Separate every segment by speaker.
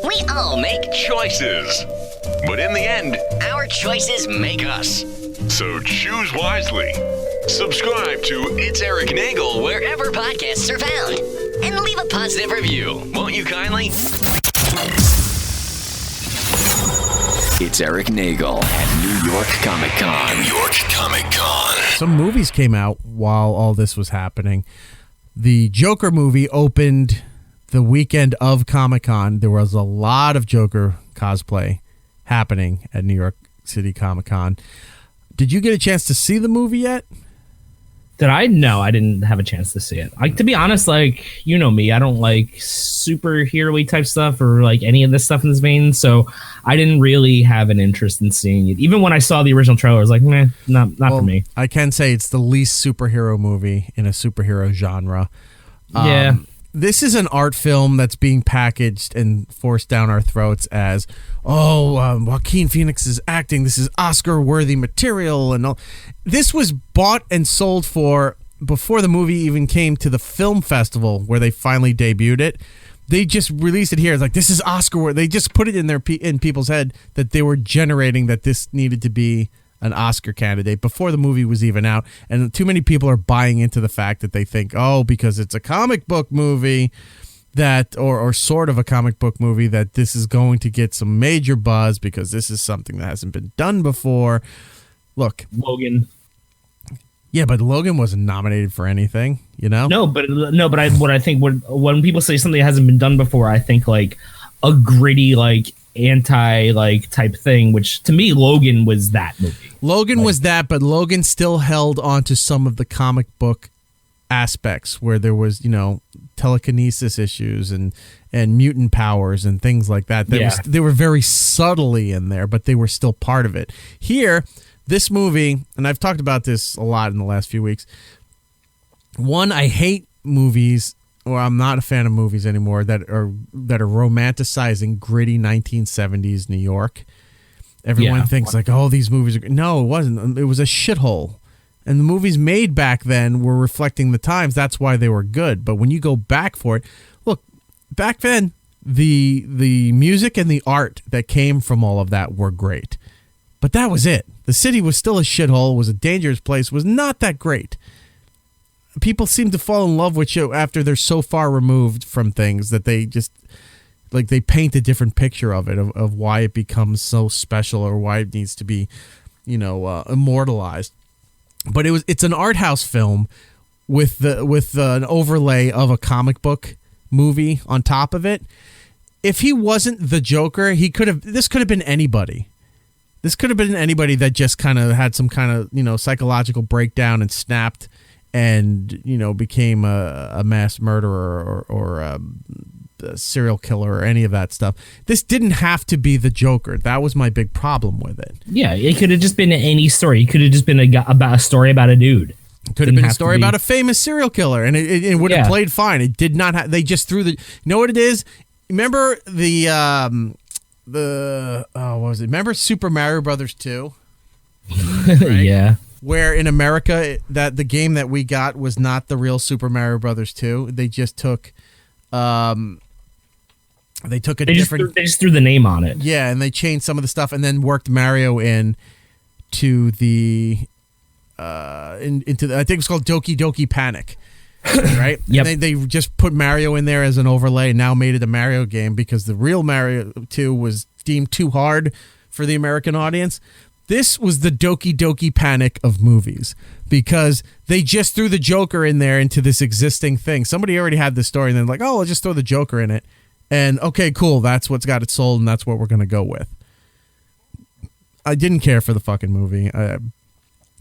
Speaker 1: We all make choices. But in the end, our choices make us. So choose wisely. Subscribe to It's Erik Nagel wherever podcasts are found. And leave a positive review, won't you kindly? It's Erik Nagel at New York Comic Con. New York Comic Con.
Speaker 2: Some movies came out while all this was happening. The Joker movie opened the weekend of Comic Con. There was a lot of Joker cosplay happening at New York City Comic Con. Did you get a chance to see the movie yet?
Speaker 3: Did I? No, I didn't have a chance to see it. Like, to be honest, like, you know me, I don't like superhero-y type stuff or like any of this stuff in this vein, so I didn't really have an interest in seeing it. Even when I saw the original trailer, I was like, meh, not for me.
Speaker 2: I can say it's the least superhero movie in a superhero genre.
Speaker 3: Yeah.
Speaker 2: This is an art film that's being packaged and forced down our throats as, Joaquin Phoenix is acting. This is Oscar-worthy material. And all. This was bought and sold for before the movie even came to the film festival where they finally debuted it. They just released it here. It's like, this is Oscar-worthy. They just put it in people's head that they were generating that this needed to be an Oscar candidate before the movie was even out, and too many people are buying into the fact that they think, because it's a comic book movie that, or sort of a comic book movie, that this is going to get some major buzz because this is something that hasn't been done before. Look,
Speaker 3: Logan.
Speaker 2: Yeah, but Logan wasn't nominated for anything, you know?
Speaker 3: No, but I think when people say something that hasn't been done before, I think like a gritty, like anti like type thing, which to me Logan was that movie.
Speaker 2: Logan was that, but Logan still held on to some of the comic book aspects where there was, telekinesis issues and mutant powers and things like that. They were very subtly in there, but they were still part of it. Here, this movie, and I've talked about this a lot in the last few weeks. One, I hate movies, or I'm not a fan of movies anymore that are romanticizing gritty 1970s New York. Everyone thinks like, these movies are... No, it wasn't. It was a shithole. And the movies made back then were reflecting the times. That's why they were good. But when you go back for it, look, back then, the music and the art that came from all of that were great. But that was it. The city was still a shithole, was a dangerous place, was not that great. People seem to fall in love with you after they're so far removed from things that they just... like they paint a different picture of it, of why it becomes so special or why it needs to be, immortalized. But it's an art house film with an overlay of a comic book movie on top of it. If he wasn't the Joker, this could have been anybody. This could have been anybody that just kind of had some kind of, psychological breakdown and snapped and, became a mass murderer or a serial killer or any of that stuff. This didn't have to be the Joker. That was my big problem with it.
Speaker 3: Yeah, it could have just been any story. It could have just been about a story about a dude.
Speaker 2: It could have been a story about a famous serial killer, and it would have played fine. It did not. They just threw the. You know what it is? Remember what was it? Remember Super Mario Brothers 2? Right?
Speaker 3: Yeah.
Speaker 2: Where in America that the game that we got was not the real Super Mario Brothers 2. They just took. They just threw
Speaker 3: the name on it.
Speaker 2: Yeah, and they changed some of the stuff and then worked Mario in to the into the, I think it was called Doki Doki Panic. Right?
Speaker 3: Yep.
Speaker 2: And they just put Mario in there as an overlay and now made it a Mario game because the real Mario 2 was deemed too hard for the American audience. This was the Doki Doki Panic of movies because they just threw the Joker in there into this existing thing. Somebody already had this story and then like, I'll just throw the Joker in it. And okay, cool, that's what's got it sold and that's what we're going to go with. I didn't care for the fucking movie.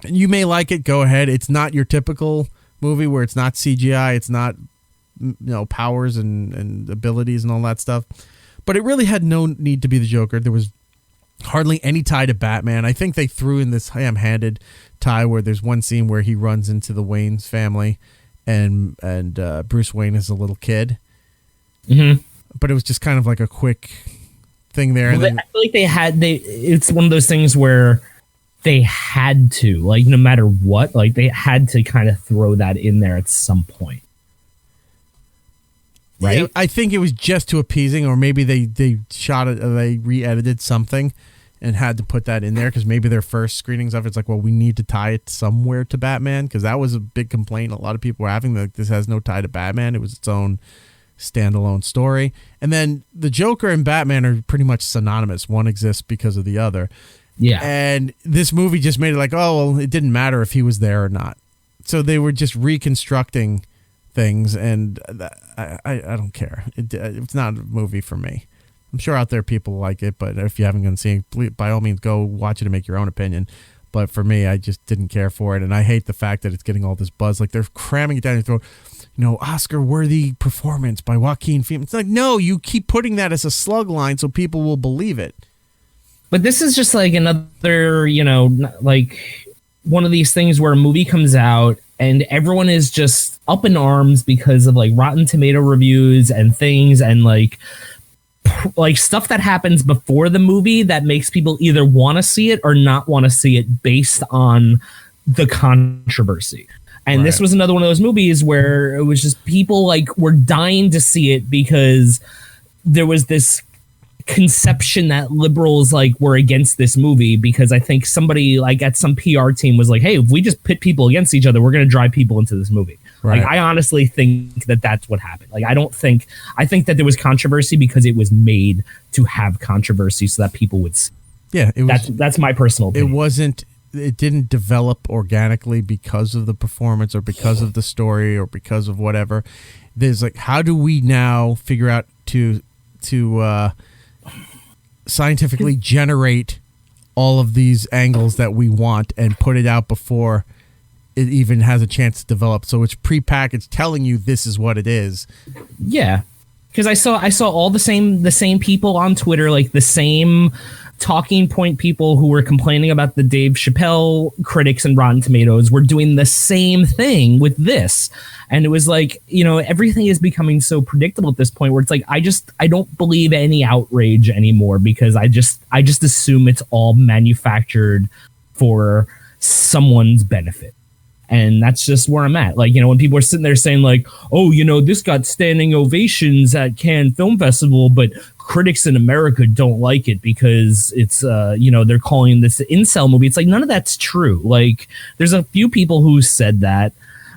Speaker 2: You may like it, go ahead. It's not your typical movie where it's not CGI, it's not powers and abilities and all that stuff. But it really had no need to be the Joker. There was hardly any tie to Batman. I think they threw in this ham-handed tie where there's one scene where he runs into the Wayne's family and Bruce Wayne is a little kid.
Speaker 3: Mm-hmm.
Speaker 2: But it was just kind of like a quick thing there.
Speaker 3: Well, I feel like it's one of those things where they had to, like, no matter what, like they had to kind of throw that in there at some point. right?
Speaker 2: Yeah, I think it was just too appeasing, or maybe they shot it, they re-edited something and had to put that in there because maybe their first screenings of it's like, well, we need to tie it somewhere to Batman, because that was a big complaint a lot of people were having, like, this has no tie to Batman. It was its own standalone story. And then the Joker and Batman are pretty much synonymous. One exists because of the other.
Speaker 3: Yeah.
Speaker 2: And this movie just made it like, oh, well, it didn't matter if he was there or not. So they were just reconstructing things, and I don't care. It's not a movie for me. I'm sure out there people like it, but if you haven't gone see it, by all means, go watch it and make your own opinion. But for me, I just didn't care for it, and I hate the fact that it's getting all this buzz. Like, they're cramming it down your throat. You know, Oscar-worthy performance by Joaquin Phoenix. It's like, no, you keep putting that as a slug line so people will believe it.
Speaker 3: But this is just like another, you know, like one of these things where a movie comes out and everyone is just up in arms because of like Rotten Tomato reviews and things, and like stuff that happens before the movie that makes people either want to see it or not want to see it based on the controversy. And
Speaker 2: Right.
Speaker 3: This was another one of those movies where it was just people like were dying to see it because there was this conception that liberals like were against this movie, because I think somebody like at some PR team was like, hey, if we just pit people against each other, we're going to drive people into this movie.
Speaker 2: Right.
Speaker 3: Like, I honestly think that that's what happened. Like, I think that there was controversy because it was made to have controversy so that people would see.
Speaker 2: Yeah, it was,
Speaker 3: That's my personal opinion.
Speaker 2: It didn't develop organically because of the performance or because of the story or because of whatever. There's like, how do we now figure out to scientifically generate all of these angles that we want and put it out before it even has a chance to develop? So it's prepackaged telling you this is what it is.
Speaker 3: Yeah. Because I saw all the same people on Twitter, like the same talking point people who were complaining about the Dave Chappelle critics and Rotten Tomatoes were doing the same thing with this. And it was like, you know, everything is becoming so predictable at this point where it's like, I don't believe any outrage anymore, because I just assume it's all manufactured for someone's benefit. And that's just where I'm at. Like, you know, when people are sitting there saying like, oh, you know, this got standing ovations at Cannes Film Festival, but critics in America don't like it because it's, you know, they're calling this an incel movie. It's like, none of that's true. Like, there's a few people who said that,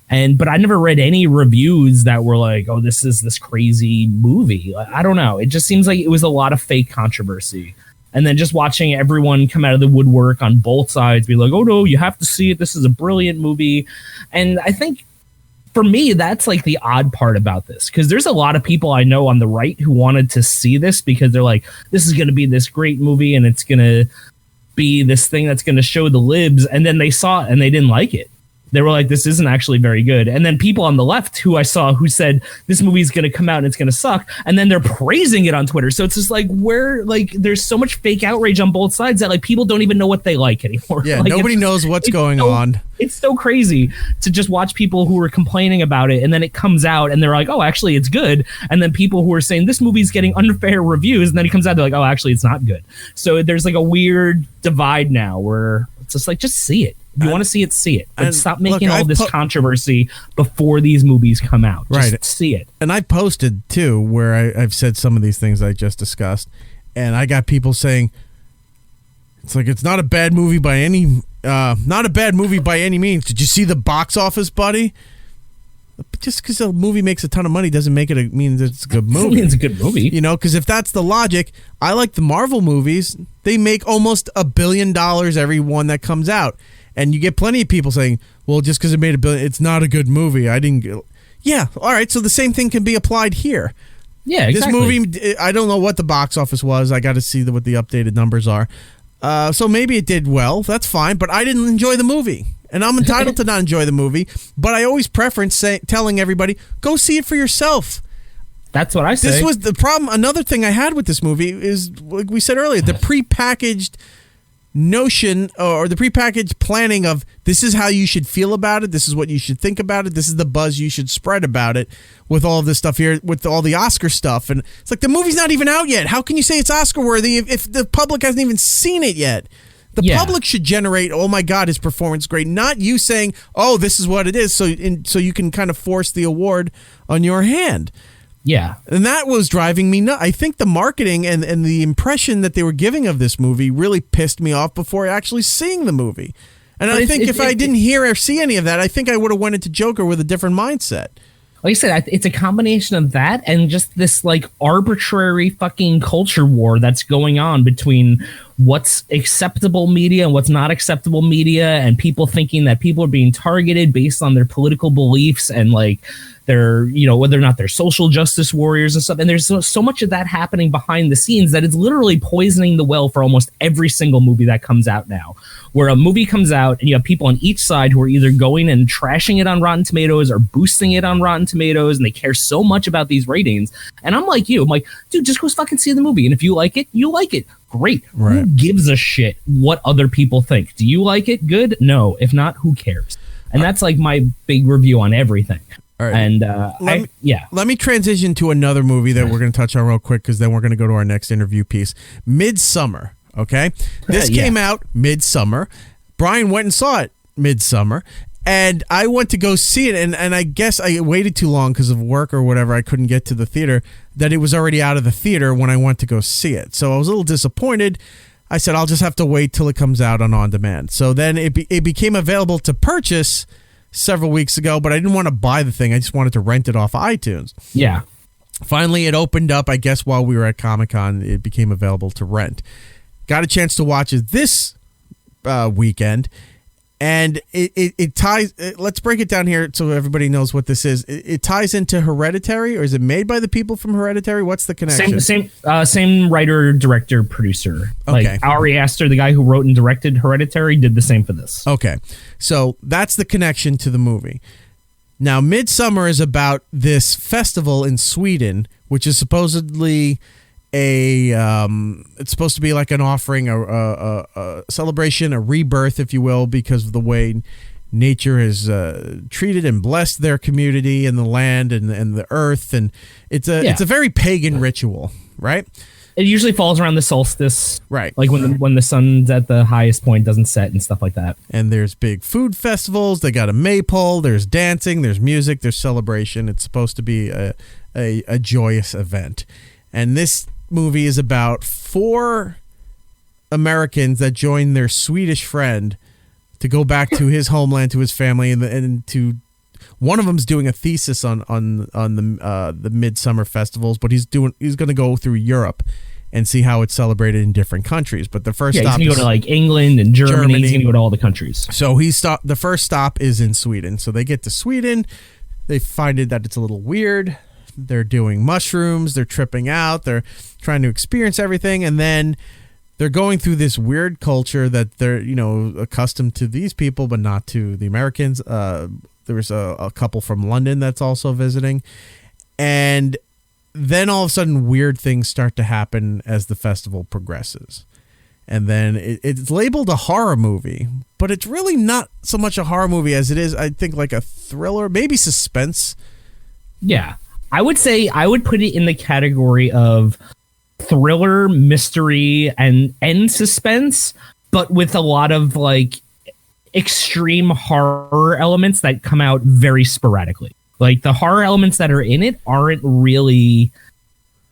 Speaker 3: but I never read any reviews that were like, oh, this is this crazy movie. I don't know. It just seems like it was a lot of fake controversy. And then just watching everyone come out of the woodwork on both sides, be like, oh, no, you have to see it. This is a brilliant movie. And I think for me, that's like the odd part about this, because there's a lot of people I know on the right who wanted to see this because they're like, this is going to be this great movie and it's going to be this thing that's going to show the libs. And then they saw it and they didn't like it. They were like, this isn't actually very good. And then people on the left who I saw who said this movie is going to come out and it's going to suck, and then they're praising it on Twitter. So it's just like, there's so much fake outrage on both sides that like people don't even know what they like anymore.
Speaker 2: Yeah,
Speaker 3: like,
Speaker 2: nobody knows what's going on.
Speaker 3: It's so crazy to just watch people who are complaining about it, and then it comes out and they're like, oh, actually it's good. And then people who are saying this movie's getting unfair reviews, and then it comes out, they're like, oh, actually it's not good. So there's like a weird divide now where it's just like, just see it. You want to see it, see it. But stop making all this controversy before these movies come out. Just see it.
Speaker 2: And I posted, too, where I've said some of these things I just discussed. And I got people saying, it's like, it's not a bad movie by any means. Did you see the box office, buddy? But just because a movie makes a ton of money doesn't make it mean that it's a good movie.
Speaker 3: It's a good movie.
Speaker 2: You know, because if that's the logic, I like the Marvel movies. They make almost $1 billion every one that comes out. And you get plenty of people saying, well, just because it made $1 billion, it's not a good movie. Yeah, all right, so the same thing can be applied here.
Speaker 3: Yeah, exactly.
Speaker 2: This movie, I don't know what the box office was. I got to see what the updated numbers are. So maybe it did well. That's fine, but I didn't enjoy the movie. And I'm entitled to not enjoy the movie, but I always preference telling everybody, go see it for yourself.
Speaker 3: That's what I say.
Speaker 2: This was the problem. Another thing I had with this movie is, like we said earlier, the prepackaged notion or the prepackaged planning of this is how you should feel about it, this is what you should think about it, this is the buzz you should spread about it, with all of this stuff here, with all the Oscar stuff. And it's like, the movie's not even out yet. How can you say it's Oscar worthy if the public hasn't even seen it yet? The public should generate, oh my God, his performance great, not you saying, oh, this is what it is, so you can kind of force the award on your hand.
Speaker 3: Yeah.
Speaker 2: And that was driving me nuts. I think the marketing and the impression that they were giving of this movie really pissed me off before actually seeing the movie. And I think if I didn't hear or see any of that, I think I would have went into Joker with a different mindset.
Speaker 3: Like I said, it's a combination of that and just this like arbitrary fucking culture war that's going on between what's acceptable media and what's not acceptable media, and people thinking that people are being targeted based on their political beliefs and like their, you know, whether or not they're social justice warriors and stuff. And there's so much of that happening behind the scenes that it's literally poisoning the well for almost every single movie that comes out now, where a movie comes out and you have people on each side who are either going and trashing it on Rotten Tomatoes or boosting it on Rotten Tomatoes, and they care so much about these ratings. And I'm like you, I'm like, dude, just go fucking see the movie. And if you like it, you like it. Great. Right. Who gives a shit what other people think? Do you like it? Good? No. If not, who cares? And that's like my big review on everything.
Speaker 2: All right.
Speaker 3: And
Speaker 2: let me transition to another movie that we're going to touch on real quick, because then we're going to go to our next interview piece. Midsommar. Okay, this came out midsummer. Brian went and saw it midsummer, and I went to go see it, and I guess I waited too long because of work or whatever. I couldn't get to the theater. That it was already out of the theater when I went to go see it. So I was a little disappointed. I said I'll just have to wait till it comes out on demand. So then it became available to purchase several weeks ago, but I didn't want to buy the thing. I just wanted to rent it off of iTunes.
Speaker 3: Yeah.
Speaker 2: Finally, it opened up, I guess, while we were at Comic-Con. It became available to rent. Got a chance to watch it this weekend, and it ties... let's break it down here so everybody knows what this is. It ties into Hereditary, or is it made by the people from Hereditary? What's the connection?
Speaker 3: Same writer, director, producer.
Speaker 2: Okay.
Speaker 3: Like Ari Aster, the guy who wrote and directed Hereditary, did the same for this.
Speaker 2: Okay. So that's the connection to the movie. Now, Midsommar is about this festival in Sweden, which is supposedly it's supposed to be like an offering, a celebration, a rebirth, if you will, because of the way nature has treated and blessed their community and the land and the earth, and it's a very pagan ritual, right?
Speaker 3: It usually falls around the solstice,
Speaker 2: right?
Speaker 3: Like when the sun's at the highest point, doesn't set and stuff like that.
Speaker 2: And there's big food festivals. They got a maypole. There's dancing. There's music. There's celebration. It's supposed to be a joyous event, and this movie is about 4 Americans that join their Swedish friend to go back to his homeland, to his family, and to one of them's doing a thesis on the Midsummer festivals, but he's going to go through Europe and see how it's celebrated in different countries. But the first stop
Speaker 3: he's going to go to like England and Germany. He's going to go to all the countries.
Speaker 2: So the first stop is in Sweden. So they get to Sweden, they find that it's a little weird. They're doing mushrooms, they're tripping out, they're trying to experience everything, and then they're going through this weird culture that they're, accustomed to these people, but not to the Americans. There's a couple from London that's also visiting, and then all of a sudden weird things start to happen as the festival progresses. And then it's labeled a horror movie, but it's really not so much a horror movie as it is, I think, like a thriller, maybe suspense.
Speaker 3: Yeah. I would say I would put it in the category of thriller, mystery, and suspense, but with a lot of like extreme horror elements that come out very sporadically. Like the horror elements that are in it aren't really,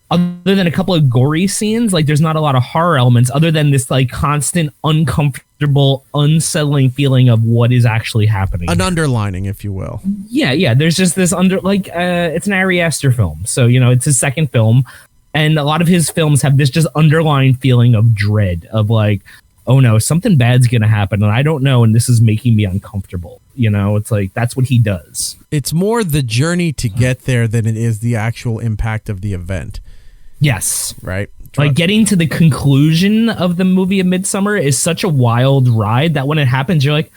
Speaker 3: other than a couple of gory scenes, like there's not a lot of horror elements other than this like constant uncomfortable, unsettling feeling of what is actually happening.
Speaker 2: An underlining, if you will.
Speaker 3: Yeah. There's just this it's an Ari Aster film. So, it's his second film. And a lot of his films have this just underlying feeling of dread of like, oh no, something bad's going to happen. And I don't know. And this is making me uncomfortable. It's like, that's what he does.
Speaker 2: It's more the journey to get there than it is the actual impact of the event.
Speaker 3: Yes.
Speaker 2: Right.
Speaker 3: Like getting to the conclusion of the movie of Midsommar is such a wild ride that when it happens, you're like,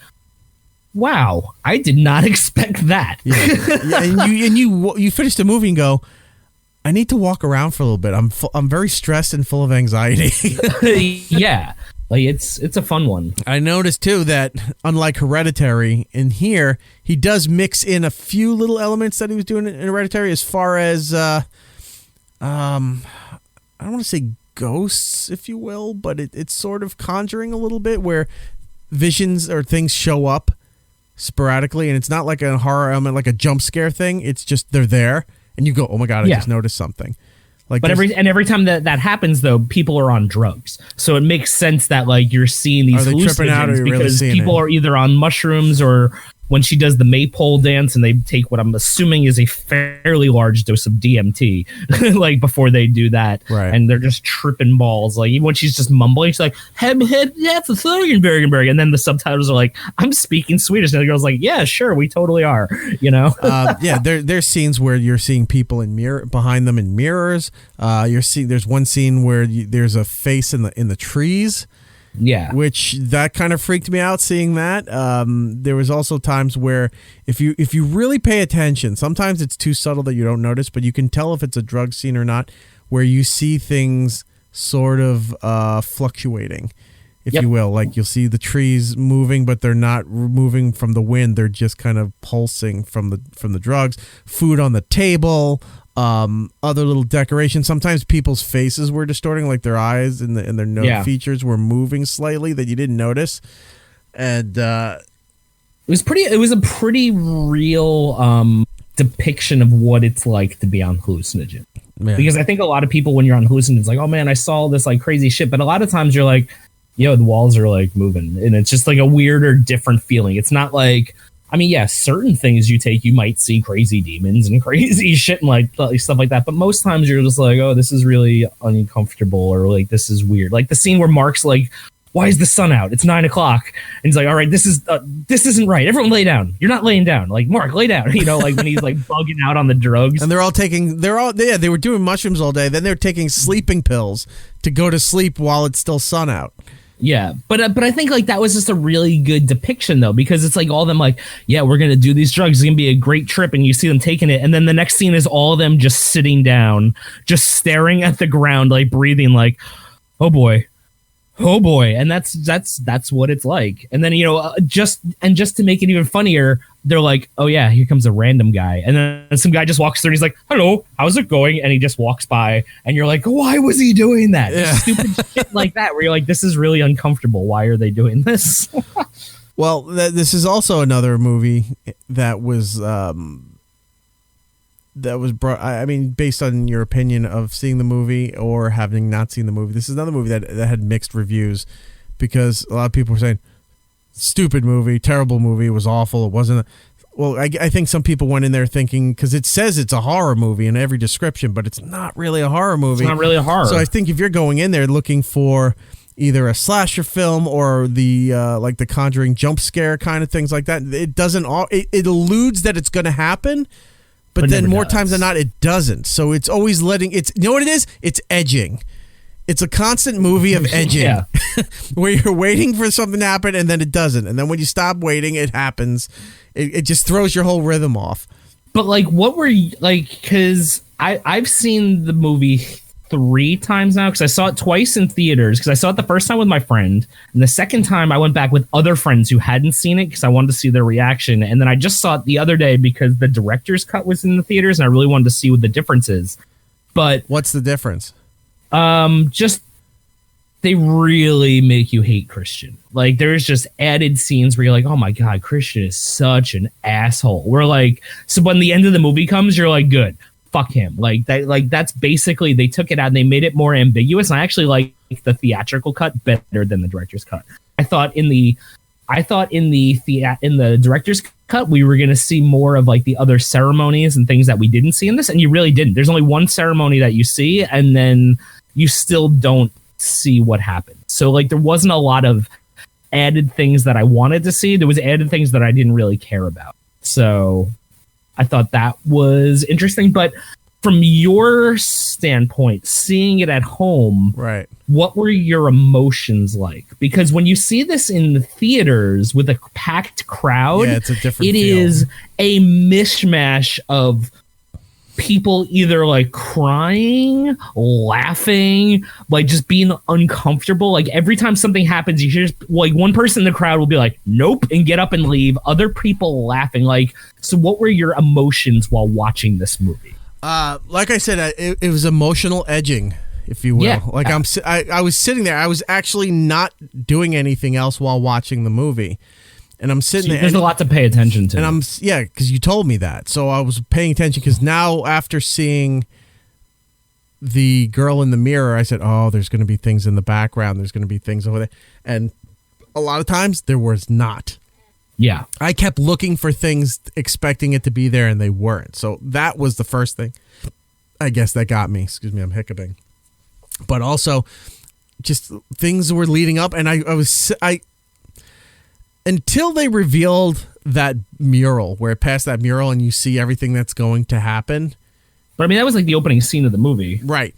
Speaker 3: wow, I did not expect that.
Speaker 2: Yeah. And you finish the movie and go, I need to walk around for a little bit. I'm very stressed and full of anxiety.
Speaker 3: Yeah. Like it's a fun one.
Speaker 2: I noticed too that unlike Hereditary, in here he does mix in a few little elements that he was doing in Hereditary, as far as I don't want to say ghosts, if you will, but it's sort of conjuring a little bit, where visions or things show up sporadically, and it's not like a horror element, like a jump scare thing. It's just they're there, and you go, oh my God, I just noticed something. Like,
Speaker 3: but every time that happens, though, people are on drugs, so it makes sense that like you're seeing these hallucinogens because people are either on mushrooms or when she does the maypole dance and they take what I'm assuming is a fairly large dose of DMT, like before they do that,
Speaker 2: right?
Speaker 3: And they're just tripping balls. Like even when she's just mumbling, she's like head that's a Bergenberg, and then the subtitles are like I'm speaking Swedish, and the girl's like yeah sure we totally are, you know.
Speaker 2: Yeah, there's scenes where you're seeing people behind them in mirrors. There's one scene where there's a face in the trees.
Speaker 3: Yeah,
Speaker 2: which that kind of freaked me out seeing that. There was also times where if you really pay attention, sometimes it's too subtle that you don't notice, but you can tell if it's a drug scene or not, where you see things sort of fluctuating, if you will. Like you'll see the trees moving, but they're not moving from the wind; they're just kind of pulsing from the drugs. Food on the table. Other little decorations. Sometimes people's faces were distorting, like their eyes and their nose features were moving slightly that you didn't notice. And it was
Speaker 3: a pretty real depiction of what it's like to be on hallucinogen. Yeah. Because I think a lot of people when you're on hallucinogens like, oh man, I saw this like crazy shit. But a lot of times you're like, yo, the walls are like moving, and it's just like a weirder, different feeling. It's not like, I mean, yeah, certain things you take, you might see crazy demons and crazy shit and like stuff like that. But most times you're just like, oh, this is really uncomfortable, or like this is weird. Like the scene where Mark's like, why is the sun out? It's 9 o'clock. And he's like, all right, this isn't right. Everyone lay down. You're not laying down. Like, Mark, lay down. You know, like when he's like bugging out on the drugs.
Speaker 2: And they were doing mushrooms all day. Then they're taking sleeping pills to go to sleep while it's still sun out.
Speaker 3: Yeah, but I think like that was just a really good depiction though, because it's like all of them like, yeah, we're gonna do these drugs, it's gonna be a great trip, and you see them taking it, and then the next scene is all of them just sitting down, just staring at the ground, like breathing, like, oh boy, and that's what it's like. And then you know, just to make it even funnier, they're like, oh yeah, here comes a random guy, and then some guy just walks through and he's like, hello, how's it going? And he just walks by, and you're like, why was he doing that? Yeah. Stupid shit like that, where you're like, this is really uncomfortable. Why are they doing this?
Speaker 2: Well, this is also another movie that was brought. I mean, based on your opinion of seeing the movie or having not seen the movie, this is another movie that had mixed reviews, because a lot of people were saying, stupid movie, terrible movie, it was awful, it wasn't I think some people went in there thinking, because it says it's a horror movie in every description, but it's not really a horror movie.
Speaker 3: It's not really a horror.
Speaker 2: So I think if you're going in there looking for either a slasher film or the like the Conjuring jump scare kind of things like that, it doesn't it alludes that it's going to happen, but then more times than not it doesn't. So it's always you know what it is? It's edging. It's a constant movie of edging, where you're waiting for something to happen and then it doesn't. And then when you stop waiting, it happens. It just throws your whole rhythm off.
Speaker 3: But like, what were you like? Because I've seen the movie 3 times now, because I saw it twice in theaters, because I saw it the first time with my friend, and the second time I went back with other friends who hadn't seen it because I wanted to see their reaction. And then I just saw it the other day because the director's cut was in the theaters and I really wanted to see what the difference is. But
Speaker 2: what's the difference?
Speaker 3: Just they really make you hate Christian. Like there's just added scenes where you're like, oh my god, Christian is such an asshole. We're like, so when the end of the movie comes, you're like, good, fuck him. Like that, like that's basically, they took it out and they made it more ambiguous. And I actually like the theatrical cut better than the director's cut. I thought in the director's cut we were going to see more of like the other ceremonies and things that we didn't see in this, and you really didn't. There's only one ceremony that you see, and then you still don't see what happened. So like there wasn't a lot of added things that I wanted to see. There was added things that I didn't really care about. So I thought that was interesting. But from your standpoint, seeing it at home,
Speaker 2: right,
Speaker 3: what were your emotions like? Because when you see this in the theaters with a packed crowd,
Speaker 2: it's a different
Speaker 3: feel. Is a mishmash of people either like crying, laughing, like just being uncomfortable. Like every time something happens, you hear just like one person in the crowd will be like, nope, and get up and leave. Other people laughing. Like, so what were your emotions while watching this movie?
Speaker 2: Like I said, it was emotional edging, if you will. Yeah. Like I was sitting there. I was actually not doing anything else while watching the movie. And I'm sitting there.
Speaker 3: There's a lot to pay attention to.
Speaker 2: And because you told me that. So I was paying attention because now after seeing the girl in the mirror, I said, oh, there's going to be things in the background. There's going to be things over there. And a lot of times there was not.
Speaker 3: Yeah.
Speaker 2: I kept looking for things, expecting it to be there, and they weren't. So that was the first thing, I guess, that got me. Excuse me, I'm hiccuping. But also, just things were leading up, and I until they revealed that mural, where past that mural and you see everything that's going to happen.
Speaker 3: But I mean, that was like the opening scene of the movie.
Speaker 2: Right.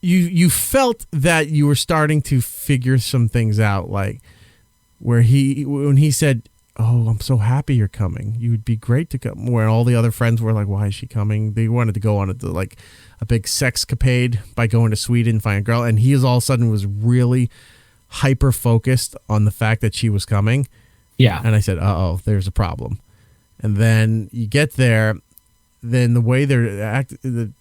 Speaker 2: You felt that you were starting to figure some things out, like when he said, oh, I'm so happy you're coming. You would be great to come. Where all the other friends were like, why is she coming? They wanted to go on a big sexcapade by going to Sweden and find a girl. And he all of a sudden was really hyper focused on the fact that she was coming.
Speaker 3: Yeah.
Speaker 2: And I said, uh-oh, there's a problem. And then you get there, then the way they're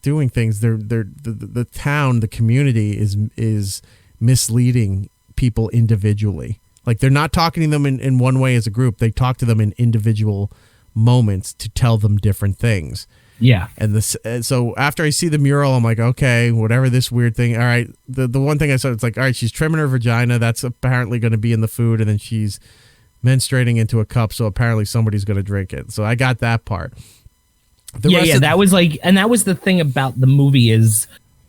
Speaker 2: doing things, the town, the community is misleading people individually. Like, they're not talking to them in one way as a group. They talk to them in individual moments to tell them different things.
Speaker 3: Yeah.
Speaker 2: And so after I see the mural, I'm like, okay, whatever this weird thing. All right. The one thing I saw, it's like, all right, she's trimming her vagina. That's apparently going to be in the food. And then she's menstruating into a cup. So apparently somebody's going to drink it. So I got that part.
Speaker 3: That was like, and that was the thing about the movie is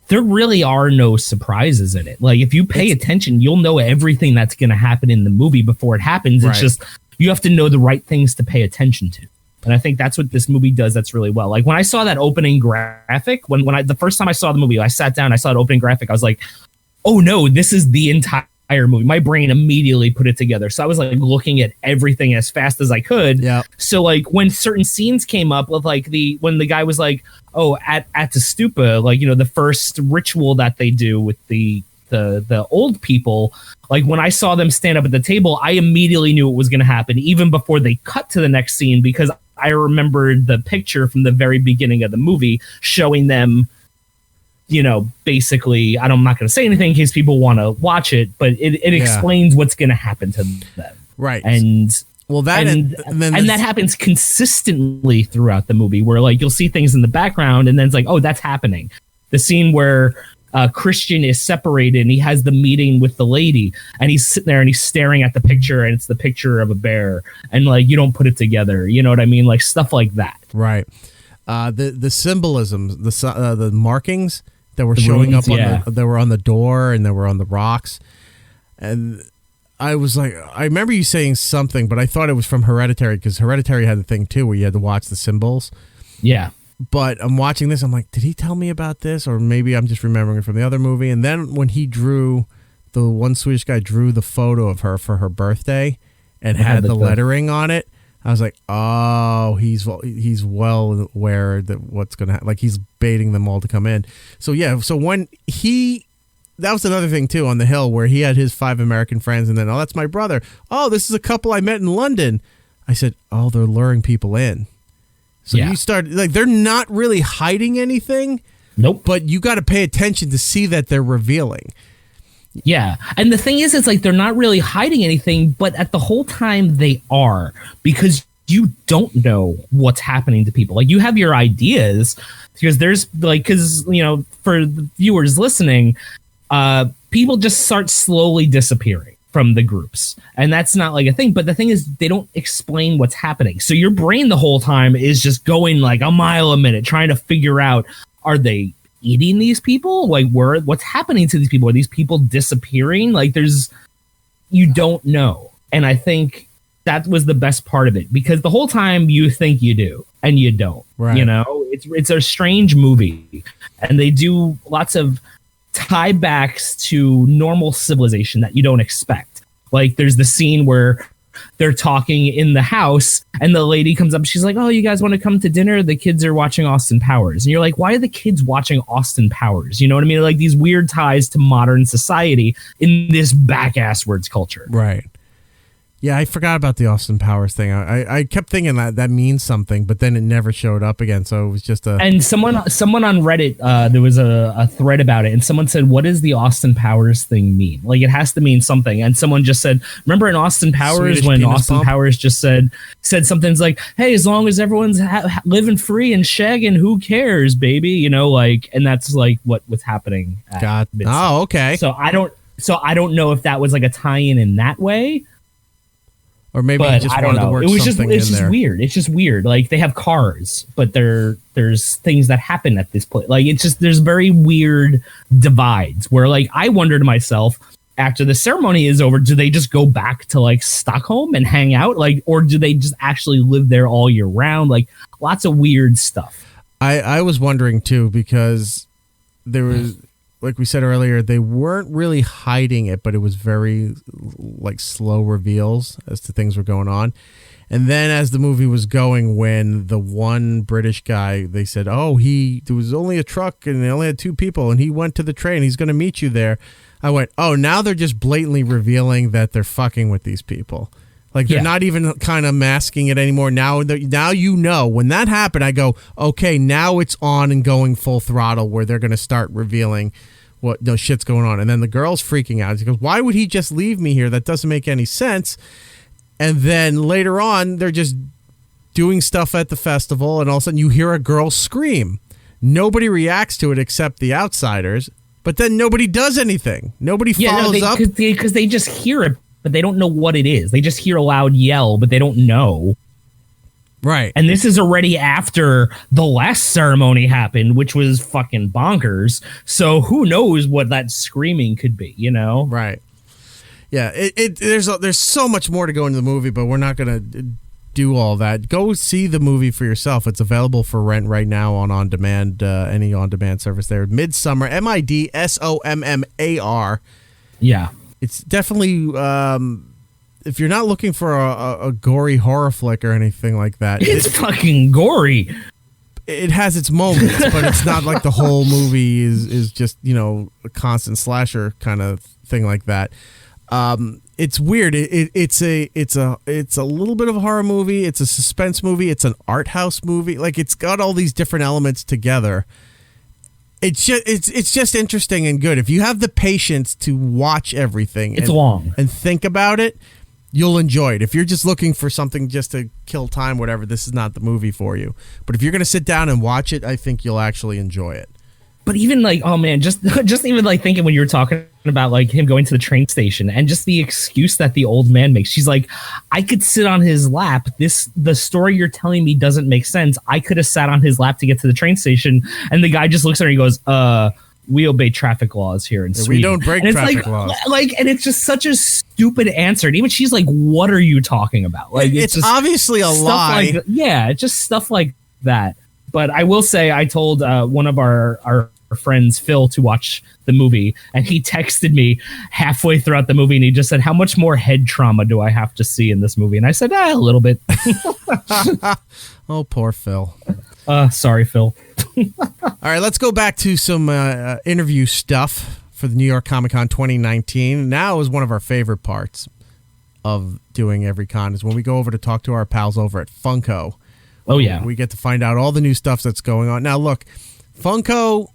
Speaker 3: there really are no surprises in it. Like, if you pay attention, you'll know everything that's going to happen in the movie before it happens. Right. It's just, you have to know the right things to pay attention to. And I think that's what this movie does. That's really well. Like, when I saw that opening graphic, the first time I saw the movie, I sat down, I saw that opening graphic. I was like, oh no, this is the entire movie. My brain immediately put it together. So I was like looking at everything as fast as I could. Yeah. So like when certain scenes came up with like when the guy was like, oh, at the stupa, like, you know, the first ritual that they do with the old people, like when I saw them stand up at the table, I immediately knew it was going to happen even before they cut to the next scene, because I remembered the picture from the very beginning of the movie showing them, you know, basically, I'm not going to say anything in case people want to watch it, but it explains what's going to happen to them.
Speaker 2: Right.
Speaker 3: And
Speaker 2: well, that
Speaker 3: that happens consistently throughout the movie, where like you'll see things in the background and then it's like, oh, that's happening. The scene where Christian is separated and he has the meeting with the lady and he's sitting there and he's staring at the picture and it's the picture of a bear and like you don't put it together. You know what I mean? Like stuff like that.
Speaker 2: Right. The symbolisms, the markings that were showing up that were on the door and that were on the rocks. And I was like, I remember you saying something, but I thought it was from Hereditary, because Hereditary had the thing too where you had to watch the symbols.
Speaker 3: Yeah.
Speaker 2: But I'm watching this, I'm like, did he tell me about this? Or maybe I'm just remembering it from the other movie. And then when he drew, the one Swedish guy drew the photo of her for her birthday and had the lettering on it, I was like, oh, he's well aware that what's going to happen. Like, he's baiting them all to come in. So, yeah. So when that was another thing, too, on the hill where he had his 5 American friends. And then, oh, that's my brother. Oh, this is a couple I met in London. I said, oh, they're luring people in. So you start, like, they're not really hiding anything.
Speaker 3: Nope.
Speaker 2: But you got to pay attention to see that they're revealing.
Speaker 3: Yeah. And the thing is, it's like they're not really hiding anything, but at the whole time they are, because you don't know what's happening to people. Like, you have your ideas, because there's like, because, you know, for the viewers listening, people just start slowly disappearing from the groups. And that's not like a thing. But the thing is, they don't explain what's happening. So your brain the whole time is just going like a mile a minute, trying to figure out, are they eating these people? Like, what's happening to these people? Are these people disappearing? Like, you don't know. And I think that was the best part of it, because the whole time you think you do and you don't. Right. You know, it's a strange movie, and they do lots of tiebacks to normal civilization that you don't expect. Like, there's the scene where they're talking in the house and the lady comes up, she's like, oh, you guys want to come to dinner? The kids are watching Austin Powers. And you're like, why are the kids watching Austin Powers? You know what I mean? Like, these weird ties to modern society in this back-ass words culture.
Speaker 2: Right. Yeah, I forgot about the Austin Powers thing. I kept thinking that means something, but then it never showed up again. So it was just a.
Speaker 3: And someone on Reddit, there was a thread about it, and someone said, "What does the Austin Powers thing mean? Like, it has to mean something." And someone just said, "Remember in Austin Powers
Speaker 2: Swedish
Speaker 3: when
Speaker 2: penis
Speaker 3: Austin
Speaker 2: bump?
Speaker 3: Powers just said something's like, hey, as long as everyone's living free and shagging, who cares, baby? You know, like, and that's like what was happening. At Midsommar.
Speaker 2: Oh, okay.
Speaker 3: So I don't know if that was like a tie-in in that way.
Speaker 2: Or maybe he just wanted to work something in there.
Speaker 3: It's just weird. It's just weird. Like, they have cars, but there's things that happen at this place. Like, it's just, there's very weird divides where, like, I wonder to myself, after the ceremony is over, do they just go back to, like, Stockholm and hang out? Like, or do they just actually live there all year round? Like, lots of weird stuff.
Speaker 2: I was wondering, too, because there was... Like we said earlier, they weren't really hiding it, but it was very like slow reveals as to things were going on. And then as the movie was going, when the one British guy, they said, oh, there was only a truck and they only had 2 people and he went to the train. He's going to meet you there. I went, oh, now they're just blatantly revealing that they're fucking with these people. Like, they're not even kind of masking it anymore. Now you know. When that happened, I go, okay, now it's on and going full throttle where they're going to start revealing what shit's going on. And then the girl's freaking out. She goes, why would he just leave me here? That doesn't make any sense. And then later on, they're just doing stuff at the festival, and all of a sudden you hear a girl scream. Nobody reacts to it except the outsiders, but then nobody does anything. Nobody follows up.
Speaker 3: Because they just hear it, but they don't know what it is. They just hear a loud yell, but they don't know.
Speaker 2: Right.
Speaker 3: And this is already after the last ceremony happened, which was fucking bonkers. So who knows what that screaming could be, you know?
Speaker 2: Right. Yeah, there's so much more to go into the movie, but we're not going to do all that. Go see the movie for yourself. It's available for rent right now on demand, any on-demand service there. Midsommar, Midsommar.
Speaker 3: Yeah.
Speaker 2: It's definitely... if you're not looking for a gory horror flick or anything like that,
Speaker 3: it's fucking gory.
Speaker 2: It has its moments, but it's not like the whole movie is just, you know, a constant slasher kind of thing like that. It's weird. It's a little bit of a horror movie. It's a suspense movie. It's an art house movie. Like, it's got all these different elements together. It's just interesting and good. If you have the patience to watch everything,
Speaker 3: it's long,
Speaker 2: and think about it, you'll enjoy it. If you're just looking for something just to kill time, whatever, this is not the movie for you. But if you're going to sit down and watch it, I think you'll actually enjoy it.
Speaker 3: But even like, oh man, just even like thinking when you were talking about like him going to the train station and just the excuse that the old man makes. She's like, I could sit on his lap. The story you're telling me doesn't make sense. I could have sat on his lap to get to the train station. And the guy just looks at her and he goes, we obey traffic laws here in Sweden.
Speaker 2: We don't break traffic laws.
Speaker 3: Like, and it's just such a stupid answer. And even she's like, what are you talking about? Like,
Speaker 2: it's just obviously a lie.
Speaker 3: Like, yeah, it's just stuff like that. But I will say, I told one of our friends, Phil, to watch the movie, and he texted me halfway throughout the movie, and he just said, how much more head trauma do I have to see in this movie? And I said, a little bit.
Speaker 2: Oh, poor Phil.
Speaker 3: Sorry, Phil.
Speaker 2: All right, let's go back to some interview stuff for the New York Comic Con 2019. Now is one of our favorite parts of doing every con is when we go over to talk to our pals over at Funko.
Speaker 3: Oh, yeah.
Speaker 2: We get to find out all the new stuff that's going on. Now, look, Funko,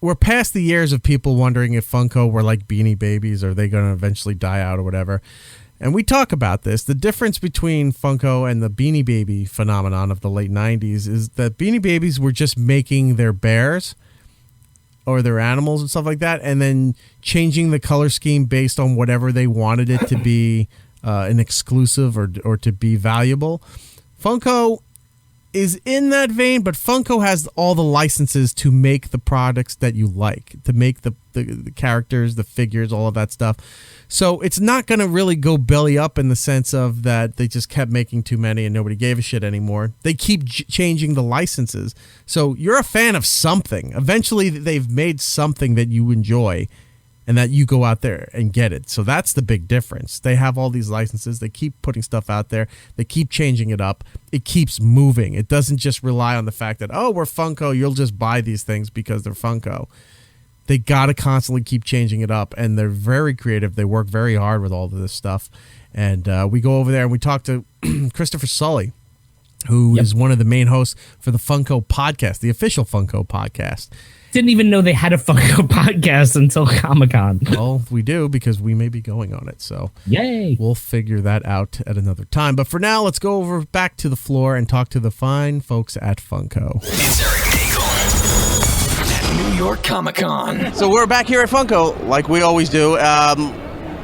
Speaker 2: we're past the years of people wondering if Funko were like Beanie Babies. Are they going to eventually die out or whatever? And we talk about this. The difference between Funko and the Beanie Baby phenomenon of the late 90s is that Beanie Babies were just making their bears or their animals and stuff like that, and then changing the color scheme based on whatever they wanted it to be an exclusive or to be valuable. Funko is in that vein, but Funko has all the licenses to make the products that you like, to make the characters, the figures, all of that stuff. So it's not going to really go belly up in the sense of that they just kept making too many and nobody gave a shit anymore. They keep changing the licenses. So you're a fan of something. Eventually they've made something that you enjoy and that you go out there and get it. So that's the big difference. They have all these licenses. They keep putting stuff out there. They keep changing it up. It keeps moving. It doesn't just rely on the fact that, oh, we're Funko. You'll just buy these things because they're Funko. they got to constantly keep changing it up, and they're very creative. They work very hard with all of this stuff. And we go over there and we talk to Christopher Sully, who is one of the main hosts for the Funko podcast, the official Funko podcast.
Speaker 3: Didn't even know they had a Funko podcast until Comic-Con.
Speaker 2: Well, we do, because we may be going on it. So
Speaker 3: yay!
Speaker 2: We'll figure that out at another time. But for now, let's go over back to the floor and talk to the fine folks at Funko.
Speaker 1: It's Erik Nagel at New York Comic-Con.
Speaker 4: So we're back here at Funko, like we always do.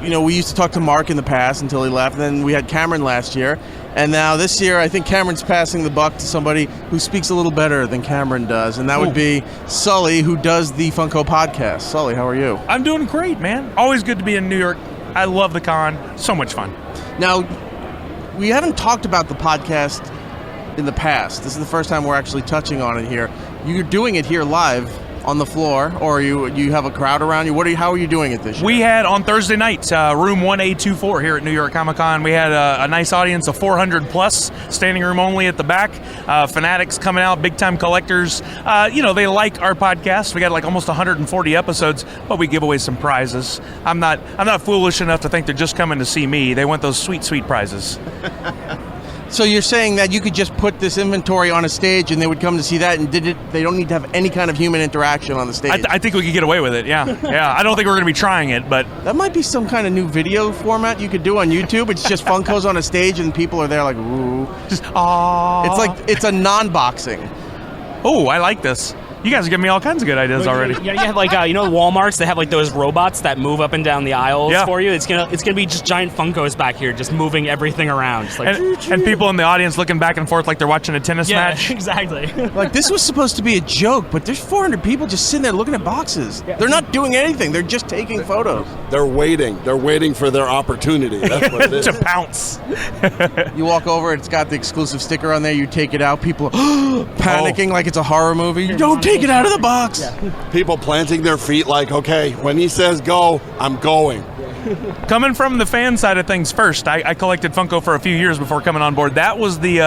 Speaker 4: We used to talk to Mark in the past until he left. Then we had Cameron last year. And now this year, I think Cameron's passing the buck to somebody who speaks a little better than Cameron does. And that would be Sully, who does the Funko podcast. Sully, how are you?
Speaker 5: I'm doing great, man. Always good to be in New York. I love the con. So much fun.
Speaker 4: Now, we haven't talked about the podcast in the past. This is the first time we're actually touching on it here. You're doing it here live on the floor, or you have a crowd around you? How are you doing it this year?
Speaker 5: We had on Thursday night, room 1A24 here at New York Comic Con. We had a nice audience of 400 plus, standing room only at the back. Fanatics coming out, big time collectors. They like our podcast. We got like almost 140 episodes, but we give away some prizes. I'm not foolish enough to think they're just coming to see me. They want those sweet, sweet prizes.
Speaker 4: So you're saying that you could just put this inventory on a stage and they would come to see that, and they don't need to have any kind of human interaction on the stage?
Speaker 5: I think we could get away with it, yeah. Yeah, I don't think we're going to be trying it, but...
Speaker 4: That might be some kind of new video format you could do on YouTube. It's just Funko's on a stage and people are there like, ooh.
Speaker 5: Just, aww.
Speaker 4: It's a non-boxing.
Speaker 5: Oh, I like this. You guys are giving me all kinds of good ideas already.
Speaker 6: Yeah, you have like Walmarts. They have like those robots that move up and down the aisles for you. It's gonna be just giant Funkos back here, just moving everything around. Just like,
Speaker 5: and people in the audience looking back and forth like they're watching a tennis match.
Speaker 6: Yeah, exactly.
Speaker 4: Like, this was supposed to be a joke, but there's 400 people just sitting there looking at boxes. Yeah. They're not doing anything. They're just taking photos.
Speaker 7: They're waiting. They're waiting for their opportunity. That's what it is.
Speaker 5: To pounce.
Speaker 4: You walk over, it's got the exclusive sticker on there. You take it out. People are panicking like it's a horror movie. You don't take it out of the box. Yeah.
Speaker 7: People planting their feet like, okay, when he says go, I'm going.
Speaker 5: Coming from the fan side of things first, I collected Funko for a few years before coming on board. That was the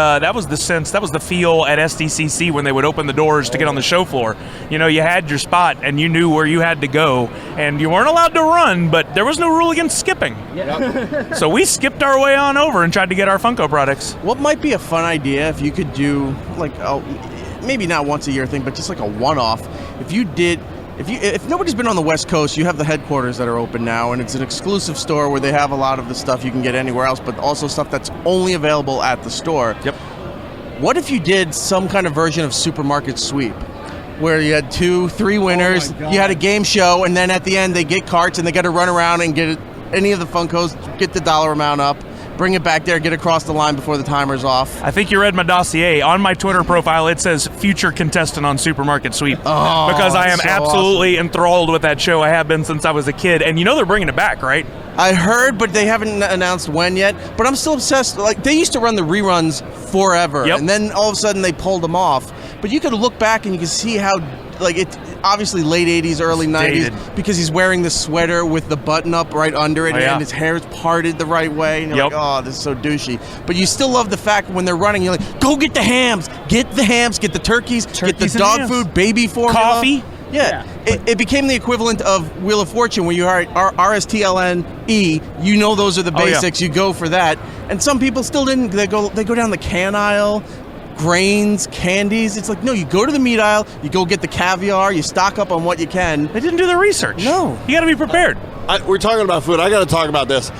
Speaker 5: feel at SDCC when they would open the doors to get on the show floor. You had your spot and you knew where you had to go, and you weren't allowed to run, but there was no rule against skipping. Yep. So we skipped our way on over and tried to get our Funko products.
Speaker 4: What might be a fun idea if you could do like maybe not once a year thing, but just like a one-off. If nobody's been on the West Coast, you have the headquarters that are open now, and it's an exclusive store where they have a lot of the stuff you can get anywhere else, but also stuff that's only available at the store.
Speaker 5: Yep.
Speaker 4: What if you did some kind of version of Supermarket Sweep, where you had 2-3 winners, you had a game show, and then at the end they get carts and they got to run around and get any of the Funkos, get the dollar amount up, bring it back there, get across the line before the timer's off.
Speaker 5: I think you read my dossier. On my Twitter profile, it says future contestant on Supermarket Sweep.
Speaker 4: Oh,
Speaker 5: because I am
Speaker 4: so
Speaker 5: absolutely
Speaker 4: awesome.
Speaker 5: Enthralled with that show. I have been since I was a kid. And they're bringing it back, right?
Speaker 4: I heard, but they haven't announced when yet. But I'm still obsessed. Like, they used to run the reruns forever.
Speaker 5: Yep.
Speaker 4: And then all of a sudden they pulled them off. But you could look back and you can see how, like, it's obviously late 80s, early 90s.
Speaker 5: Dated.
Speaker 4: Because he's wearing the sweater with the button up right under it, and his hair is parted the right way. And you're like, oh, this is so douchey. But you still love the fact when they're running, you're like, go get the hams, get the turkeys, get the dog food, baby formula.
Speaker 5: Coffee.
Speaker 4: Yeah. It became the equivalent of Wheel of Fortune, where you are RSTLNE. Those are the basics. You go for that. And some people still didn't. They go down the can aisle, grains, candies. It's like, no, you go to the meat aisle, you go get the caviar, you stock up on what you can.
Speaker 5: They didn't do the research.
Speaker 4: No.
Speaker 5: You got to be prepared.
Speaker 7: We're talking about food. I got to talk about this.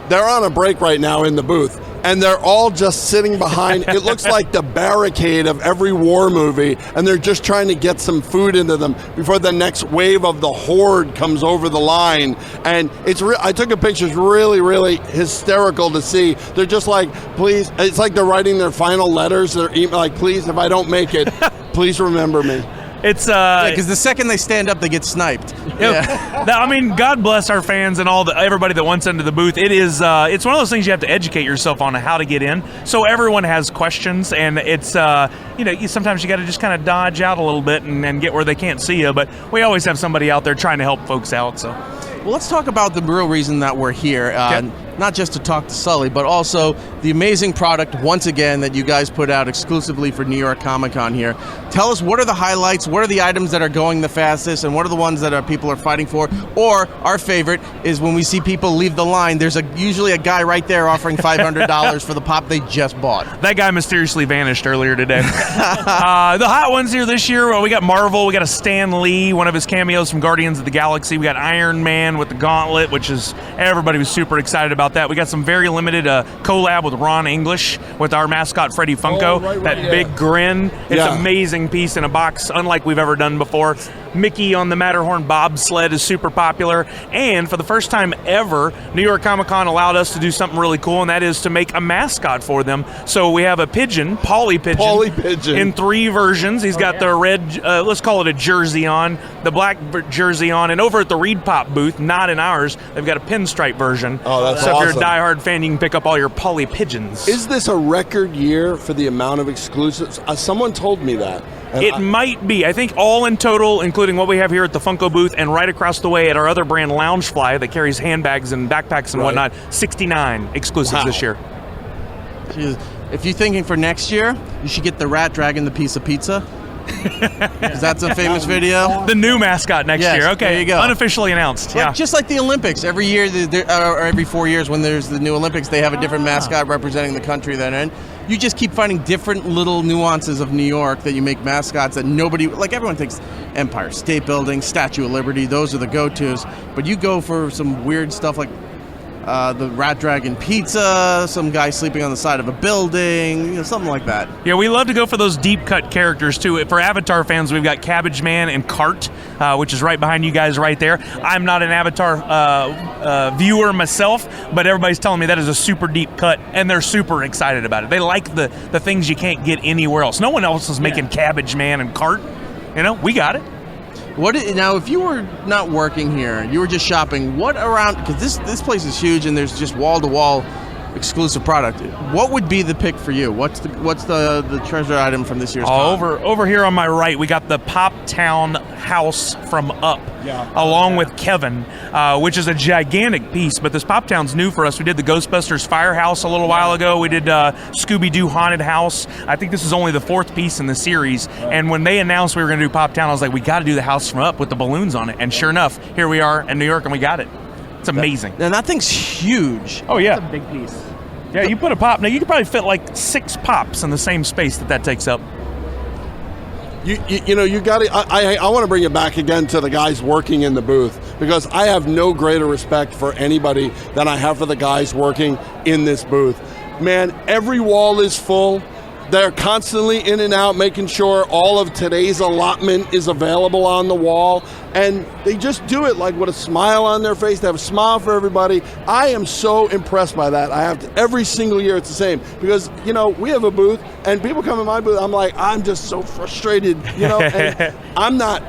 Speaker 7: They're on a break right now in the booth, and they're all just sitting behind. It looks like the barricade of every war movie, and they're just trying to get some food into them before the next wave of the horde comes over the line. And I took a picture. It's really, really hysterical to see. They're just like, please. It's like they're writing their final letters. They're like, please, if I don't make it, please remember me.
Speaker 5: It's
Speaker 4: because the second they stand up, they get sniped. Yeah.
Speaker 5: I mean, God bless our fans and everybody that wants into the booth. It's one of those things you have to educate yourself on how to get in. So everyone has questions, and it's sometimes you got to just kind of dodge out a little bit and get where they can't see you. But we always have somebody out there trying to help folks out. So,
Speaker 4: well, let's talk about the real reason that we're here. not just to talk to Sully, but also the amazing product, once again, that you guys put out exclusively for New York Comic Con here. Tell us, what are the highlights, what are the items that are going the fastest, and what are the ones that people are fighting for? Or, our favorite is when we see people leave the line, there's usually a guy right there offering $500 for the pop they just bought.
Speaker 5: That guy mysteriously vanished earlier today. The hot ones here this year, well, we got Marvel, we got a Stan Lee, one of his cameos from Guardians of the Galaxy. We got Iron Man with the gauntlet, which is, everybody was super excited about that. We got some very limited collab with Ron English with our mascot Freddie Funko. Big grin. It's an amazing piece in a box, unlike we've ever done before. Mickey on the Matterhorn bobsled is super popular, and for the first time ever, New York Comic Con allowed us to do something really cool, and that is to make a mascot for them. So we have a pigeon, Polly Pigeon, in 3 versions. He's got the red, let's call it a jersey on, the black jersey on, and over at the Reed Pop booth, not in ours, they've got a pinstripe version.
Speaker 7: Oh, that's
Speaker 5: so
Speaker 7: awesome.
Speaker 5: If you're a diehard fan, you can pick up all your Polly Pigeons.
Speaker 7: Is this a record year for the amount of exclusives? Someone told me that.
Speaker 5: It might be. I think all in total, including what we have here at the Funko booth and right across the way at our other brand, Loungefly, that carries handbags and backpacks and whatnot, 69 exclusives this year.
Speaker 4: Jeez. If you're thinking for next year, you should get the rat dragging the piece of pizza. Because that's a famous video.
Speaker 5: The new mascot next year. Okay,
Speaker 4: there you go.
Speaker 5: Unofficially announced.
Speaker 4: Just like the Olympics. Every year, or every 4 years when there's the new Olympics, they have a different mascot representing the country then. And you just keep finding different little nuances of New York that you make mascots that nobody, like everyone thinks Empire State Building, Statue of Liberty, those are the go-tos. But you go for some weird stuff like the Rat Dragon Pizza, some guy sleeping on the side of a building, something like that.
Speaker 5: Yeah, we love to go for those deep cut characters too. For Avatar fans, we've got Cabbage Man and Cart, which is right behind you guys right there. I'm not an Avatar viewer myself, but everybody's telling me that is a super deep cut, and they're super excited about it. They like the things you can't get anywhere else. No one else is making Cabbage Man and Cart. We got it.
Speaker 4: Now, if you were not working here, you were just shopping, what around, because this place is huge and there's just wall-to-wall exclusive product, what would be the pick for you? What's the treasure item from this year's con?
Speaker 5: Over here on my right, we got the Pop Town house from Up, along with Kevin, which is a gigantic piece, but this Pop Town's new for us. We did the Ghostbusters Firehouse a little while ago. We did Scooby-Doo Haunted House. I think this is only the 4th piece in the series, and when they announced we were going to do Pop Town, I was like, we got to do the house from Up with the balloons on it, and sure enough, here we are in New York, and we got it. It's amazing.
Speaker 4: And that thing's huge.
Speaker 5: Oh, yeah.
Speaker 6: It's a big piece.
Speaker 5: Yeah, you put a pop. Now, you could probably fit like 6 pops in the same space that takes up.
Speaker 7: You got to. I want to bring it back again to the guys working in the booth, because I have no greater respect for anybody than I have for the guys working in this booth. Man, every wall is full. They're constantly in and out, making sure all of today's allotment is available on the wall. And they just do it like with a smile on their face. They have a smile for everybody. I am so impressed by that. I have to, every single year it's the same. Because, we have a booth, and people come in my booth, I'm just so frustrated, and I'm not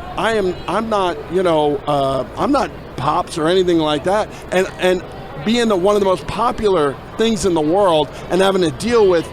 Speaker 7: Pops or anything like that. And being one of the most popular things in the world and having to deal with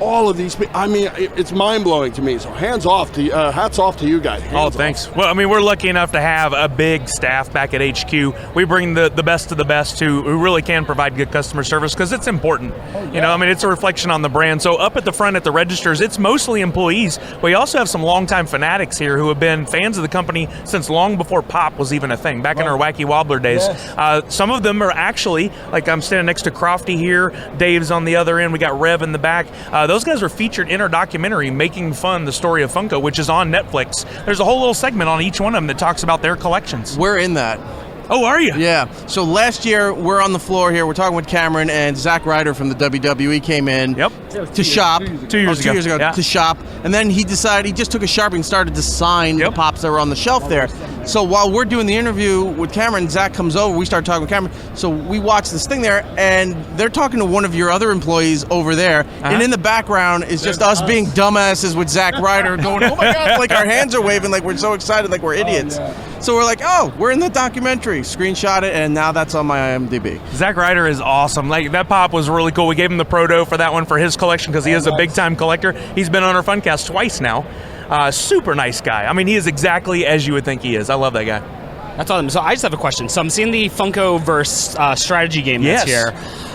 Speaker 7: all of these people, it's mind-blowing to me. So hats off to you guys.
Speaker 5: Thanks. Well, we're lucky enough to have a big staff back at HQ. We bring the best of the best who really can provide good customer service, because it's important. It's a reflection on the brand. So up at the front at the registers, it's mostly employees. We also have some longtime fanatics here who have been fans of the company since long before Pop was even a thing, back in our Wacky Wobbler days. Yes. Some of them are actually, like I'm standing next to Crofty here, Dave's on the other end, we got Rev in the back. Those guys were featured in our documentary, Making Fun, The Story of Funko, which is on Netflix. There's a whole little segment on each one of them that talks about their collections.
Speaker 4: We're in that.
Speaker 5: Oh, are you?
Speaker 4: Yeah. So last year, we're on the floor here. We're talking with Cameron, and Zack Ryder from the WWE came in to shop.
Speaker 5: 2 years ago.
Speaker 4: To shop. And then he decided, he just took a Sharpie and started to sign the Pops that were on the shelf there. So while we're doing the interview with Cameron, Zack comes over. We start talking with Cameron. So we watch this thing there, and they're talking to one of your other employees over there. And in the background is just us being dumbasses with Zack Ryder going, oh my God, like our hands are waving like we're so excited, like we're idiots. So we're like, we're in the documentary. Screenshot it, and now that's on my IMDb.
Speaker 5: Zack Ryder is awesome. Like, that Pop was really cool. We gave him the Proto for that one for his collection because he is a big-time collector. He's been on our Funcast twice now. Super nice guy. He is exactly as you would think he is. I love that guy.
Speaker 6: That's awesome. So I just have a question. So I'm seeing the Funko-verse strategy game that's here.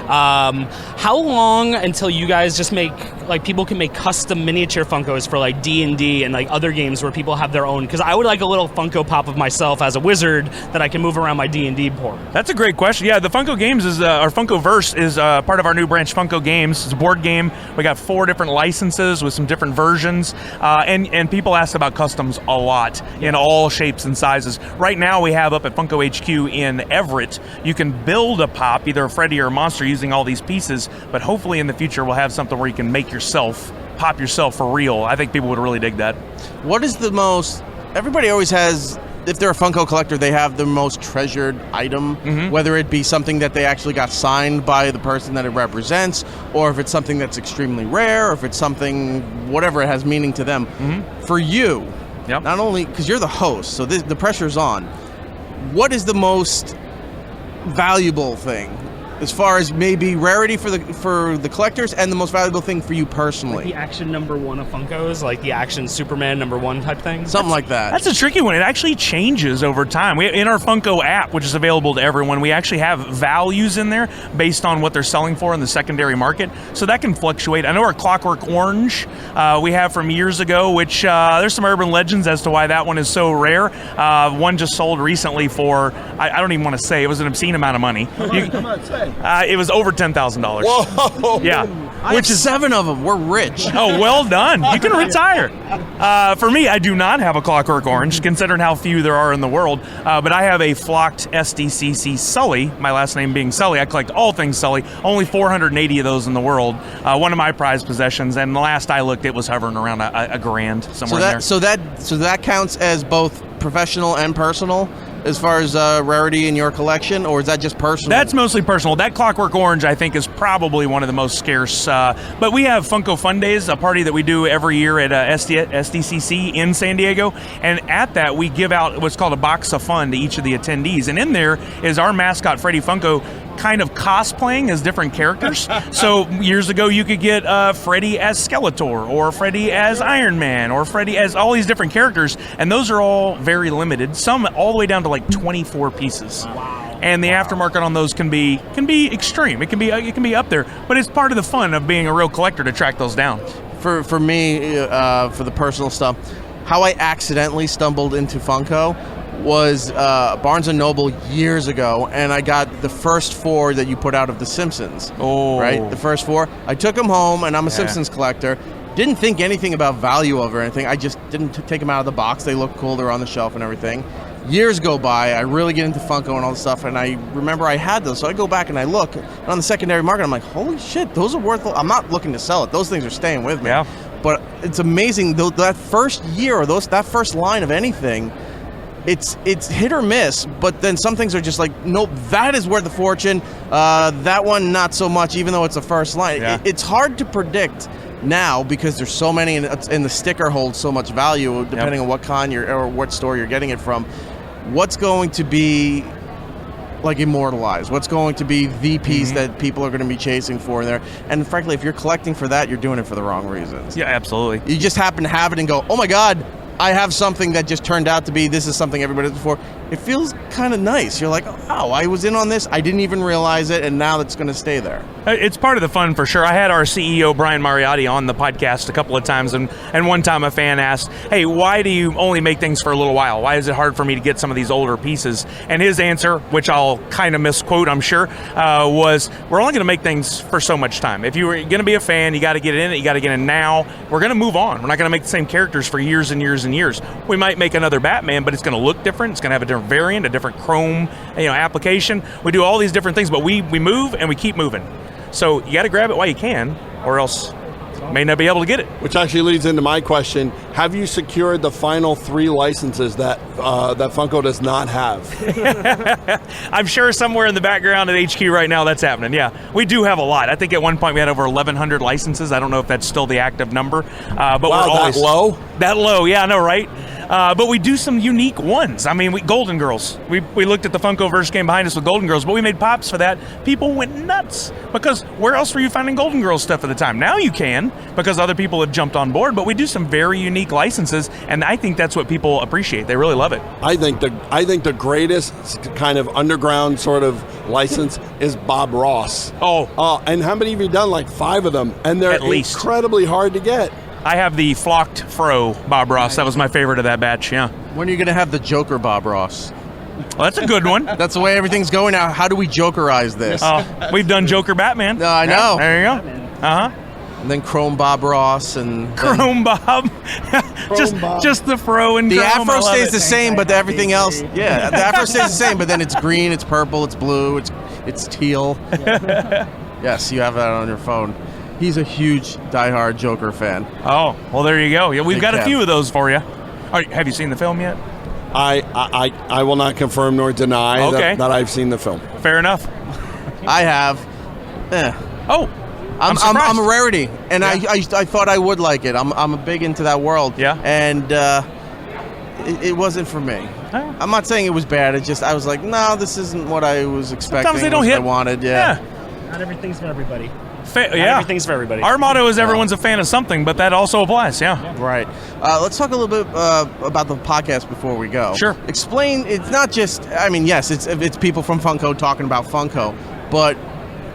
Speaker 6: How long until you guys just make, like, people can make custom miniature Funkos for, like, D&D and, like, other games where people have their own? Because I would like a little Funko Pop of myself as a wizard that I can move around my D&D board.
Speaker 5: That's a great question. Yeah, the Funko Games is, our Funkoverse is part of our new branch, Funko Games. It's a board game. We got 4 different licenses with some different versions, and people ask about customs a lot in all shapes and sizes. Right now we have up at Funko HQ in Everett, you can build a pop, either a Freddy or a monster, using all these pieces, but hopefully in the future we'll have something where you can make yourself, pop yourself for real. I think people would really dig that.
Speaker 4: What is the most, everybody always has, if they're a Funko collector, they have the most treasured item, whether it be something that they actually got signed by the person that it represents, or if it's something that's extremely rare, or if it's something, whatever it has meaning to them. For you, not only, because you're the host, so the pressure's on, what is the most valuable thing? As far as maybe rarity for the collectors, and the most valuable thing for you personally.
Speaker 6: Like the action #1 of Funkos, like the action Superman #1 type thing?
Speaker 4: Something like that.
Speaker 5: That's a tricky one. It actually changes over time. In our Funko app, which is available to everyone, we actually have values in there based on what they're selling for in the secondary market. So that can fluctuate. I know our Clockwork Orange we have from years ago, which there's some urban legends as to why that one is so rare. One just sold recently for, I don't even want to say, it was an obscene amount of money.
Speaker 7: Come on, say.
Speaker 5: It was over $10,000.
Speaker 7: Whoa!
Speaker 5: Yeah.
Speaker 4: Which is 7 of them. We're rich.
Speaker 5: Oh, well done. You can retire. For me, I do not have a Clockwork Orange, considering how few there are in the world. But I have a flocked SDCC Sully, my last name being Sully. I collect all things Sully. Only 480 of those in the world. One of my prized possessions. And the last I looked, it was hovering around a grand somewhere in there.
Speaker 4: So that counts as both professional and personal, as far as rarity in your collection, or is that just personal?
Speaker 5: That's mostly personal. That Clockwork Orange, I think, is probably one of the most scarce. But we have Funko Fun Days, a party that we do every year at SDCC in San Diego. And at that, we give out what's called a box of fun to each of the attendees. And in there is our mascot, Freddy Funko, kind of cosplaying as different characters. So years ago, you could get Freddy as Skeletor, or Freddy as Iron Man, or Freddy as all these different characters, and those are all very limited. Some all the way down to like 24 pieces. Wow. And the aftermarket on those can be extreme. It can be up there, but it's part of the fun of being a real collector to track those down.
Speaker 4: For me, for the personal stuff, how I accidentally stumbled into Funko was Barnes & Noble years ago, and I got the first 4 that you put out of The Simpsons.
Speaker 5: Oh.
Speaker 4: Right? The first 4. I took them home, and I'm a Simpsons collector. Didn't think anything about value of or anything. I just didn't take them out of the box. They look cool. They're on the shelf and everything. Years go by. I really get into Funko and all this stuff, and I remember I had those. So I go back and I look, and on the secondary market, I'm like, holy shit, those are worth. I'm not looking to sell it. Those things are staying with me.
Speaker 5: Yeah.
Speaker 4: But it's amazing, that first year, or that first line of anything, it's hit or miss, but then some things are just like, nope, that is worth a fortune. That one, not so much, even though it's a first line.
Speaker 5: Yeah.
Speaker 4: It's hard to predict now because there's so many, and the sticker holds so much value depending on what con or what store you're getting it from. What's going to be like immortalized? What's going to be the piece that people are going to be chasing for there? And frankly, if you're collecting for that, you're doing it for the wrong reasons.
Speaker 5: Yeah, absolutely.
Speaker 4: You just happen to have it and go, oh my God, I have something that just turned out to be, this is something everybody does before. It feels kind of nice. You're like, oh, I was in on this. I didn't even realize it, and now it's going to stay there.
Speaker 5: It's part of the fun for sure. I had our CEO, Brian Mariotti, on the podcast a couple of times, and one time a fan asked, hey, why do you only make things for a little while? Why is it hard for me to get some of these older pieces? And his answer, which I'll kind of misquote, I'm sure, was, we're only going to make things for so much time. If you were going to be a fan, you got to get in it. You got to get in now. We're going to move on. We're not going to make the same characters for years and years and years. We might make another Batman, but it's going to look different. It's going to have a different variant, a different chrome, application. We do all these different things, but we move and we keep moving. So you got to grab it while you can, or else you may not be able to get it.
Speaker 7: Which actually leads into my question: have you secured the final 3 licenses that that Funko does not have?
Speaker 5: I'm sure somewhere in the background at HQ right now that's happening. Yeah, we do have a lot. I think at one point we had over 1,100 licenses. I don't know if that's still the active number, but
Speaker 7: wow,
Speaker 5: we're always
Speaker 7: that low.
Speaker 5: That low, yeah, I know, right? But we do some unique ones. I mean, Golden Girls. We looked at the Funkoverse game behind us with Golden Girls, but we made pops for that. People went nuts because where else were you finding Golden Girls stuff at the time? Now you can because other people have jumped on board, but we do some very unique licenses, and I think that's what people appreciate. They really love it.
Speaker 7: I think the greatest kind of underground sort of license is Bob Ross. And how many have you done? Like 5 of them, and they're incredibly hard to get.
Speaker 5: I have the flocked fro Bob Ross. That was my favorite of that batch, yeah.
Speaker 4: When are you going to have the Joker Bob Ross?
Speaker 5: Well, that's a good one.
Speaker 4: That's the way everything's going now. How do we Jokerize this?
Speaker 5: We've done Joker Batman.
Speaker 4: I know.
Speaker 5: There you go. Uh-huh.
Speaker 4: And then Chrome Bob Ross and
Speaker 5: Chrome Bob. just the fro and
Speaker 4: the
Speaker 5: Chrome.
Speaker 4: afro stays the same, but everything else, the afro stays the same, but then it's green, it's purple, it's blue, it's teal. Yes, you have that on your phone. He's a huge diehard Joker fan.
Speaker 5: Oh, well, there you go. Yeah, we've got a few of those for you. Have you seen the film yet?
Speaker 7: I will not confirm nor deny that I've seen the film.
Speaker 5: Fair enough.
Speaker 4: I have.
Speaker 5: Oh.
Speaker 4: I'm a rarity, and I thought I would like it. I'm big into that world.
Speaker 5: Yeah.
Speaker 4: And it wasn't for me.
Speaker 5: Oh.
Speaker 4: I'm not saying it was bad. It's just I was like, no, this isn't what I was expecting.
Speaker 5: Sometimes they don't hit.
Speaker 4: I wanted. Yeah.
Speaker 6: Not everything's for everybody.
Speaker 5: Everything's
Speaker 6: for everybody.
Speaker 5: Our motto is everyone's a fan of something, but that also applies. Yeah.
Speaker 4: Right. Let's talk a little bit about the podcast before we go.
Speaker 5: Sure.
Speaker 4: Explain. It's not just. I mean, yes, it's people from Funko talking about Funko, but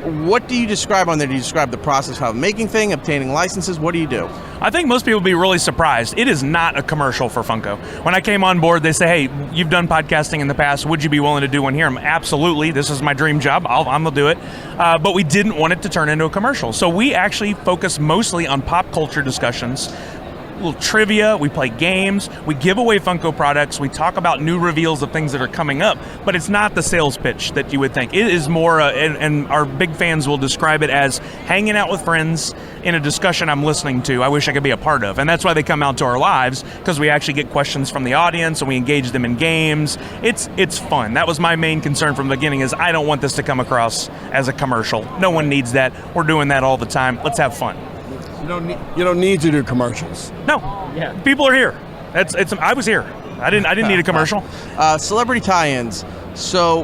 Speaker 4: what do you describe on there? Do you describe the process of making things, obtaining licenses? What do you do?
Speaker 5: I think most people would be really surprised. It is not a commercial for Funko. When I came on board, they say, hey, you've done podcasting in the past. Would you be willing to do one here? I'm absolutely. This is my dream job. I'm going to do it. But we didn't want it to turn into a commercial. So we actually focus mostly on pop culture discussions, little trivia, we play games, we give away Funko products, we talk about new reveals of things that are coming up, but it's not the sales pitch that you would think. It is more, and our big fans will describe it as hanging out with friends in a discussion I'm listening to, I wish I could be a part of. And that's why they come out to our lives, because we actually get questions from the audience and we engage them in games. It's fun. That was my main concern from the beginning, is I don't want this to come across as a commercial. No one needs that. We're doing that all the time. Let's have fun.
Speaker 7: You don't need to do commercials.
Speaker 5: No. Yeah. People are here. I was here. I didn't need a commercial.
Speaker 4: Celebrity tie-ins. So,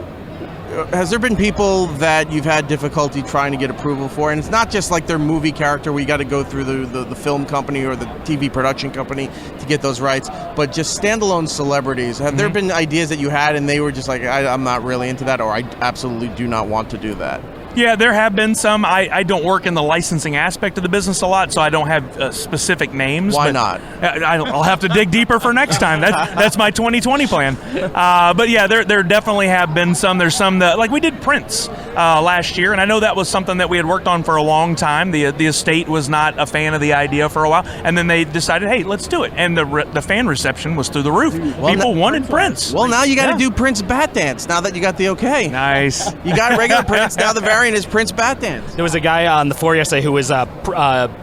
Speaker 4: has there been people that you've had difficulty trying to get approval for? And it's not just like their movie character where you got to go through the film company or the TV production company to get those rights, but just standalone celebrities. Have there been ideas that you had and they were just like, I'm not really into that, or I absolutely do not want to do that?
Speaker 5: Yeah, there have been some. I don't work in the licensing aspect of the business a lot, so I don't have specific names.
Speaker 4: Why not?
Speaker 5: I'll have to dig deeper for next time. That's my 2020 plan. But yeah, there definitely have been some. There's some that, like we did Prince last year, and I know that was something that we had worked on for a long time. The estate was not a fan of the idea for a while, and then they decided, hey, let's do it. And the fan reception was through the roof. People wanted Prince.
Speaker 4: Well, now you got to do Prince Bat Dance, now that you got the okay.
Speaker 5: Nice.
Speaker 4: You got regular Prince, now the variant is Prince Bat Dance.
Speaker 6: There was a guy on the floor yesterday who was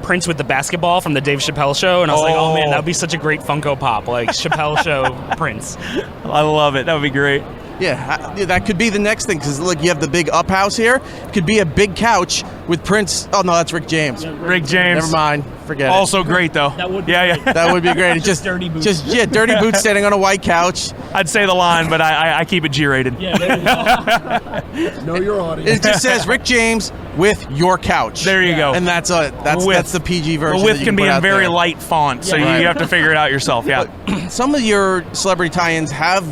Speaker 6: Prince with the basketball from the Dave Chappelle show, and I was like, oh man, that would be such a great Funko Pop, like Chappelle show Prince.
Speaker 5: I love it. That would be great.
Speaker 4: Yeah, that could be the next thing, because look, you have the big up house here. It could be a big couch with Prince. Oh no, that's Rick James.
Speaker 5: Yeah, Rick James.
Speaker 4: Never mind. Forget
Speaker 5: also
Speaker 4: it.
Speaker 5: great though.
Speaker 6: That would be
Speaker 5: great.
Speaker 4: That would be great. Just
Speaker 6: dirty boots.
Speaker 4: Dirty boots standing on a white couch.
Speaker 5: I'd say the line, but I keep it G-rated.
Speaker 6: Yeah, there you go.
Speaker 7: Know your audience.
Speaker 4: It just says Rick James with your couch.
Speaker 5: There you go.
Speaker 4: And that's it. That's the PG version.
Speaker 5: The width
Speaker 4: that you
Speaker 5: can be in very
Speaker 4: there.
Speaker 5: light font, so
Speaker 4: Right.
Speaker 5: you have to figure it out yourself. Yeah.
Speaker 4: But some of your celebrity tie-ins have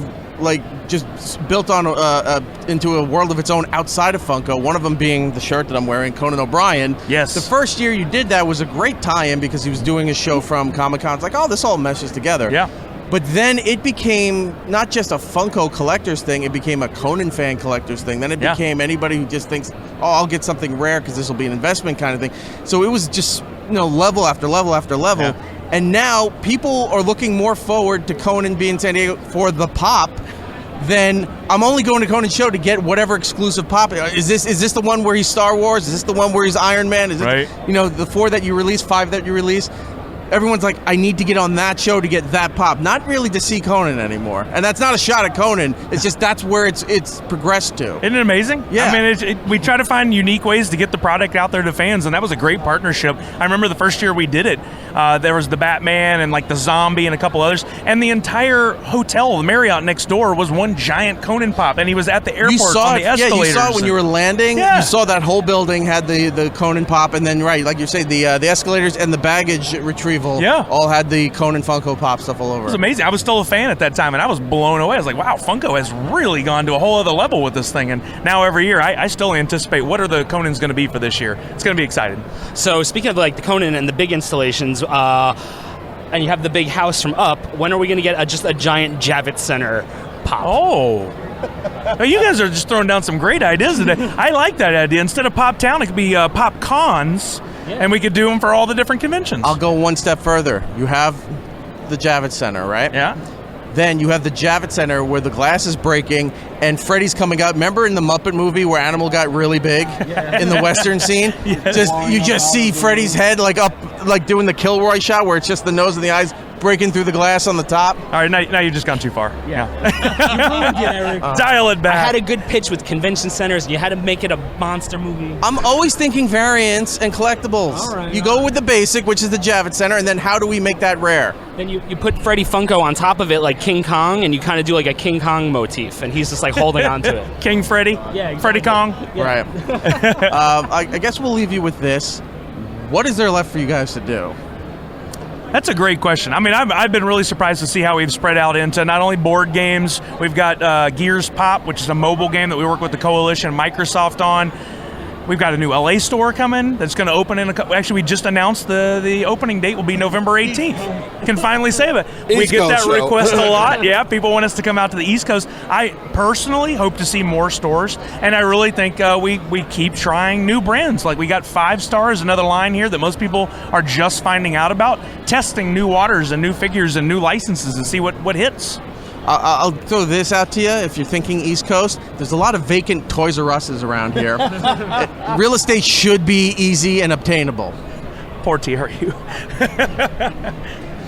Speaker 4: just built on into a world of its own outside of Funko. One of them being the shirt that I'm wearing, Conan O'Brien.
Speaker 5: Yes.
Speaker 4: The first year you did that was a great tie-in because he was doing a show from Comic-Con. It's like, oh, this all meshes together.
Speaker 5: Yeah.
Speaker 4: But then it became not just a Funko collector's thing, it became a Conan fan collector's thing. Then it became anybody who just thinks, oh, I'll get something rare because this will be an investment kind of thing. So it was just, level after level after level.
Speaker 5: Yeah.
Speaker 4: And now people are looking more forward to Conan being in San Diego for the pop than I'm only going to Conan's show to get whatever exclusive pop. Is this the one where he's Star Wars? Is this the one where he's Iron Man? Is it,
Speaker 5: right.
Speaker 4: The 4 that you release, 5 that you release? everyone's like, I need to get on that show to get that pop. Not really to see Conan anymore. And that's not a shot at Conan. It's just that's where it's progressed to.
Speaker 5: Isn't it amazing?
Speaker 4: Yeah.
Speaker 5: I mean, we try to find unique ways to get the product out there to fans, and that was a great partnership. I remember the first year we did it, there was the Batman and like the Zombie and a couple others, and the entire hotel, the Marriott next door, was one giant Conan pop, and he was at the airport on the escalators.
Speaker 4: Yeah, you saw it when you were landing.
Speaker 5: Yeah.
Speaker 4: You saw that whole building had the Conan pop, and then like you say, the escalators and the baggage retrieval all had the Conan Funko Pop stuff all over.
Speaker 5: It was amazing. I was still a fan at that time, and I was blown away. I was like, wow, Funko has really gone to a whole other level with this thing. And now every year, I still anticipate what are the Conans going to be for this year. It's going to be exciting.
Speaker 6: So speaking of like the Conan and the big installations, and you have the big house from Up, when are we going to get just a giant Javits Center pop?
Speaker 5: Oh. Well, you guys are just throwing down some great ideas today. I like that idea. Instead of Pop Town, it could be Pop Cons, and we could do them for all the different conventions.
Speaker 4: I'll go one step further. You have the Javits Center, right?
Speaker 5: Yeah.
Speaker 4: Then you have the Javits Center where the glass is breaking and Freddy's coming out. Remember in the Muppet movie where Animal got really big in the Western scene? You just see Freddy's head like up, like doing the Kilroy shot where it's just the nose and the eyes breaking through the glass on the top.
Speaker 5: All right, now you've just gone too far.
Speaker 6: Yeah. Eric.
Speaker 5: Dial it back.
Speaker 6: I had a good pitch with convention centers, and you had to make it a monster movie.
Speaker 4: I'm always thinking variants and collectibles.
Speaker 6: All right,
Speaker 4: you go with the basic, which is the Javits Center, and then how do we make that rare?
Speaker 6: Then you put Freddy Funko on top of it like King Kong, and you kind of do like a King Kong motif, and he's just like holding on to it.
Speaker 5: King Freddy?
Speaker 6: Yeah, exactly.
Speaker 5: Freddy Kong?
Speaker 6: Yeah.
Speaker 4: Right. I guess we'll leave you with this. What is there left for you guys to do?
Speaker 5: That's a great question. I mean, I've been really surprised to see how we've spread out into not only board games. We've got Gears Pop, which is a mobile game that we work with the Coalition and Microsoft on. We've got a new LA store coming that's going to open in a couple. Actually, we just announced the opening date will be November 18th. Can finally say that. We get that request a lot. Yeah, people want us to come out to the East Coast. I personally hope to see more stores, and I really think we keep trying new brands. Like we got 5 Stars, another line here that most people are just finding out about, testing new waters and new figures and new licenses and see what hits.
Speaker 4: I'll throw this out to you. If you're thinking East Coast, there's a lot of vacant Toys R Us's around here. Real estate should be easy and obtainable.
Speaker 5: Poor TRU.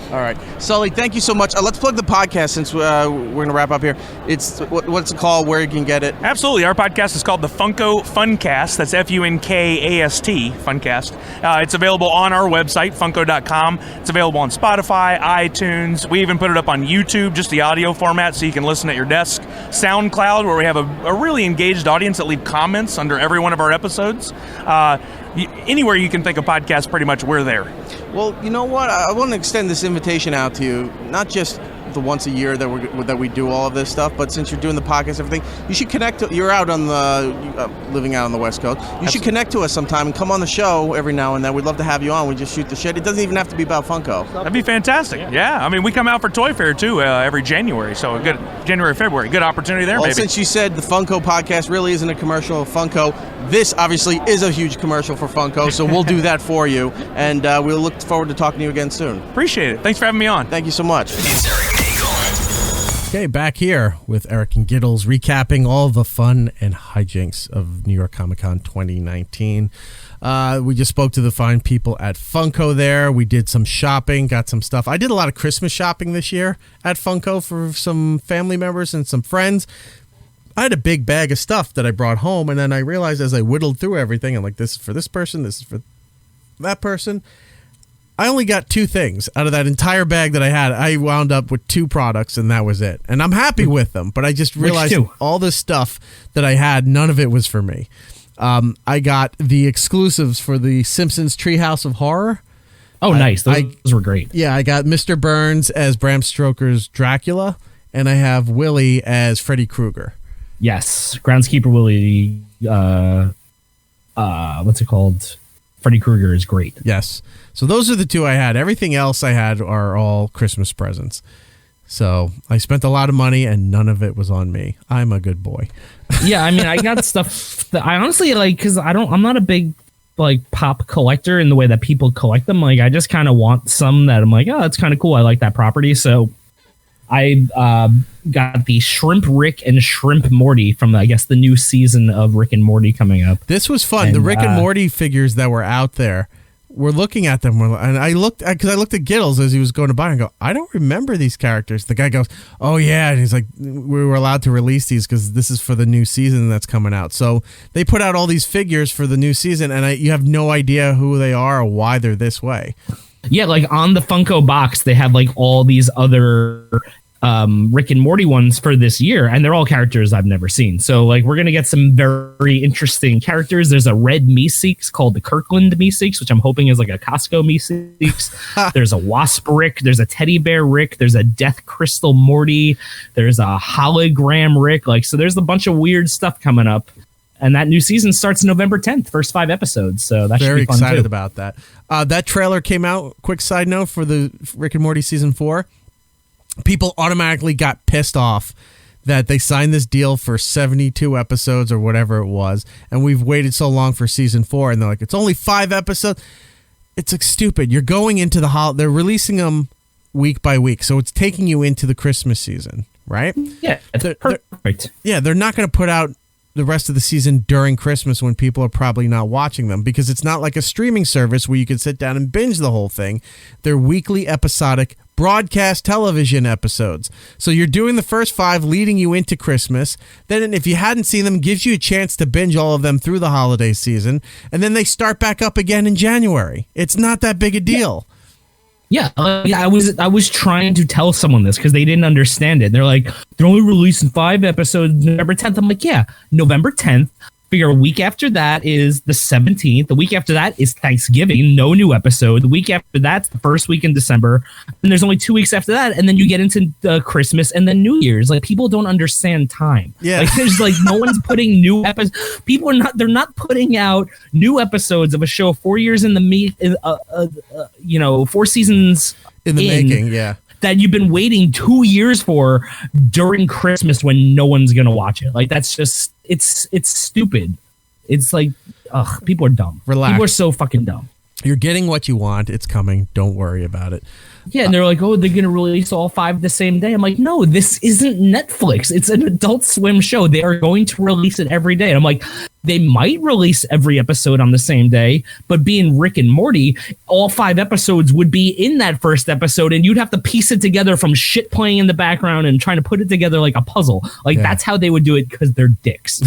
Speaker 4: All right. Sully, thank you so much. Let's plug the podcast since we're going to wrap up here. It's what's it called, where you can get it?
Speaker 5: Absolutely. Our podcast is called the Funko Funcast. That's Funkast, Funcast. It's available on our website, Funko.com. It's available on Spotify, iTunes. We even put it up on YouTube, just the audio format, so you can listen at your desk. SoundCloud, where we have a really engaged audience that leave comments under every one of our episodes. Anywhere you can think of podcasts, pretty much we're there.
Speaker 4: Well, you know what? I want to extend this invitation out to you, not just the once a year that we do all of this stuff, but since you're doing the podcast, everything, you should connect to. You're out on the living out on the West Coast. You should connect to us sometime and come on the show every now and then. We'd love to have you on. We just shoot the shit. It doesn't even have to be about Funko.
Speaker 5: That'd be fantastic. Yeah. I mean, we come out for Toy Fair too every January, so a good January, February, good opportunity there.
Speaker 4: Well,
Speaker 5: maybe.
Speaker 4: Since you said the Funko podcast really isn't a commercial of Funko, this obviously is a huge commercial for Funko, so we'll do that for you, and we'll look forward to talking to you again soon.
Speaker 5: Appreciate it. Thanks for having me on.
Speaker 4: Thank you so much.
Speaker 1: It's Erik Nagel.
Speaker 2: Okay, back here with Erik and Giddles recapping all the fun and hijinks of New York Comic Con 2019. We just spoke to the fine people at Funko there. We did some shopping, got some stuff. I did a lot of Christmas shopping this year at Funko for some family members and some friends. I had a big bag of stuff that I brought home, and then I realized as I whittled through everything, I'm like, this is for this person, this is for that person. I only got 2 things out of that entire bag that I had. I wound up with 2 products, and that was it. And I'm happy with them, but I just realized all this stuff that I had, none of it was for me. I got the exclusives for the Simpsons Treehouse of Horror.
Speaker 3: Oh, nice. Those were great.
Speaker 2: Yeah, I got Mr. Burns as Bram Stoker's Dracula, and I have Willie as Freddy Krueger.
Speaker 3: Yes, Groundskeeper Willie, what's it called? Freddy Krueger is great.
Speaker 2: Yes. So those are the 2 I had. Everything else I had are all Christmas presents. So I spent a lot of money and none of it was on me. I'm a good boy.
Speaker 3: Yeah, I mean, I got stuff that I honestly like because I'm not a big like pop collector in the way that people collect them. Like I just kind of want some that I'm like, oh, that's kind of cool. I like that property. So I got the Shrimp Rick and Shrimp Morty from, I guess, the new season of Rick and Morty coming up.
Speaker 2: This was fun. The Rick and Morty figures that were out there we're looking at them, and I looked at Giddles as he was going to buy, and go, I don't remember these characters. The guy goes, oh yeah, and he's like, we were allowed to release these because this is for the new season that's coming out. So they put out all these figures for the new season, and you have no idea who they are or why they're this way.
Speaker 3: Yeah, like on the Funko box, they have like all these other Rick and Morty ones for this year, and they're all characters I've never seen. So like we're gonna get some very interesting characters. There's a red Meeseeks called the Kirkland Meeseeks, which I'm hoping is like a Costco Meeseeks. There's a Wasp Rick, there's a Teddy Bear Rick, there's a Death Crystal Morty, there's a hologram Rick. Like, so there's a bunch of weird stuff coming up. And that new season starts November 10th, first 5 episodes. So that should be fun. Very
Speaker 2: excited about that. That trailer came out, quick side note, for the Rick and Morty season 4. People automatically got pissed off that they signed this deal for 72 episodes or whatever it was, and we've waited so long for season 4, and they're like, it's only 5 episodes. It's like stupid. You're going into the they're releasing them week by week, so it's taking you into the Christmas season, right?
Speaker 3: Yeah, perfect.
Speaker 2: They're not going to put out the rest of the season during Christmas when people are probably not watching them, because it's not like a streaming service where you can sit down and binge the whole thing. They're weekly episodic broadcast television episodes. So you're doing the first 5 leading you into Christmas. Then if you hadn't seen them, gives you a chance to binge all of them through the holiday season. And then they start back up again in January. It's not that big a deal.
Speaker 3: Yeah, I was trying to tell someone this because they didn't understand it. They're like, they're only releasing 5 episodes November 10th. I'm like, yeah, November 10th. Figure a week after that is the 17th. The week after that is Thanksgiving. No new episode. The week after that's the first week in December. And there's only 2 weeks after that. And then you get into Christmas and then New Year's. Like, people don't understand time.
Speaker 2: Yeah.
Speaker 3: Like, there's like no one's putting new episodes. People are they're not putting out new episodes of a show 4 years in the 4 seasons
Speaker 2: in the making. Yeah.
Speaker 3: That you've been waiting 2 years for during Christmas when no one's gonna watch it. Like, that's just it's stupid. It's like, people are dumb.
Speaker 2: Relax.
Speaker 3: People are so fucking dumb.
Speaker 2: You're getting what you want. It's coming. Don't worry about it.
Speaker 3: Yeah, and they're like, oh, they're gonna release all 5 the same day. I'm like, no, this isn't Netflix. It's an Adult Swim show. They are going to release it every day. And I'm like, they might release every episode on the same day, but being Rick and Morty, all 5 episodes would be in that first episode, and you'd have to piece it together from shit playing in the background and trying to put it together like a puzzle. Like, that's how they would do it, because they're dicks.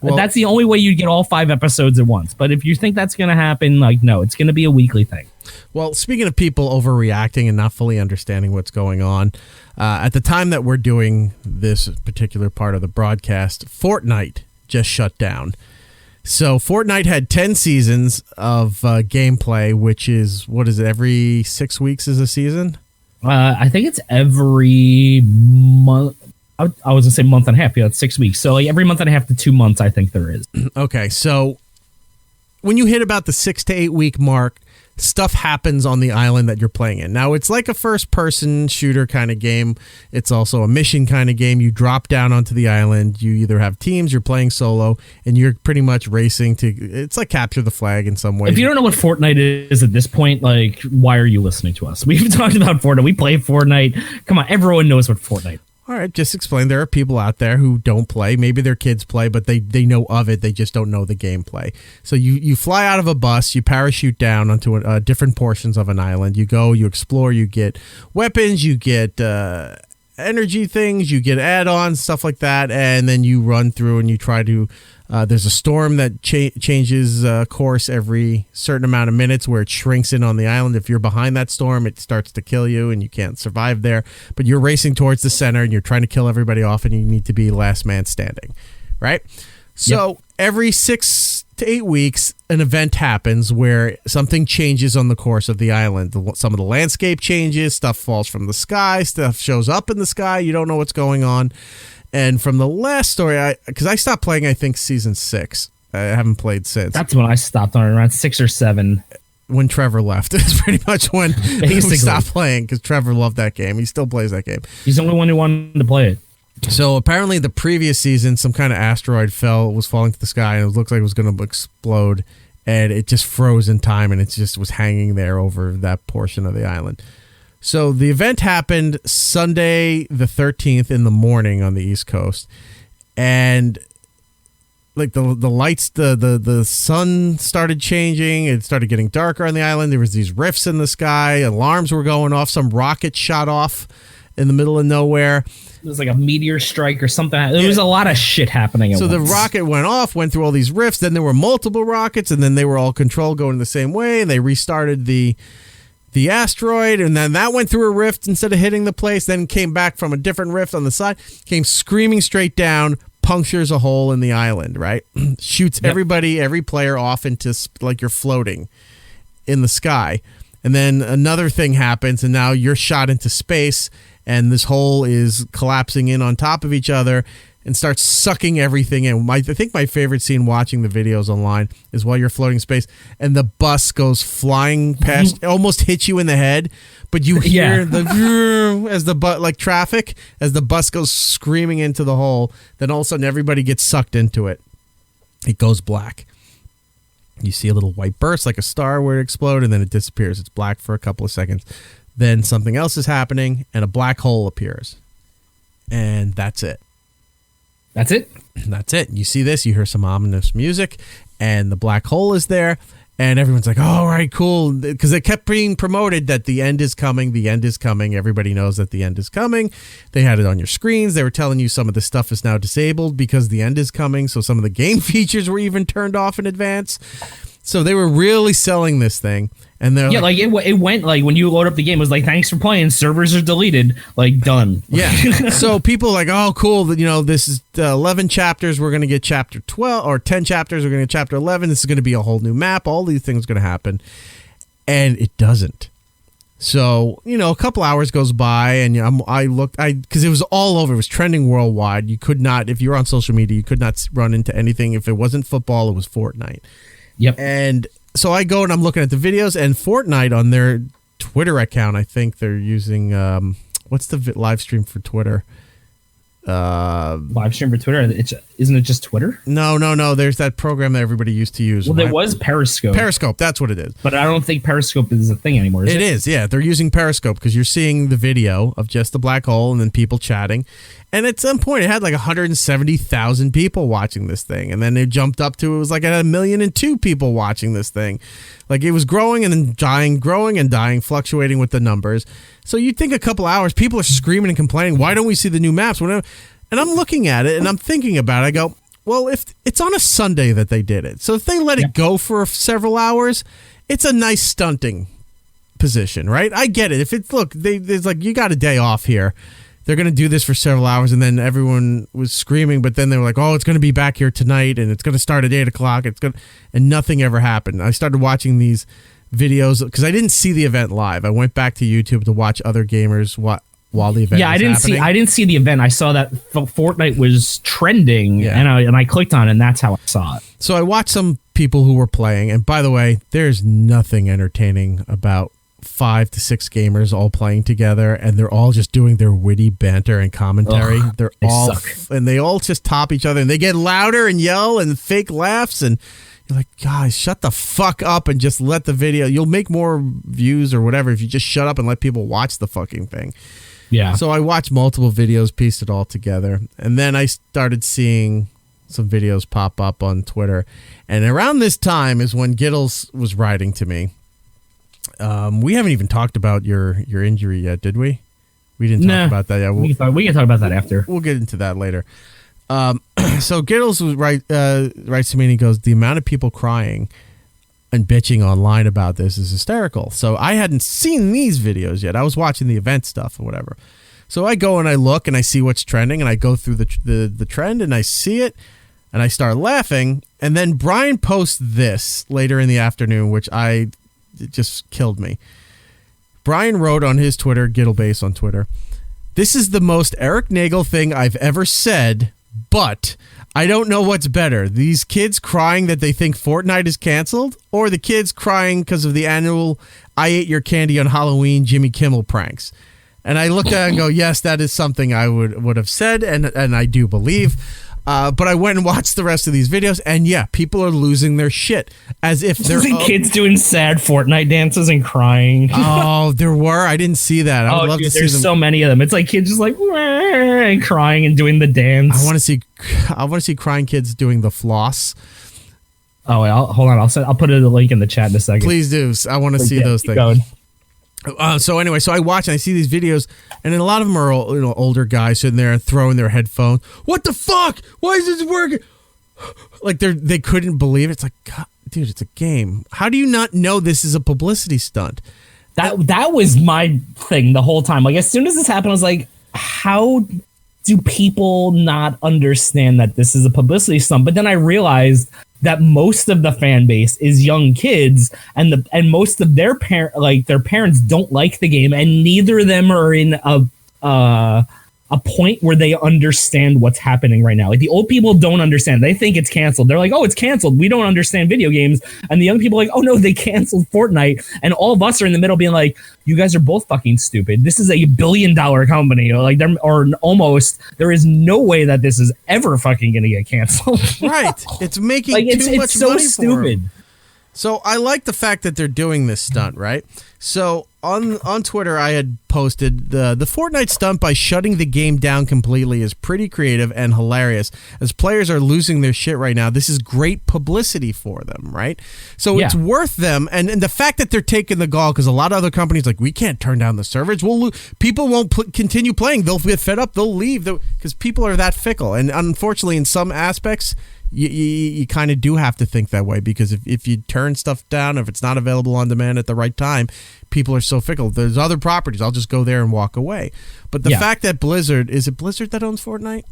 Speaker 3: Well, that's the only way you'd get all 5 episodes at once. But if you think that's going to happen, like, no, it's going to be a weekly thing.
Speaker 2: Well, speaking of people overreacting and not fully understanding what's going on, at the time that we're doing this particular part of the broadcast, Fortnite just shut down. So Fortnite had 10 seasons of gameplay, which is, what is it, every 6 weeks is a season?
Speaker 3: I think it's every month. I was going to say month and a half. Yeah, it's 6 weeks. So like every month and a half to 2 months, I think there is.
Speaker 2: Okay, so when you hit about the 6 to 8 week mark, stuff happens on the island that you're playing in. Now, it's like a first-person shooter kind of game. It's also a mission kind of game. You drop down onto the island. You either have teams, you're playing solo, and you're pretty much racing to... It's like capture the flag in some way.
Speaker 3: If you don't know what Fortnite is at this point, like, why are you listening to us? We've talked about Fortnite. We play Fortnite. Come on, everyone knows what Fortnite is.
Speaker 2: All right, just explain. There are people out there who don't play. Maybe their kids play, but they know of it. They just don't know the gameplay. So you fly out of a bus, you parachute down onto different portions of an island. You go, you explore, you get weapons, you get energy things, you get add-ons, stuff like that, and then you run through and you try to... there's a storm that changes course every certain amount of minutes where it shrinks in on the island. If you're behind that storm, it starts to kill you and you can't survive there. But you're racing towards the center and you're trying to kill everybody off, and you need to be last man standing, right? So every 6 to 8 weeks, an event happens where something changes on the course of the island. Some of the landscape changes, stuff falls from the sky, stuff shows up in the sky, you don't know what's going on. And from the last story, because I stopped playing, I think, season 6. I haven't played since.
Speaker 3: That's when I stopped on around 6 or 7.
Speaker 2: When Trevor left. It's pretty much when we stopped playing, because Trevor loved that game. He still plays that game.
Speaker 3: He's the only one who wanted to play it.
Speaker 2: So apparently the previous season, some kind of asteroid was falling to the sky, and it looked like it was going to explode, and it just froze in time, and it just was hanging there over that portion of the island. So the event happened Sunday the 13th in the morning on the East Coast, and like the lights, the sun started changing. It started getting darker on the island. There was these rifts in the sky. Alarms were going off. Some rocket shot off in the middle of nowhere.
Speaker 3: It was like a meteor strike or something. There was a lot of shit happening at once.
Speaker 2: The rocket went off, went through all these rifts. Then there were multiple rockets, and then they were all controlled going the same way. And they restarted the asteroid, and then that went through a rift instead of hitting the place. Then came back from a different rift on the side, came screaming straight down, punctures a hole in the island, right? Shoots everybody, every player off into like you're floating in the sky. And then another thing happens, and now you're shot into space, and this hole is collapsing in on top of each other and starts sucking everything in. I think my favorite scene watching the videos online is while you're floating in space and the bus goes flying past, it almost hits you in the head, but you hear as the like traffic, as the bus goes screaming into the hole, then all of a sudden everybody gets sucked into it. It goes black. You see a little white burst like a star where it explodes, and then it disappears. It's black for a couple of seconds. Then something else is happening, and a black hole appears. And that's it.
Speaker 3: That's it?
Speaker 2: That's it. You see this, you hear some ominous music, and the black hole is there, and everyone's like, oh, all right, cool. Because it kept being promoted that the end is coming, the end is coming. Everybody knows that the end is coming. They had it on your screens. They were telling you some of the stuff is now disabled because the end is coming. So some of the game features were even turned off in advance. So they were really selling this thing. And they're
Speaker 3: like it went like when you load up the game, it was like, thanks for playing, servers are deleted, like done.
Speaker 2: Yeah. So people are like, oh, cool, this is 11 chapters, we're going to get chapter 12, or 10 chapters, we're going to get chapter 11, this is going to be a whole new map, all these things are going to happen. And it doesn't. So, a couple hours goes by, and because it was all over, it was trending worldwide. You could not, if you were on social media, you could not run into anything. If it wasn't football, it was Fortnite.
Speaker 3: Yep.
Speaker 2: And so I go and I'm looking at the videos, and Fortnite on their Twitter account, I think they're using what's the live stream for Twitter?
Speaker 3: Live stream for Twitter? Isn't it just Twitter?
Speaker 2: No. There's that program that everybody used to use.
Speaker 3: Well, there was Periscope.
Speaker 2: Periscope, that's what it is.
Speaker 3: But I don't think Periscope is a thing anymore. It
Speaker 2: is, yeah. They're using Periscope because you're seeing the video of just the black hole and then people chatting. And at some point, it had like 170,000 people watching this thing. And then it jumped up to, it was like at 1,000,002 people watching this thing. Like it was growing and then dying, growing and dying, fluctuating with the numbers. So you'd think a couple hours, people are screaming and complaining, why don't we see the new maps? And I'm looking at it and I'm thinking about it. I go, well, if it's on a Sunday that they did it. So if they let it go for several hours, it's a nice stunting position, right? I get it. If it's, it's like, you got a day off here. They're going to do this for several hours, and then everyone was screaming, but then they were like, oh, it's going to be back here tonight, and it's going to start at 8 o'clock. And nothing ever happened. I started watching these videos because I didn't see the event live. I went back to YouTube to watch other gamers while the event was happening.
Speaker 3: I didn't see the event. I saw that Fortnite was trending, and I clicked on it, and that's how I saw it.
Speaker 2: So I watched some people who were playing, and by the way, there's nothing entertaining about 5 to 6 gamers all playing together, and they're all just doing their witty banter and commentary.
Speaker 3: Ugh,
Speaker 2: they suck. And they all just top each other, and they get louder and yell and fake laughs, and you're like, guys, shut the fuck up and just let the video. You'll make more views or whatever if you just shut up and let people watch the fucking thing.
Speaker 3: Yeah.
Speaker 2: So I watched multiple videos, pieced it all together, and then I started seeing some videos pop up on Twitter. And around this time is when Giddles was writing to me. We haven't even talked about your injury yet, did we? We didn't talk about that yet.
Speaker 3: We can talk about that after.
Speaker 2: We'll get into that later. So Giddles writes to me and he goes, the amount of people crying and bitching online about this is hysterical. So I hadn't seen these videos yet. I was watching the event stuff or whatever. So I go and I look and I see what's trending, and I go through the trend and I see it and I start laughing. And then Brian posts this later in the afternoon, which it just killed me. Brian wrote on his Twitter, Gittlebase on Twitter, "This is the most Erik Nagel thing I've ever said, but I don't know what's better. These kids crying that they think Fortnite is canceled, or the kids crying because of the annual I ate your candy on Halloween Jimmy Kimmel pranks." And I looked at it and go, yes, that is something I would have said, and I do believe. But I went and watched the rest of these videos, and yeah, people are losing their shit as if they're
Speaker 3: kids doing sad Fortnite dances and crying.
Speaker 2: Oh, there were. I didn't see that. I would love to see them.
Speaker 3: There's so many of them. It's like kids just like and crying and doing the dance.
Speaker 2: I want to see crying kids doing the floss.
Speaker 3: Oh, wait, hold on. I'll put a link in the chat in a second.
Speaker 2: Please do. I want to see those things.
Speaker 3: Going.
Speaker 2: So anyway, so I watch and I see these videos, and then a lot of them are older guys sitting there throwing their headphones. What the fuck? Why is this working? Like they couldn't believe it. It's like, God, dude, it's a game. How do you not know this is a publicity stunt?
Speaker 3: That was my thing the whole time. Like as soon as this happened, I was like, how do people not understand that this is a publicity stunt? But then I realized that most of the fan base is young kids, and most of their parents don't like the game, and neither of them are in a point where they understand what's happening right now. Like the old people don't understand. They think it's canceled. They're like, oh, it's canceled. We don't understand video games. And the young people are like, oh no, they canceled Fortnite. And all of us are in the middle being like, you guys are both fucking stupid. This is a $1 billion company. Or almost. There is no way that this is ever fucking going to get canceled.
Speaker 2: Right. It's making
Speaker 3: like,
Speaker 2: too much money
Speaker 3: so stupid.
Speaker 2: For them. So I like the fact that they're doing this stunt, right? So on Twitter, I had posted the Fortnite stunt by shutting the game down completely is pretty creative and hilarious. As players are losing their shit right now, this is great publicity for them, right? So it's worth them. And the fact that they're taking the gall, because a lot of other companies like, we can't turn down the servers. People won't continue playing. They'll get fed up. They'll leave because people are that fickle. And unfortunately, in some aspects, you kind of do have to think that way, because if you turn stuff down, if it's not available on demand at the right time, people are so fickle. There's other properties. I'll just go there and walk away. But the fact that is it Blizzard that owns Fortnite?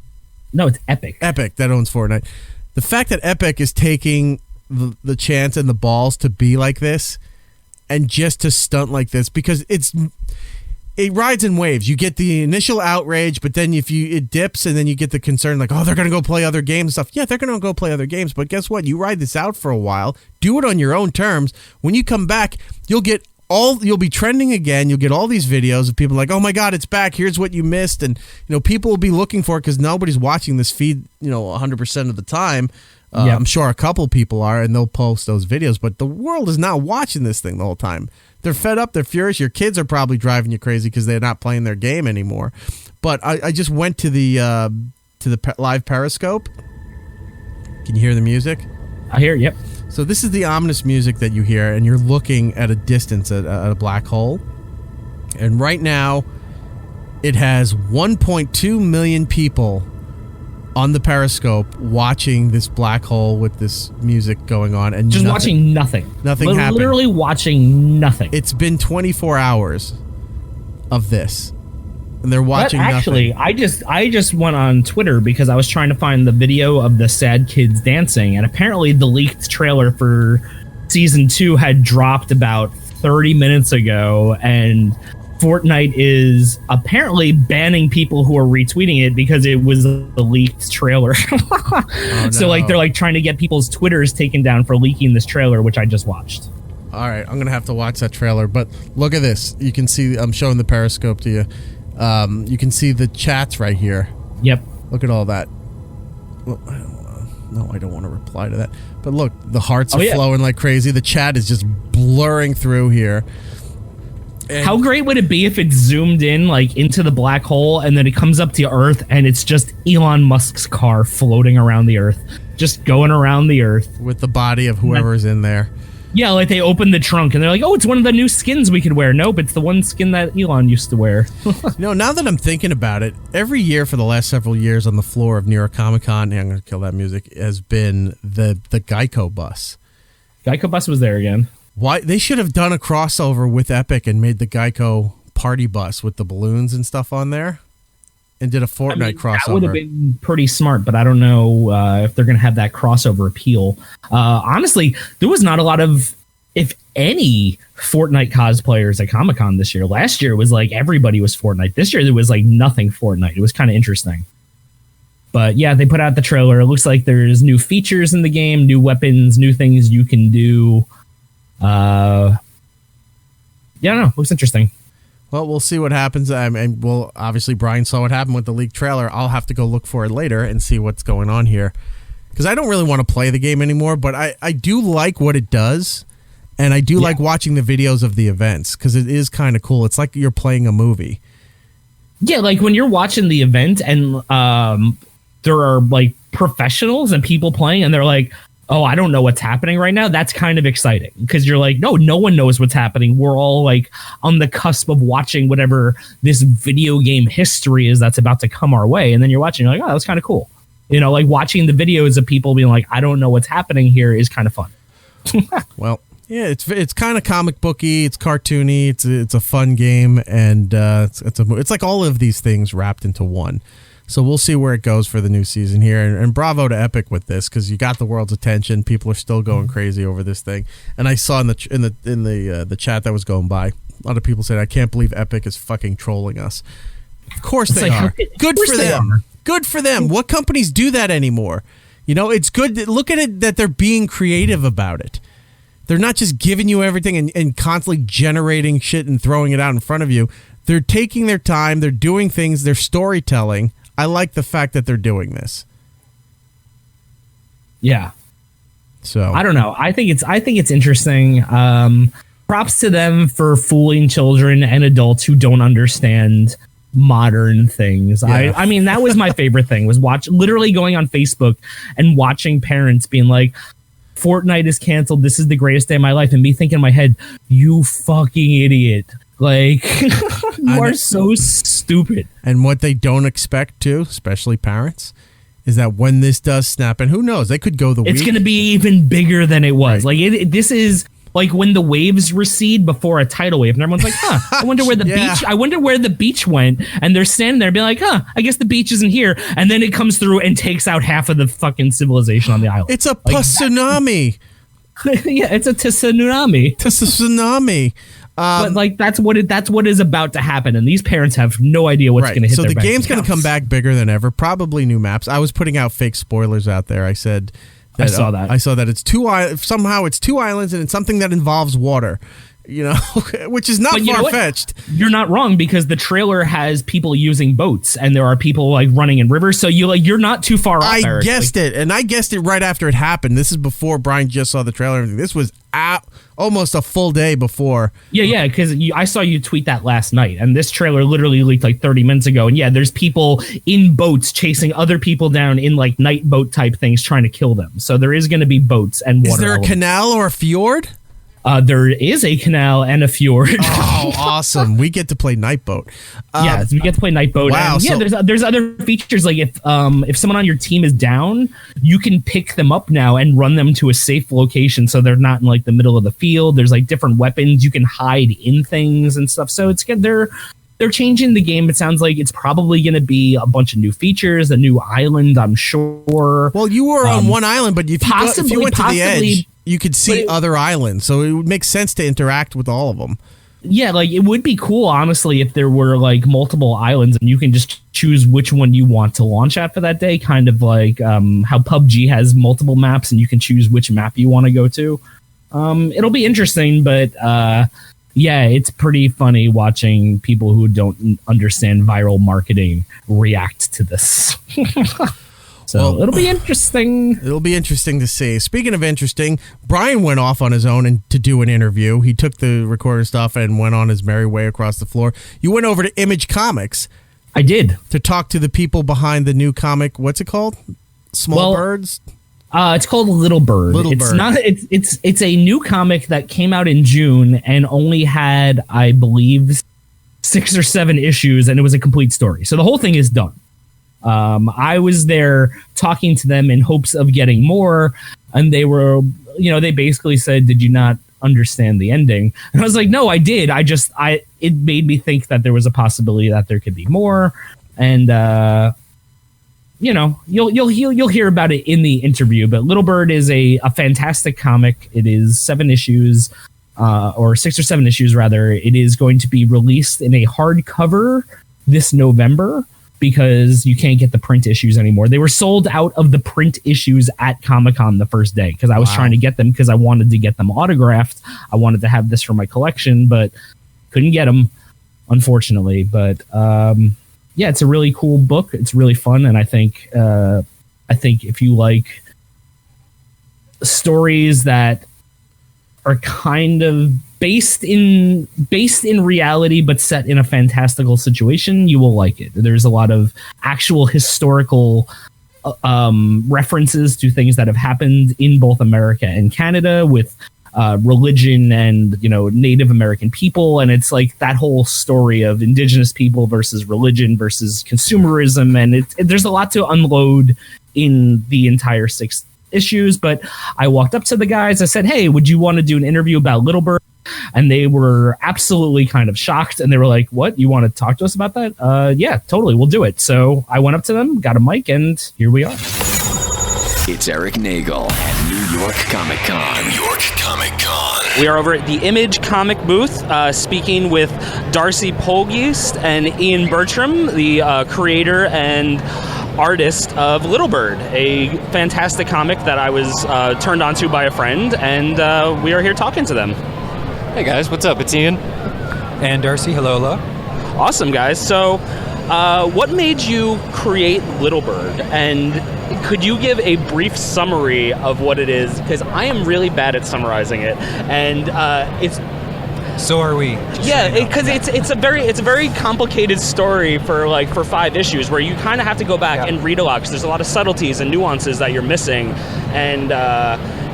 Speaker 3: No, it's Epic.
Speaker 2: Epic that owns Fortnite. The fact that Epic is taking the chance and the balls to be like this and just to stunt like this, because it rides in waves. You get the initial outrage, but then it dips, and then you get the concern like, oh, they're going to go play other games and stuff. Yeah, they're going to go play other games, but guess what? You ride this out for a while. Do it on your own terms. When you come back, you'll be trending again. You'll get all these videos of people like, oh my God, it's back. Here's what you missed. And, people will be looking for it because nobody's watching this feed, 100% of the time. I'm sure a couple people are, and they'll post those videos, but the world is not watching this thing the whole time. They're fed up. They're furious. Your kids are probably driving you crazy because they're not playing their game anymore. But I just went to the live Periscope. Can you hear the music?
Speaker 3: I hear it, yep.
Speaker 2: So this is the ominous music that you hear, and you're looking at a distance at a black hole. And right now, it has 1.2 million people on the Periscope watching this black hole with this music going on, and
Speaker 3: just watching nothing.
Speaker 2: Nothing happened.
Speaker 3: Literally watching nothing.
Speaker 2: It's been 24 hours of this, and they're watching
Speaker 3: nothing. I just went on Twitter because I was trying to find the video of the sad kids dancing, and apparently the leaked trailer for season 2 had dropped about 30 minutes ago, and Fortnite is apparently banning people who are retweeting it because it was a leaked trailer. So they're trying to get people's Twitters taken down for leaking this trailer, which I just watched.
Speaker 2: All right, I'm going to have to watch that trailer, but look at this. You can see, I'm showing the Periscope to you. You can see the chats right here.
Speaker 3: Yep.
Speaker 2: Look at all that. Well, no, I don't want to reply to that. But look, the hearts are flowing like crazy. The chat is just blurring through here. And
Speaker 3: how great would it be if it zoomed in into the black hole, and then it comes up to Earth, and it's just Elon Musk's car floating around the Earth, just going around the Earth
Speaker 2: with the body of whoever's in there.
Speaker 3: Yeah, they open the trunk and they're like, oh, it's one of the new skins we could wear. Nope, it's the one skin that Elon used to wear.
Speaker 2: Now that I'm thinking about it, every year for the last several years on the floor of New York Comic Con, I'm going to kill that music, has been the Geico bus.
Speaker 3: Geico bus was there again.
Speaker 2: Why they should have done a crossover with Epic and made the Geico party bus with the balloons and stuff on there, and did a Fortnite crossover.
Speaker 3: That would have been pretty smart, but I don't know if they're going to have that crossover appeal. Honestly, there was not a lot of, if any, Fortnite cosplayers at Comic-Con this year. Last year it was everybody was Fortnite. This year there was nothing Fortnite. It was kind of interesting. But yeah, they put out the trailer. It looks like there's new features in the game, new weapons, new things you can do. Looks interesting.
Speaker 2: Well, we'll see what happens. And well, obviously, Brian saw what happened with the leaked trailer. I'll have to go look for it later and see what's going on here. Because I don't really want to play the game anymore, but I do like what it does. And I do like watching the videos of the events because it is kind of cool. It's like you're playing a movie.
Speaker 3: Yeah, like when you're watching the event and there are like professionals and people playing and they're like, oh, I don't know what's happening right now. That's kind of exciting because you're like, no one knows what's happening. We're all like on the cusp of watching whatever this video game history is that's about to come our way. And then you're watching, you're like, oh, that's kind of cool. You know, like watching the videos of people being like, I don't know what's happening here is kind of fun.
Speaker 2: Well, yeah, it's kind of comic booky. It's cartoony. It's a fun game, and it's like all of these things wrapped into one. So we'll see where it goes for the new season here, and bravo to Epic with this because you got the world's attention. People are still going crazy over this thing, and I saw in the chat that was going by, a lot of people said, "I can't believe Epic is fucking trolling us." Of course they are. Good for them. Good for them. What companies do that anymore? You know, it's good. Look at it that they're being creative about it. They're not just giving you everything and constantly generating shit and throwing it out in front of you. They're taking their time. They're doing things. They're storytelling. I like the fact that they're doing this.
Speaker 3: Yeah.
Speaker 2: So
Speaker 3: I don't know. I think it's interesting. Props to them for fooling children and adults who don't understand modern things.
Speaker 2: Yeah.
Speaker 3: I mean, that was my favorite thing was literally going on Facebook and watching parents being like, Fortnite is canceled. This is the greatest day of my life. And me thinking in my head, you fucking idiot. Like, you are so stupid.
Speaker 2: And what they don't expect too, especially parents, is that when this does snap, and who knows, they could go the week.
Speaker 3: It's going to be even bigger than it was. Right. Like, this is like when the waves recede before a tidal wave. And everyone's like, I wonder where the beach, I wonder where the beach went. And they're standing there being like, I guess the beach isn't here. And then it comes through and takes out half of the fucking civilization on the island.
Speaker 2: It's a tsunami.
Speaker 3: Yeah, it's a tsunami.
Speaker 2: Tsunami.
Speaker 3: But like that's what is about to happen, and these parents have no idea what's going to hit.
Speaker 2: So
Speaker 3: their
Speaker 2: the game's going to come
Speaker 3: accounts.
Speaker 2: back bigger than ever. Probably new maps. I was putting out fake spoilers out there. I said that, I saw that it's somehow it's two islands, and it's something that involves water. You know, which is not far-fetched.
Speaker 3: You're not wrong because the trailer has people using boats, and there are people like running in rivers. So you're not too far off.
Speaker 2: I guessed it, and I guessed it right after it happened. This is before Brian just saw the trailer. And everything. This was almost a full day before.
Speaker 3: Yeah, because I saw you tweet that last night, and this trailer literally leaked like 30 minutes ago. And yeah, there's people in boats chasing other people down in like night boat type things trying to kill them. So there is going to be boats and water.
Speaker 2: Is there a canal or a fjord?
Speaker 3: There is a canal and a fjord.
Speaker 2: Oh, awesome! We get to play night boat.
Speaker 3: Yeah, we get to play night boat.
Speaker 2: Wow!
Speaker 3: And yeah, there's other features like if someone on your team is down, you can pick them up now and run them to a safe location, so they're not in like the middle of the field. There's like different weapons you can hide in things and stuff. So it's good. They're changing the game. It sounds like it's probably going to be a bunch of new features, a new island, I'm sure.
Speaker 2: Well, you were on one island, but if you went to the edge, you could see other islands, so it would make sense to interact with all of them.
Speaker 3: Yeah, like it would be cool, honestly, if there were like multiple islands and you can just choose which one you want to launch at for that day, kind of like how PUBG has multiple maps and you can choose which map you want to go to. It'll be interesting, but yeah, it's pretty funny watching people who don't understand viral marketing react to this. So it'll be interesting.
Speaker 2: It'll be interesting to see. Speaking of interesting, Brian went off on his own to do an interview. He took the recorded stuff and went on his merry way across the floor. You went over to Image Comics.
Speaker 3: I did.
Speaker 2: To talk to the people behind the new comic. What's it called? Small Birds?
Speaker 3: It's called Little Bird. It's a new comic that came out in June and only had, I believe, 6 or 7 issues, and it was a complete story. So the whole thing is done. I was there talking to them in hopes of getting more, and they were, they basically said, "Did you not understand the ending?" And I was like, "No, I did. It made me think that there was a possibility that there could be more." And you'll hear about it in the interview. But Little Bird is a fantastic comic. It is 7 issues, or 6 or 7 issues rather. It is going to be released in a hardcover this November, because you can't get the print issues anymore. They were sold out of the print issues at Comic-Con the first day because I was trying to get them because I wanted to get them autographed. I wanted to have this for my collection, but couldn't get them. unfortunately. But yeah, it's a really cool book. It's really fun, and I think if you like stories that are kind of based in reality but set in a fantastical situation, you will like it. There's a lot of actual historical references to things that have happened in both America and Canada with religion and, you know, Native American people, and it's like that whole story of Indigenous people versus religion versus consumerism, and there's a lot to unload in the entire 6 issues. But I walked up to the guys, I said, hey, would you want to do an interview about Little Bird? And they were absolutely kind of shocked, and they were like, what, you want to talk to us about that? Yeah, totally, we'll do it. So I went up to them, got a mic, and here we are.
Speaker 1: It's Erik Nagel at New York Comic Con. New York Comic Con.
Speaker 6: We are over at the Image comic booth, speaking with Darcy Poelgeest and Ian Bertram, the creator and artist of Little Bird, a fantastic comic that I was turned on to by a friend, and we are here talking to them.
Speaker 8: Hey guys, what's up? It's Ian.
Speaker 9: And Darcy, hello.
Speaker 6: Awesome, guys. So, what made you create Little Bird? And could you give a brief summary of what it is? Because I am really bad at summarizing it, and it's.
Speaker 9: So are we.
Speaker 6: Yeah, because it's a very complicated story for 5 issues, where you kind of have to go back and read a lot, because there's a lot of subtleties and nuances that you're missing, and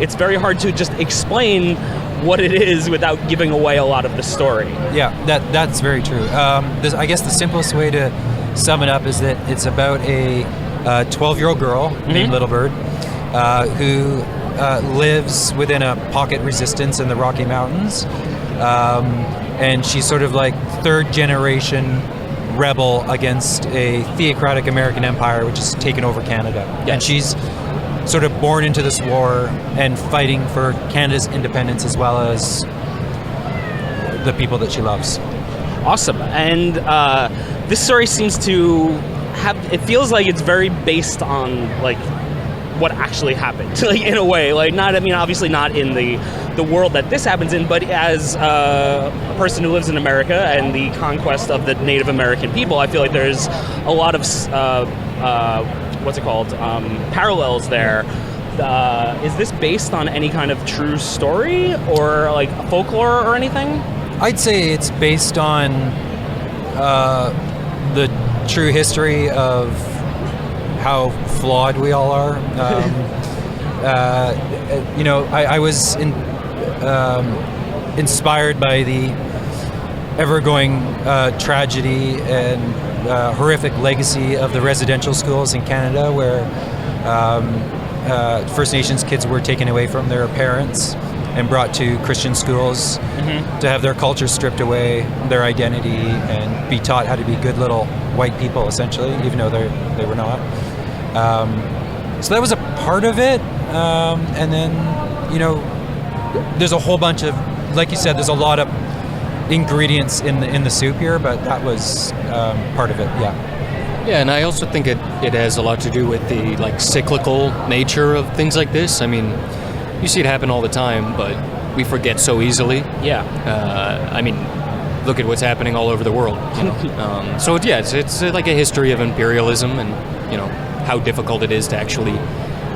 Speaker 6: it's very hard to just explain what it is without giving away a lot of the story.
Speaker 9: Yeah, that's very true. I guess the simplest way to sum it up is that it's about a 12-year-old girl named Little Bird who lives within a pocket resistance in the Rocky Mountains. And she's sort of like 3rd generation rebel against a theocratic American empire which has taken over Canada. Yes. And she's sort of born into this war and fighting for Canada's independence as well as the people that she loves.
Speaker 6: Awesome. And this story seems to it feels like it's very based on like what actually happened, like in a way, like not, I mean, obviously not in the world that this happens in, but as a person who lives in America and the conquest of the Native American people, I feel like there's a lot of parallels there. Is this based on any kind of true story or like folklore or anything?
Speaker 9: I'd say it's based on the true history of how flawed we all are. I was inspired by the ever-going tragedy and horrific legacy of the residential schools in Canada, where First Nations kids were taken away from their parents and brought to Christian schools to have their culture stripped away, their identity, and be taught how to be good little white people, essentially, even though they were not. So that was a part of it. And then, there's a whole bunch of, like you said, there's a lot of ingredients in the soup here, but that was part of it, yeah.
Speaker 8: Yeah, and I also think it has a lot to do with the cyclical nature of things like this. I mean, you see it happen all the time, but we forget so easily.
Speaker 6: Yeah.
Speaker 8: Look at what's happening all over the world. So it's like a history of imperialism, and how difficult it is to actually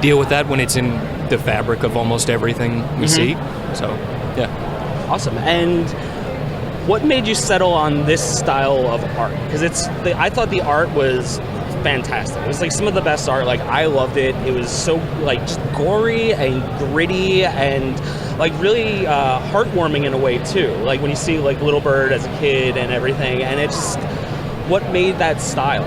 Speaker 8: deal with that when it's in the fabric of almost everything we see. So, yeah.
Speaker 6: Awesome. And what made you settle on this style of art? Because I thought the art was fantastic. It was like some of the best art. Like, I loved it. It was so just gory and gritty and really heartwarming in a way too. Like when you see Little Bird as a kid and everything, and it's just, what made that style?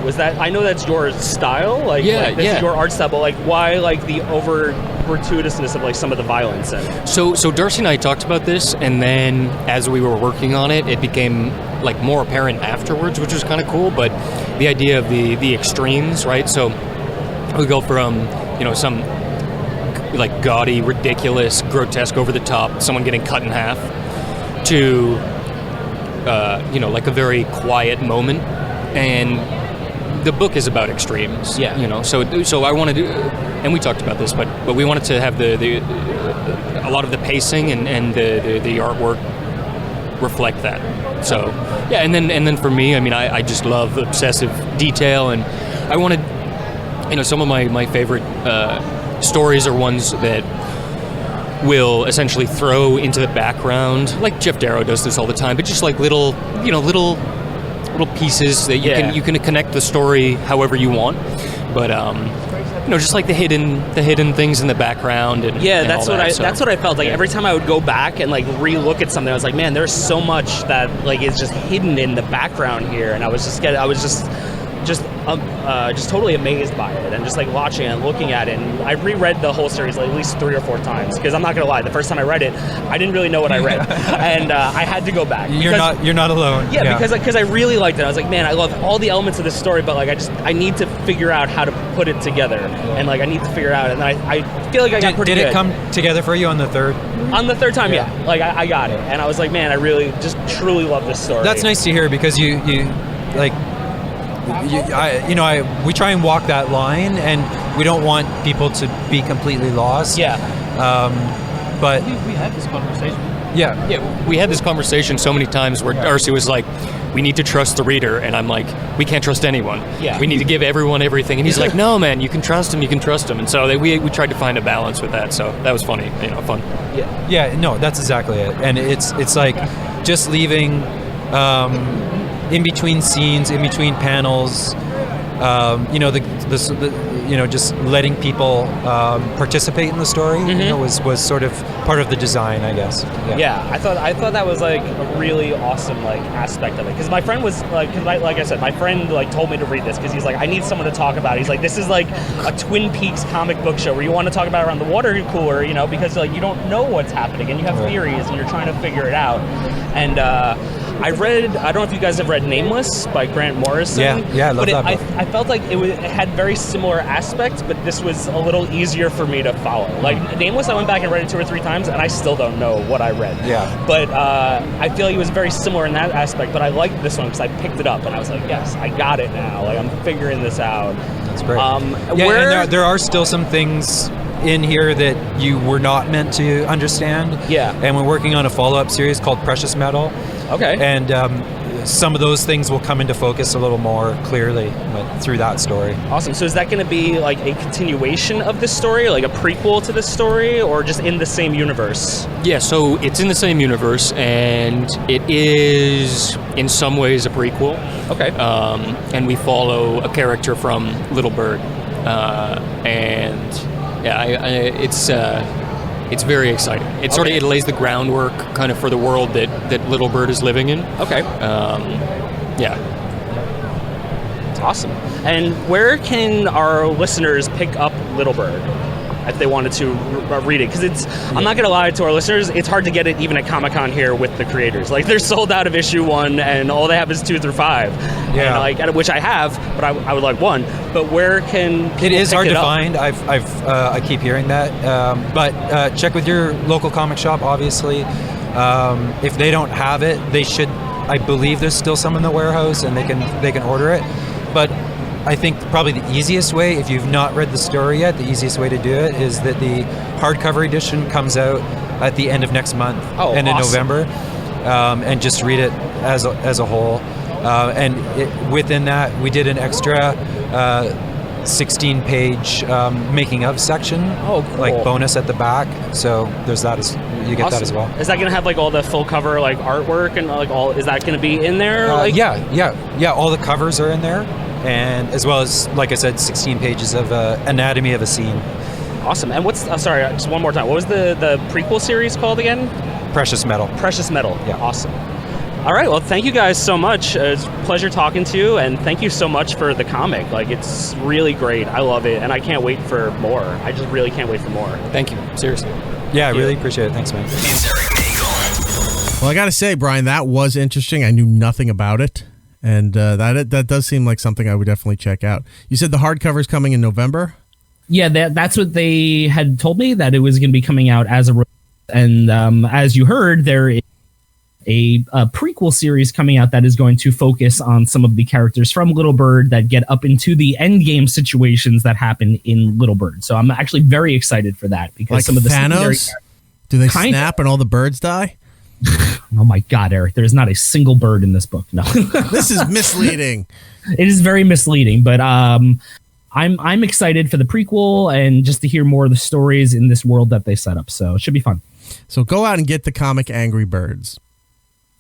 Speaker 6: Was that, I know that's your style, this is your art style, but why the over gratuitousness of some of the violence in it?
Speaker 8: So Darcy and I talked about this, and then as we were working on it, it became more apparent afterwards, which was kind of cool. But the idea of the extremes, right? So we go from some gaudy, ridiculous, grotesque, over the top, someone getting cut in half, to a very quiet moment. And the book is about extremes.
Speaker 6: Yeah.
Speaker 8: So I wanted to, and we talked about this, but we wanted to have a lot of the pacing and the artwork reflect that. So yeah, and then for me, I mean, I just love obsessive detail, and I wanted, some of my favorite stories are ones that will essentially throw into the background, like Jeff Darrow does this all the time, but just like little pieces that you can connect the story however you want, but just like the hidden things in the background, and
Speaker 6: that's
Speaker 8: all
Speaker 6: what that's what I felt like every time I would go back and like re-look at something. I was like, man, there's so much that like is just hidden in the background here, and I was just totally amazed by it, and just like watching it and looking at it. And I reread the whole series like at least 3 or 4 times, because I'm not gonna lie, the first time I read it, I didn't really know what I read, and I had to go back.
Speaker 9: You're not alone.
Speaker 6: Yeah, because I really liked it. I was like, man, I love all the elements of this story, but like I need to figure out how to put it together, and like I need to figure it out. And I feel like I got pretty good.
Speaker 9: Did it come together for you on the third?
Speaker 6: On the third time, yeah. Like I got it, and I was like, man, I really just truly love this story.
Speaker 9: That's nice to hear, because you like. We try and walk that line, and we don't want people to be completely lost.
Speaker 6: Yeah.
Speaker 8: But we had this conversation. Yeah, we had this conversation so many times where Darcy was like, we need to trust the reader, and I'm like, we can't trust anyone.
Speaker 6: Yeah.
Speaker 8: We need to give everyone everything, and he's like, no, man, you can trust him, and so we tried to find a balance with that. So that was funny, fun.
Speaker 9: Yeah. No, that's exactly it, and it's like just leaving. In between scenes, in between panels, just letting people participate in the story, was sort of part of the design, I guess.
Speaker 6: Yeah, I thought that was like a really awesome like aspect of it, because my friend was like, like I said, my friend like told me to read this because he's like, I need someone to talk about it. He's like, this is like a Twin Peaks comic book show where you want to talk about it around the water cooler, because like you don't know what's happening and you have theories and you're trying to figure it out. And I don't know if you guys have read Nameless by Grant Morrison.
Speaker 9: Yeah, I love that book.
Speaker 6: I felt like it had very similar aspects, but this was a little easier for me to follow. Like Nameless, I went back and read it 2 or 3 times, and I still don't know what I read.
Speaker 9: Yeah.
Speaker 6: But I feel like it was very similar in that aspect, but I liked this one because I picked it up, and I was like, yes, I got it now. Like, I'm figuring this out.
Speaker 9: That's great. And there are still some things in here that you were not meant to understand.
Speaker 6: Yeah.
Speaker 9: And we're working on a follow-up series called Precious Metal.
Speaker 6: Okay.
Speaker 9: And some of those things will come into focus a little more clearly through that story.
Speaker 6: Awesome. So is that going to be like a continuation of this story, like a prequel to this story, or just in the same universe?
Speaker 8: Yeah, so it's in the same universe, and it is in some ways a prequel.
Speaker 6: Okay.
Speaker 8: And we follow a character from Little Bird, it's very exciting. It lays the groundwork kind of for the world that Little Bird is living in.
Speaker 6: Okay.
Speaker 8: Yeah.
Speaker 6: It's awesome. And where can our listeners pick up Little Bird if they wanted to read it? Because I'm not going to lie to our listeners, it's hard to get it even at Comic-Con here with the creators. Like, they're sold out of issue 1, and all they have is 2 through 5.
Speaker 9: Yeah.
Speaker 6: And which I have, but I would like 1. But where can people
Speaker 9: It is hard to
Speaker 6: up?
Speaker 9: find. I keep hearing that. But check with your local comic shop, obviously. If they don't have it, they should. I believe there's still some in the warehouse, and they can order it. But I think probably the easiest way, if you've not read the story yet, the easiest way to do it is that the hardcover edition comes out at the end of next month, end of November, and just read it as a whole. Within that, we did an extra 16-page making of section, like bonus at the back. So there's that you get that as well.
Speaker 6: Is that going to have like all the full cover like artwork and like all? Is that going to be in there?
Speaker 9: Yeah. All the covers are in there, and as well as, like I said, 16 pages of anatomy of a scene.
Speaker 6: Awesome. And what's sorry, just one more time. What was the prequel series called again?
Speaker 9: Precious Metal.
Speaker 6: Precious Metal.
Speaker 9: Yeah.
Speaker 6: Awesome. All right. Well, thank you guys so much. It's a pleasure talking to you, and thank you so much for the comic. Like, it's really great. I love it, and I can't wait for more. I just really can't wait for more.
Speaker 8: Thank you. Seriously.
Speaker 9: Yeah, I really appreciate it. Thanks, man.
Speaker 1: It's Erik Nagel.
Speaker 2: Well, I got to say, Brian, that was interesting. I knew nothing about it, and that does seem like something I would definitely check out. You said the hardcover's coming in November?
Speaker 3: Yeah, that's what they had told me, that it was going to be coming out as a release. And as you heard, there is a prequel series coming out that is going to focus on some of the characters from Little Bird that get up into the endgame situations that happen in Little Bird. So I'm actually very excited for that, because
Speaker 2: like
Speaker 3: some of the
Speaker 2: Thanos? Do they snap and all the birds die?
Speaker 3: Oh my God, Eric! There is not a single bird in this book. No,
Speaker 2: This is misleading.
Speaker 3: it is very misleading. But I'm excited for the prequel and just to hear more of the stories in this world that they set up. So it should be fun.
Speaker 2: So go out and get the comic Angry Birds.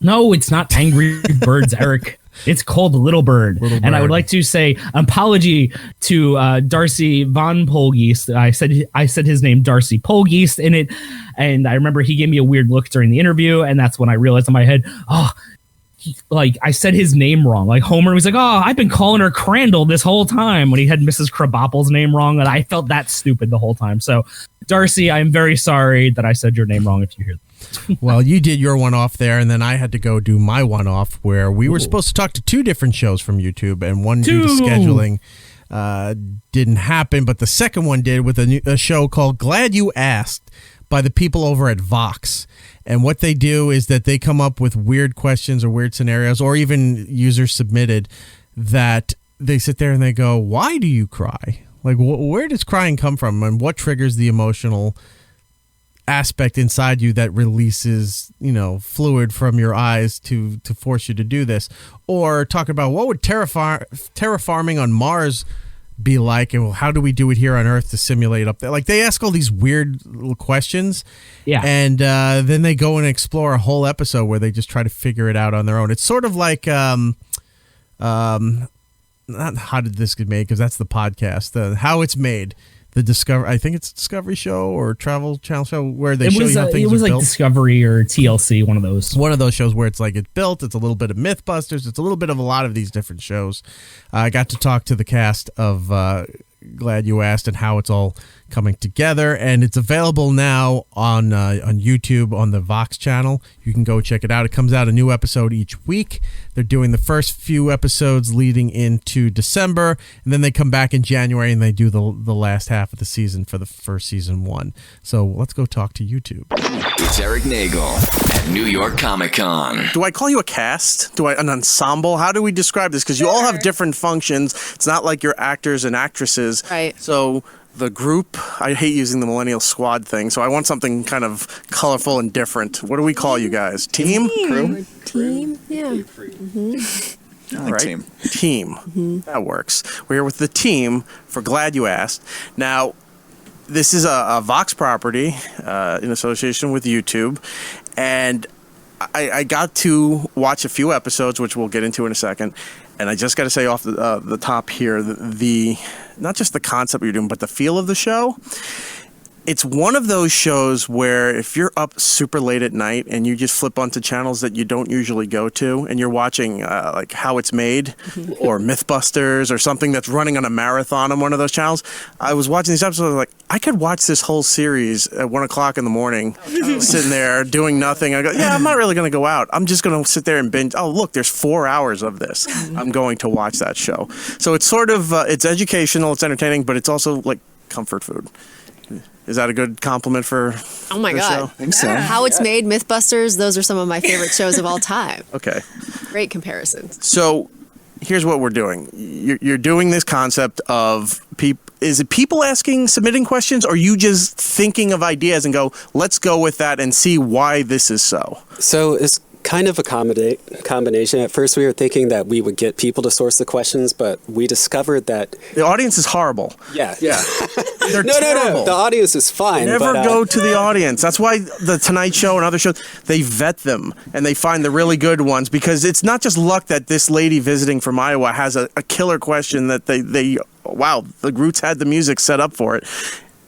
Speaker 3: No, it's not Angry Birds, Eric. It's called Little Bird. And I would like to say apology to Darcy von Poelgeest. I said his name Darcy Poelgeest in it, and I remember he gave me a weird look during the interview, and that's when I realized in my head, I said his name wrong. Like Homer was like, I've been calling her Crandall this whole time, when he had Mrs. Krabappel's name wrong, and I felt that stupid the whole time. So, Darcy, I'm very sorry that I said your name wrong if you hear that.
Speaker 2: Well, you did your one off there, and then I had to go do my one off where we were supposed to talk to 2 different shows from YouTube, and one due to scheduling didn't happen, but the second one did with a show called Glad You Asked by the people over at Vox. And what they do is that they come up with weird questions or weird scenarios, or even users submitted, that they sit there and they go, why do you cry? Like, where does crying come from, and what triggers the emotional aspect inside you that releases, fluid from your eyes to force you to do this? Or talk about what would terraforming on Mars be like, and how do we do it here on Earth to simulate up there? Like, they ask all these weird little questions, and then they go and explore a whole episode where they just try to figure it out on their own. It's sort of like not How Did This Get Made, because that's the podcast, How It's Made. I think it's Discovery show or Travel Channel show where they show you how things are built. It was like
Speaker 3: Discovery or TLC, one of those.
Speaker 2: One of those shows where it's like it's built. It's a little bit of Mythbusters. It's a little bit of a lot of these different shows. I got to talk to the cast of Glad You Asked and how it's all coming together, and it's available now on YouTube on the Vox channel. You can go check it out. It comes out a new episode each week. They're doing the first few episodes leading into December, and then they come back in January and they do the last half of the season for season 1. So let's go talk to YouTube.
Speaker 1: It's Erik Nagel at New York Comic Con.
Speaker 4: Do I call you a cast? An ensemble? How do we describe this? Because you all have different functions. It's not like you're actors and actresses.
Speaker 10: Right.
Speaker 4: So the group, I hate using the millennial squad thing, so I want something kind of colorful and different. What do we call you guys? Team? Crew?
Speaker 10: Team, yeah.
Speaker 4: I like team. Team. Mm-hmm. That works. We're here with the team for Glad You Asked. Now, this is a Vox property in association with YouTube, and I got to watch a few episodes, which we'll get into in a second, and I just got to say off the top here, the not just the concept you're doing, but the feel of the show. It's one of those shows where if you're up super late at night and you just flip onto channels that you don't usually go to, and you're watching like How It's Made or Mythbusters or something that's running on a marathon on one of those channels, I was watching these episodes, I was like, I could watch this whole series at 1 o'clock in the morning, sitting there doing nothing. I go, I'm not really going to go out. I'm just going to sit there and binge. Oh, look, there's 4 hours of this. I'm going to watch that show. So it's sort of, it's educational, it's entertaining, but it's also like comfort food. Is that a good compliment for
Speaker 10: Oh my God.
Speaker 4: show?
Speaker 10: I think so. How It's Made, Mythbusters, those are some of my favorite shows of all time.
Speaker 4: Okay.
Speaker 10: Great comparisons.
Speaker 4: So here's what we're doing. You're doing this concept of is it people submitting questions, or are you just thinking of ideas and go, let's go with that and see why this is so?
Speaker 11: So it's kind of a combination. At first, we were thinking that we would get people to source the questions, but we discovered that
Speaker 4: the audience is horrible.
Speaker 11: Yeah.
Speaker 4: They're terrible.
Speaker 11: No. The audience is fine.
Speaker 4: Never go to the audience. That's why the Tonight Show and other shows, they vet them and they find the really good ones, because it's not just luck that this lady visiting from Iowa has a killer question that they wow, the Roots had the music set up for it.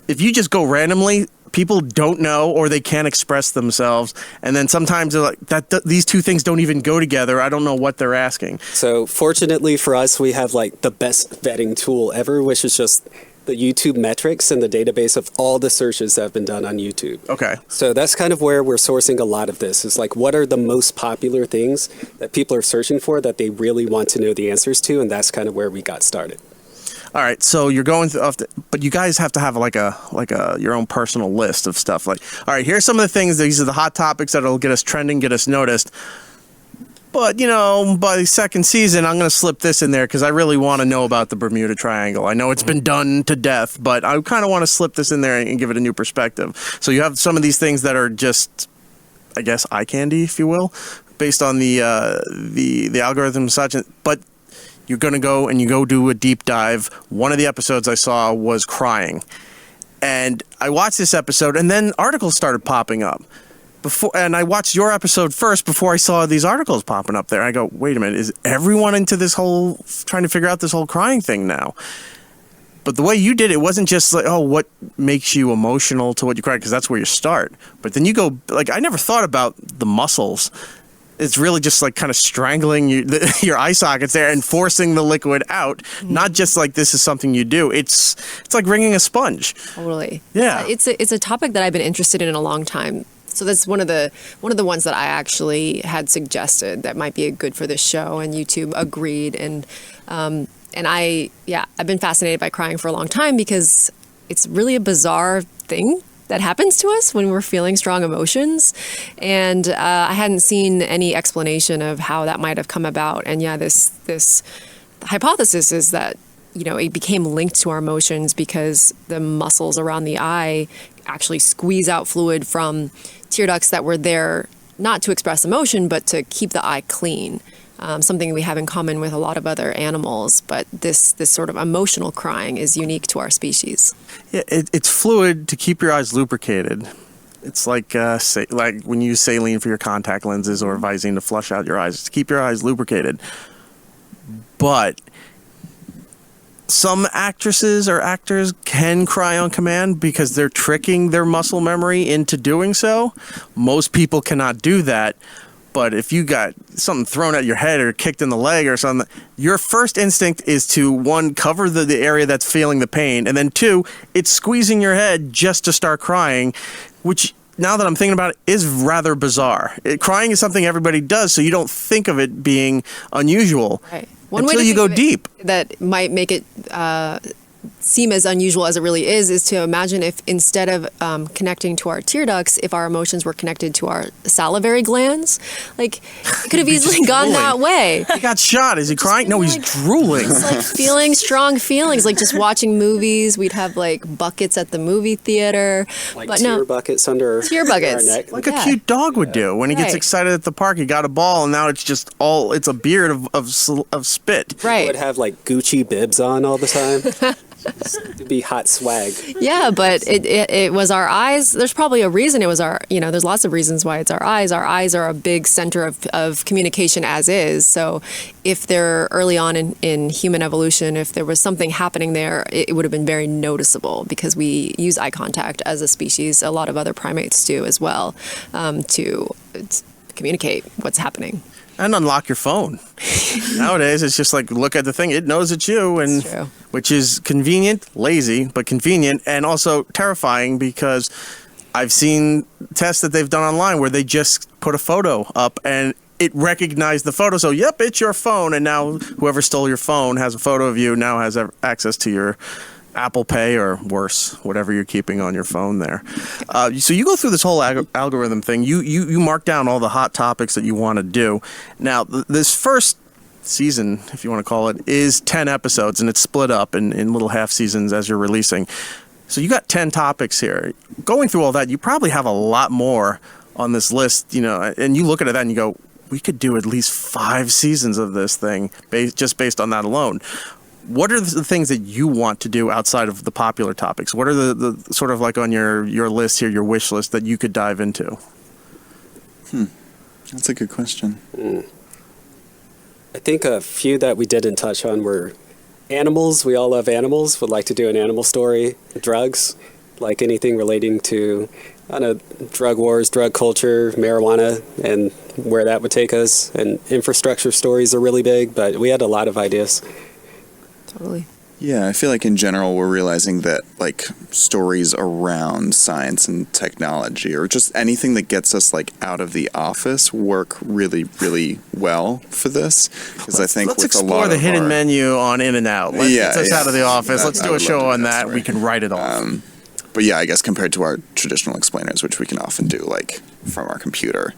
Speaker 4: If you just go randomly, people don't know, or they can't express themselves, and then sometimes they're like, these two things don't even go together. I don't know what they're asking.
Speaker 11: So fortunately for us, we have like the best vetting tool ever, which is just the YouTube metrics and the database of all the searches that have been done on YouTube.
Speaker 4: Okay.
Speaker 11: So that's kind of where we're sourcing a lot of this. Is like, what are the most popular things that people are searching for that they really want to know the answers to, and that's kind of where we got started.
Speaker 4: All right, so you're going through, but you guys have to have like a your own personal list of stuff. Like, all right, here's some of the things. These are the hot topics that'll get us trending, get us noticed. But by the second season, I'm going to slip this in there because I really want to know about the Bermuda Triangle. I know it's been done to death, but I kind of want to slip this in there and give it a new perspective. So you have some of these things that are just I guess, eye candy, if you will, based on the algorithm and such. But you're going to go and you go do a deep dive. One of the episodes I saw was crying. And I watched this episode, and then articles started popping up. And I watched your episode first before I saw these articles popping up there. I go, wait a minute, is everyone into this whole, trying to figure out this whole crying thing now? But the way you did it wasn't just like, oh, what makes you emotional to what you cry, because that's where you start. But then you go, like, I never thought about the muscles. It's really just like kind of strangling your eye sockets there and forcing the liquid out. Not just like this is something you do. It's like wringing a sponge.
Speaker 10: Totally.
Speaker 4: Yeah.
Speaker 10: It's a topic that I've been interested in a long time. So that's one of the ones that I actually had suggested that might be good for this show, and YouTube agreed. And I've been fascinated by crying for a long time because it's really a bizarre thing that happens to us when we're feeling strong emotions. And I hadn't seen any explanation of how that might have come about. And this hypothesis is that, it became linked to our emotions because the muscles around the eye actually squeeze out fluid from tear ducts that were there not to express emotion, but to keep the eye clean. Something we have in common with a lot of other animals, but this sort of emotional crying is unique to our species.
Speaker 4: Yeah, it's fluid to keep your eyes lubricated. It's like when you use saline for your contact lenses or Visine to flush out your eyes, to keep your eyes lubricated. But some actresses or actors can cry on command because they're tricking their muscle memory into doing so. Most people cannot do that. But if you got something thrown at your head or kicked in the leg or something, your first instinct is to, one, cover the area that's feeling the pain, and then two, it's squeezing your head just to start crying, which, now that I'm thinking about it, is rather bizarre. Crying is something everybody does, so you don't think of it being unusual.
Speaker 10: Right.
Speaker 4: Until you go deep.
Speaker 10: That might make it seem as unusual as it really is to imagine if instead of connecting to our tear ducts, if our emotions were connected to our salivary glands. Like, it could have easily gone that way.
Speaker 4: He got shot. Is he crying? No, he's drooling.
Speaker 10: It's like feeling strong feelings, like just watching movies. We'd have like buckets at the movie theater.
Speaker 11: Like tear buckets under our neck.
Speaker 4: Like a cute dog would do when he gets excited at the park. He got a ball, and now it's just it's a beard of spit.
Speaker 10: Right.
Speaker 11: He would have like Gucci bibs on all the time. It'd be hot swag.
Speaker 10: Yeah, but it was our eyes. There's probably a reason it was our, there's lots of reasons why it's our eyes. Our eyes are a big center of communication as is. So if they're early on in human evolution, if there was something happening there, it would have been very noticeable because we use eye contact as a species. A lot of other primates do as well, to communicate what's happening.
Speaker 4: And unlock your phone. Nowadays, it's just like, look at the thing. It knows it's you, and which is convenient, lazy, but convenient, and also terrifying because I've seen tests that they've done online where they just put a photo up and it recognized the photo. So, yep, it's your phone. And now whoever stole your phone has a photo of you, now has access to your Apple Pay or worse, whatever you're keeping on your phone there. So you go through this whole algorithm thing. You mark down all the hot topics that you want to do. Now, this first season, if you want to call it, is 10 episodes, and it's split up in little half seasons as you're releasing. So you got 10 topics here. Going through all that, you probably have a lot more on this list, and you look at that and you go, we could do at least 5 seasons of this thing just based on that alone. What are the things that you want to do outside of the popular topics? What are the sort of like on your list here, your wish list that you could dive into?
Speaker 12: That's a good question.
Speaker 11: I think a few that we didn't touch on were animals. We all love animals. Would like to do an animal story. Drugs, like anything relating to, drug wars, drug culture, marijuana, and where that would take us. And infrastructure stories are really big, but we had a lot of ideas.
Speaker 10: Totally.
Speaker 12: Yeah, I feel like in general we're realizing that like stories around science and technology or just anything that gets us like out of the office work really, really well for this. Because I think
Speaker 4: let's
Speaker 12: with
Speaker 4: explore
Speaker 12: a lot
Speaker 4: the
Speaker 12: of
Speaker 4: hidden menu on In-N-Out. Let's get us out of the office. Let's do a show on that. We can write it off.
Speaker 12: But yeah, I guess compared to our traditional explainers, which we can often do like from our computer,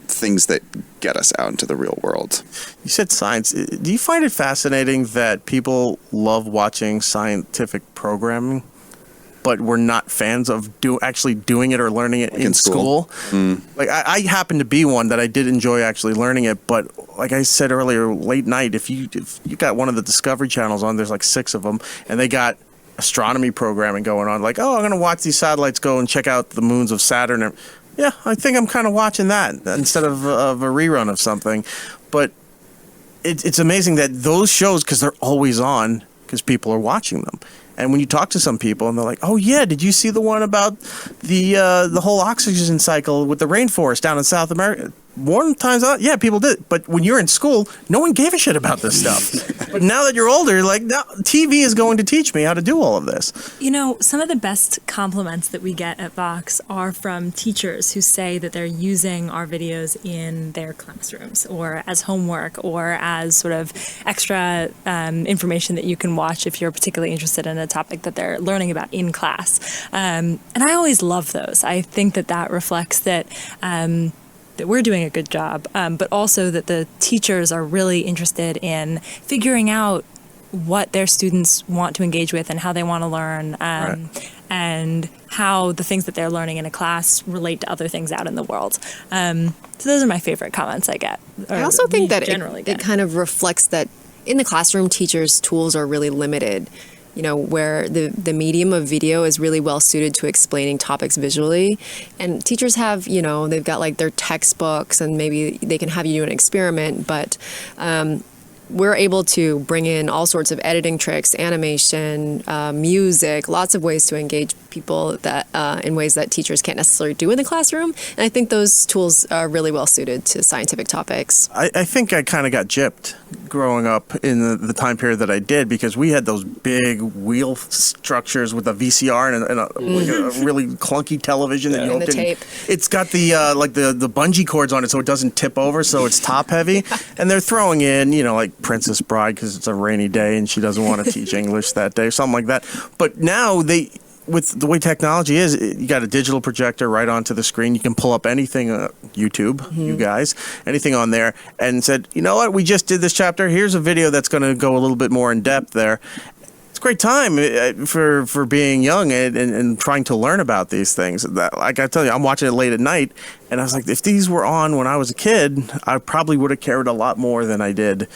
Speaker 12: things that get us out into the real world.
Speaker 4: You said science. Do you find it fascinating that people love watching scientific programming, but we're not fans of actually doing it or learning it in school. Like I happen to be one that I did enjoy actually learning it, but like I said earlier, late night, if you got one of the Discovery channels on, there's like 6 of them, and they got astronomy programming going on, like, oh, I'm going to watch these satellites go and check out the moons of Saturn. And, yeah, I think I'm kind of watching that instead of a rerun of something. But it's amazing that those shows, because they're always on, because people are watching them. And when you talk to some people and they're like, oh, yeah, did you see the one about the whole oxygen cycle with the rainforest down in South America? More times out, yeah, people did. But when you're in school, no one gave a shit about this stuff. But now that you're older, you're like, no, TV is going to teach me how to do all of this.
Speaker 13: You know, some of the best compliments that we get at Vox are from teachers who say that they're using our videos in their classrooms or as homework or as sort of extra information that you can watch if you're particularly interested in a topic that they're learning about in class. And I always love those. I think that reflects that we're doing a good job, but also that the teachers are really interested in figuring out what their students want to engage with and how they want to learn, and how the things that they're learning in a class relate to other things out in the world. So those are my favorite comments I get.
Speaker 10: I also think that it kind of reflects that in the classroom, teachers' tools are really limited. You know, where the medium of video is really well suited to explaining topics visually. And teachers have, you know, they've got like their textbooks and maybe they can have you do an experiment, but we're able to bring in all sorts of editing tricks, animation, music, lots of ways to engage people that in ways that teachers can't necessarily do in the classroom. And I think those tools are really well suited to scientific topics.
Speaker 4: I think I kind of got gypped growing up in the time period that I did, because we had those big wheel structures with a VCR and like a really clunky television that you hope didn't. It's got the like the bungee cords on it so it doesn't tip over, so it's top heavy. And they're throwing in, you know, like Princess Bride because it's a rainy day and she doesn't want to teach English that day or something like that. But now with the way technology is, you got a digital projector right onto the screen. You can pull up anything, YouTube, you guys, anything on there, and said, you know what, we just did this chapter. Here's a video that's going to go a little bit more in depth there. It's a great time for being young and trying to learn about these things. Like I tell you, I'm watching it late at night, and I was like, if these were on when I was a kid, I probably would have cared a lot more than I did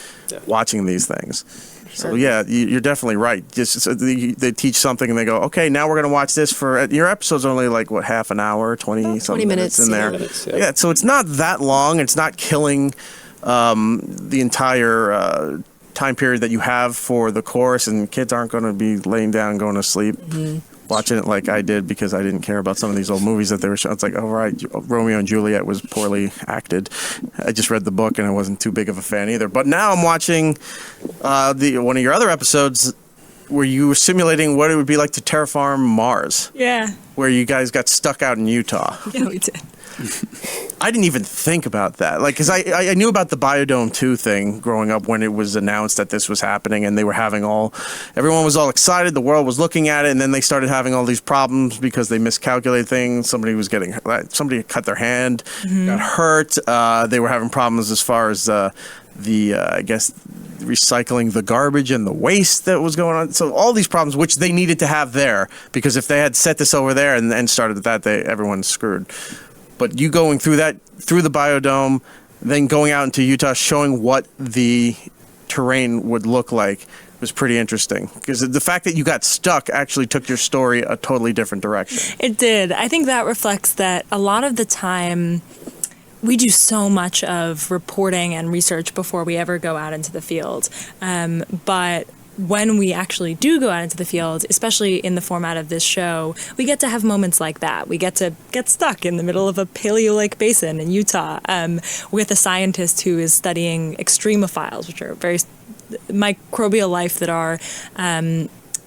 Speaker 4: watching these things. So yeah, you're definitely right. Just so they teach something and they go, okay, now we're going to watch this for your episode's only like what, half an hour, 20 minutes in there. Yeah, so it's not that long. It's not killing the entire time period that you have for the course, and kids aren't going to be laying down going to sleep. Watching it like I did because I didn't care about some of these old movies that they were showing. It's like, oh, right, Romeo and Juliet was poorly acted. I just read the book and I wasn't too big of a fan either. But now I'm watching one of your other episodes where you were simulating what it would be like to terraform Mars.
Speaker 13: Yeah.
Speaker 4: Where you guys got stuck out in Utah.
Speaker 13: Yeah, we did.
Speaker 4: I didn't even think about that. Like, because I knew about the Biodome 2 thing growing up when it was announced that this was happening, and they were having everyone was all excited, the world was looking at it, and then they started having all these problems because they miscalculated things. Somebody cut their hand, got hurt. They were having problems as far as I guess, recycling the garbage and the waste that was going on. So all these problems, which they needed to have there, because if they had set this over there and started at that, everyone's screwed. But you going through the biodome, then going out into Utah, showing what the terrain would look like was pretty interesting. Because the fact that you got stuck actually took your story a totally different direction.
Speaker 13: It did. I think that reflects that a lot of the time we do so much of reporting and research before we ever go out into the field. But when we actually do go out into the field, especially in the format of this show, we get to have moments like that. We get to get stuck in the middle of a Paleolake basin in Utah with a scientist who is studying extremophiles, which are very microbial life that are,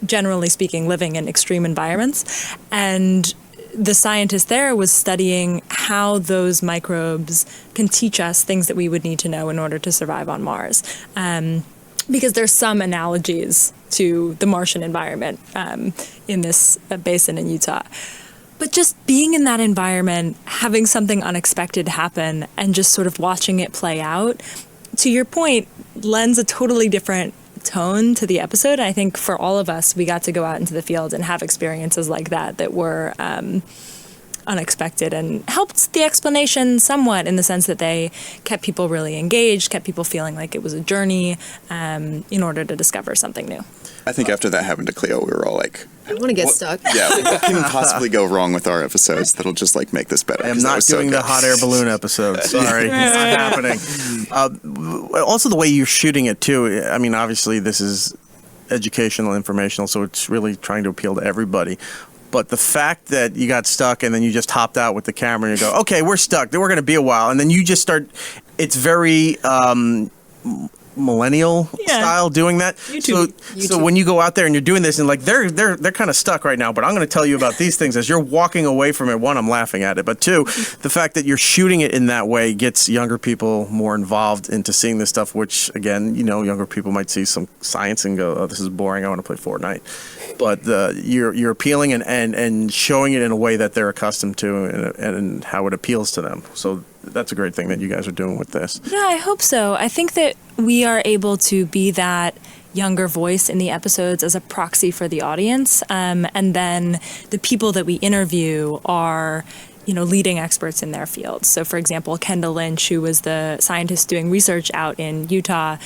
Speaker 13: generally speaking, living in extreme environments. And the scientist there was studying how those microbes can teach us things that we would need to know in order to survive on Mars. Because there's some analogies to the Martian environment in this basin in Utah. But just being in that environment, having something unexpected happen, and just sort of watching it play out, to your point, lends a totally different tone to the episode. I think for all of us, we got to go out into the field and have experiences like that were unexpected and helped the explanation somewhat in the sense that they kept people really engaged, kept people feeling like it was a journey in order to discover something new.
Speaker 12: I think after that happened to Cleo, we were all like,
Speaker 10: I want to get stuck.
Speaker 12: yeah, what can possibly go wrong with our episodes that'll just like make this better?
Speaker 4: I am not doing the hot air balloon episode. Sorry, it's not happening. Also, the way you're shooting it too. I mean, obviously, this is educational, informational, so it's really trying to appeal to everybody. But the fact that you got stuck and then you just hopped out with the camera and you go, okay, we're stuck. Then we're going to be a while, and then you just start. It's very millennial style doing that. So when you go out there and you're doing this and like they're kind of stuck right now, but I'm going to tell you about these things as you're walking away from it. One, I'm laughing at it, but two, the fact that you're shooting it in that way gets younger people more involved into seeing this stuff, which again, younger people might see some science and go, oh, this is boring, I want to play Fortnite. But you're appealing and showing it in a way that they're accustomed to and how it appeals to them. So that's a great thing that you guys are doing with this.
Speaker 13: Yeah, I hope so. I think that we are able to be that younger voice in the episodes as a proxy for the audience. And then the people that we interview are leading experts in their fields. So, for example, Kendall Lynch, who was the scientist doing research out in Utah,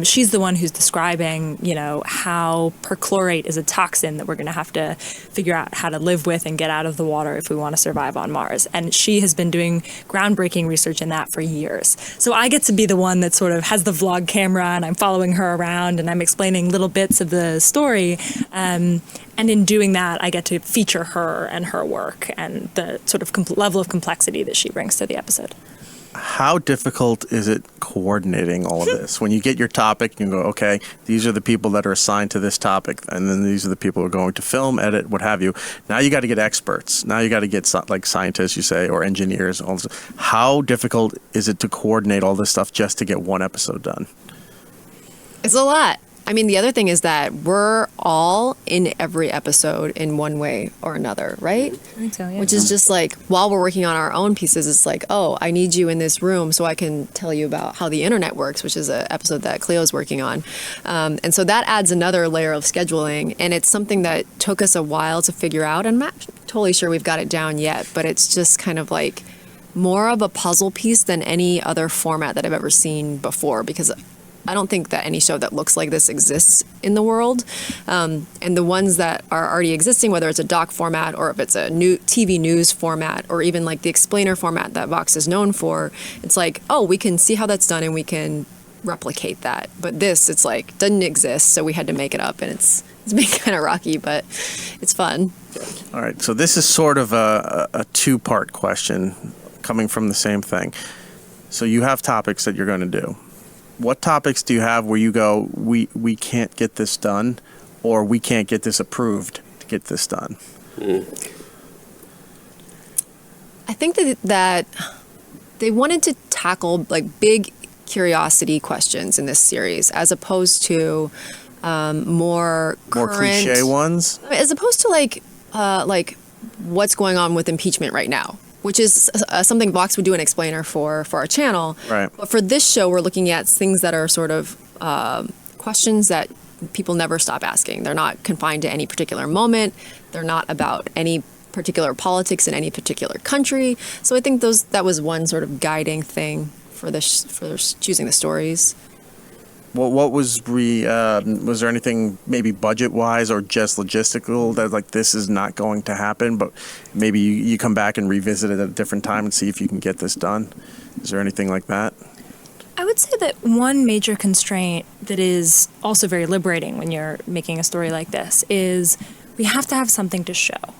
Speaker 13: she's the one who's describing, how perchlorate is a toxin that we're going to have to figure out how to live with and get out of the water if we want to survive on Mars. And she has been doing groundbreaking research in that for years. So I get to be the one that sort of has the vlog camera and I'm following her around and I'm explaining little bits of the story. And in doing that, I get to feature her and her work and the sort of level of complexity that she brings to the episode.
Speaker 4: How difficult is it coordinating all of this? When you get your topic, you go, okay, these are the people that are assigned to this topic, and then these are the people who are going to film, edit, what have you. Now you got to get experts. Now you got to get like scientists, you say, or engineers. All this. How difficult is it to coordinate all this stuff just to get one episode done?
Speaker 10: It's a lot. I mean, the other thing is that we're all in every episode in one way or another, right? I
Speaker 13: think so, yeah.
Speaker 10: Which is just like, while we're working on our own pieces, it's like, oh, I need you in this room so I can tell you about how the internet works, which is an episode that Cleo's working on. And so that adds another layer of scheduling. And it's something that took us a while to figure out. And I'm not totally sure we've got it down yet, but it's just kind of like more of a puzzle piece than any other format that I've ever seen before, because I don't think that any show that looks like this exists in the world. And the ones that are already existing, whether it's a doc format or if it's a new TV news format or even like the explainer format that Vox is known for, it's like, oh, we can see how that's done and we can replicate that. But this, it's like, doesn't exist, so we had to make it up, and it's been kind of rocky, but it's fun.
Speaker 4: All right, so this is sort of a two-part question coming from the same thing. So you have topics that you're going to do. What topics do you have where you go, we can't get this done, or we can't get this approved to get this done?
Speaker 10: I think that they wanted to tackle like big curiosity questions in this series, as opposed to more
Speaker 4: cliche ones,
Speaker 10: as opposed to like what's going on with impeachment right now, which is something Vox would do an explainer for our channel.
Speaker 4: Right.
Speaker 10: But for this show, we're looking at things that are sort of questions that people never stop asking. They're not confined to any particular moment. They're not about any particular politics in any particular country. So I think that was one sort of guiding thing for choosing the stories.
Speaker 4: What was was there anything maybe budget-wise or just logistical that like this is not going to happen, but maybe you come back and revisit it at a different time and see if you can get this done? Is there anything like that?
Speaker 13: I would say that one major constraint that is also very liberating when you're making a story like this is we have to have something to show.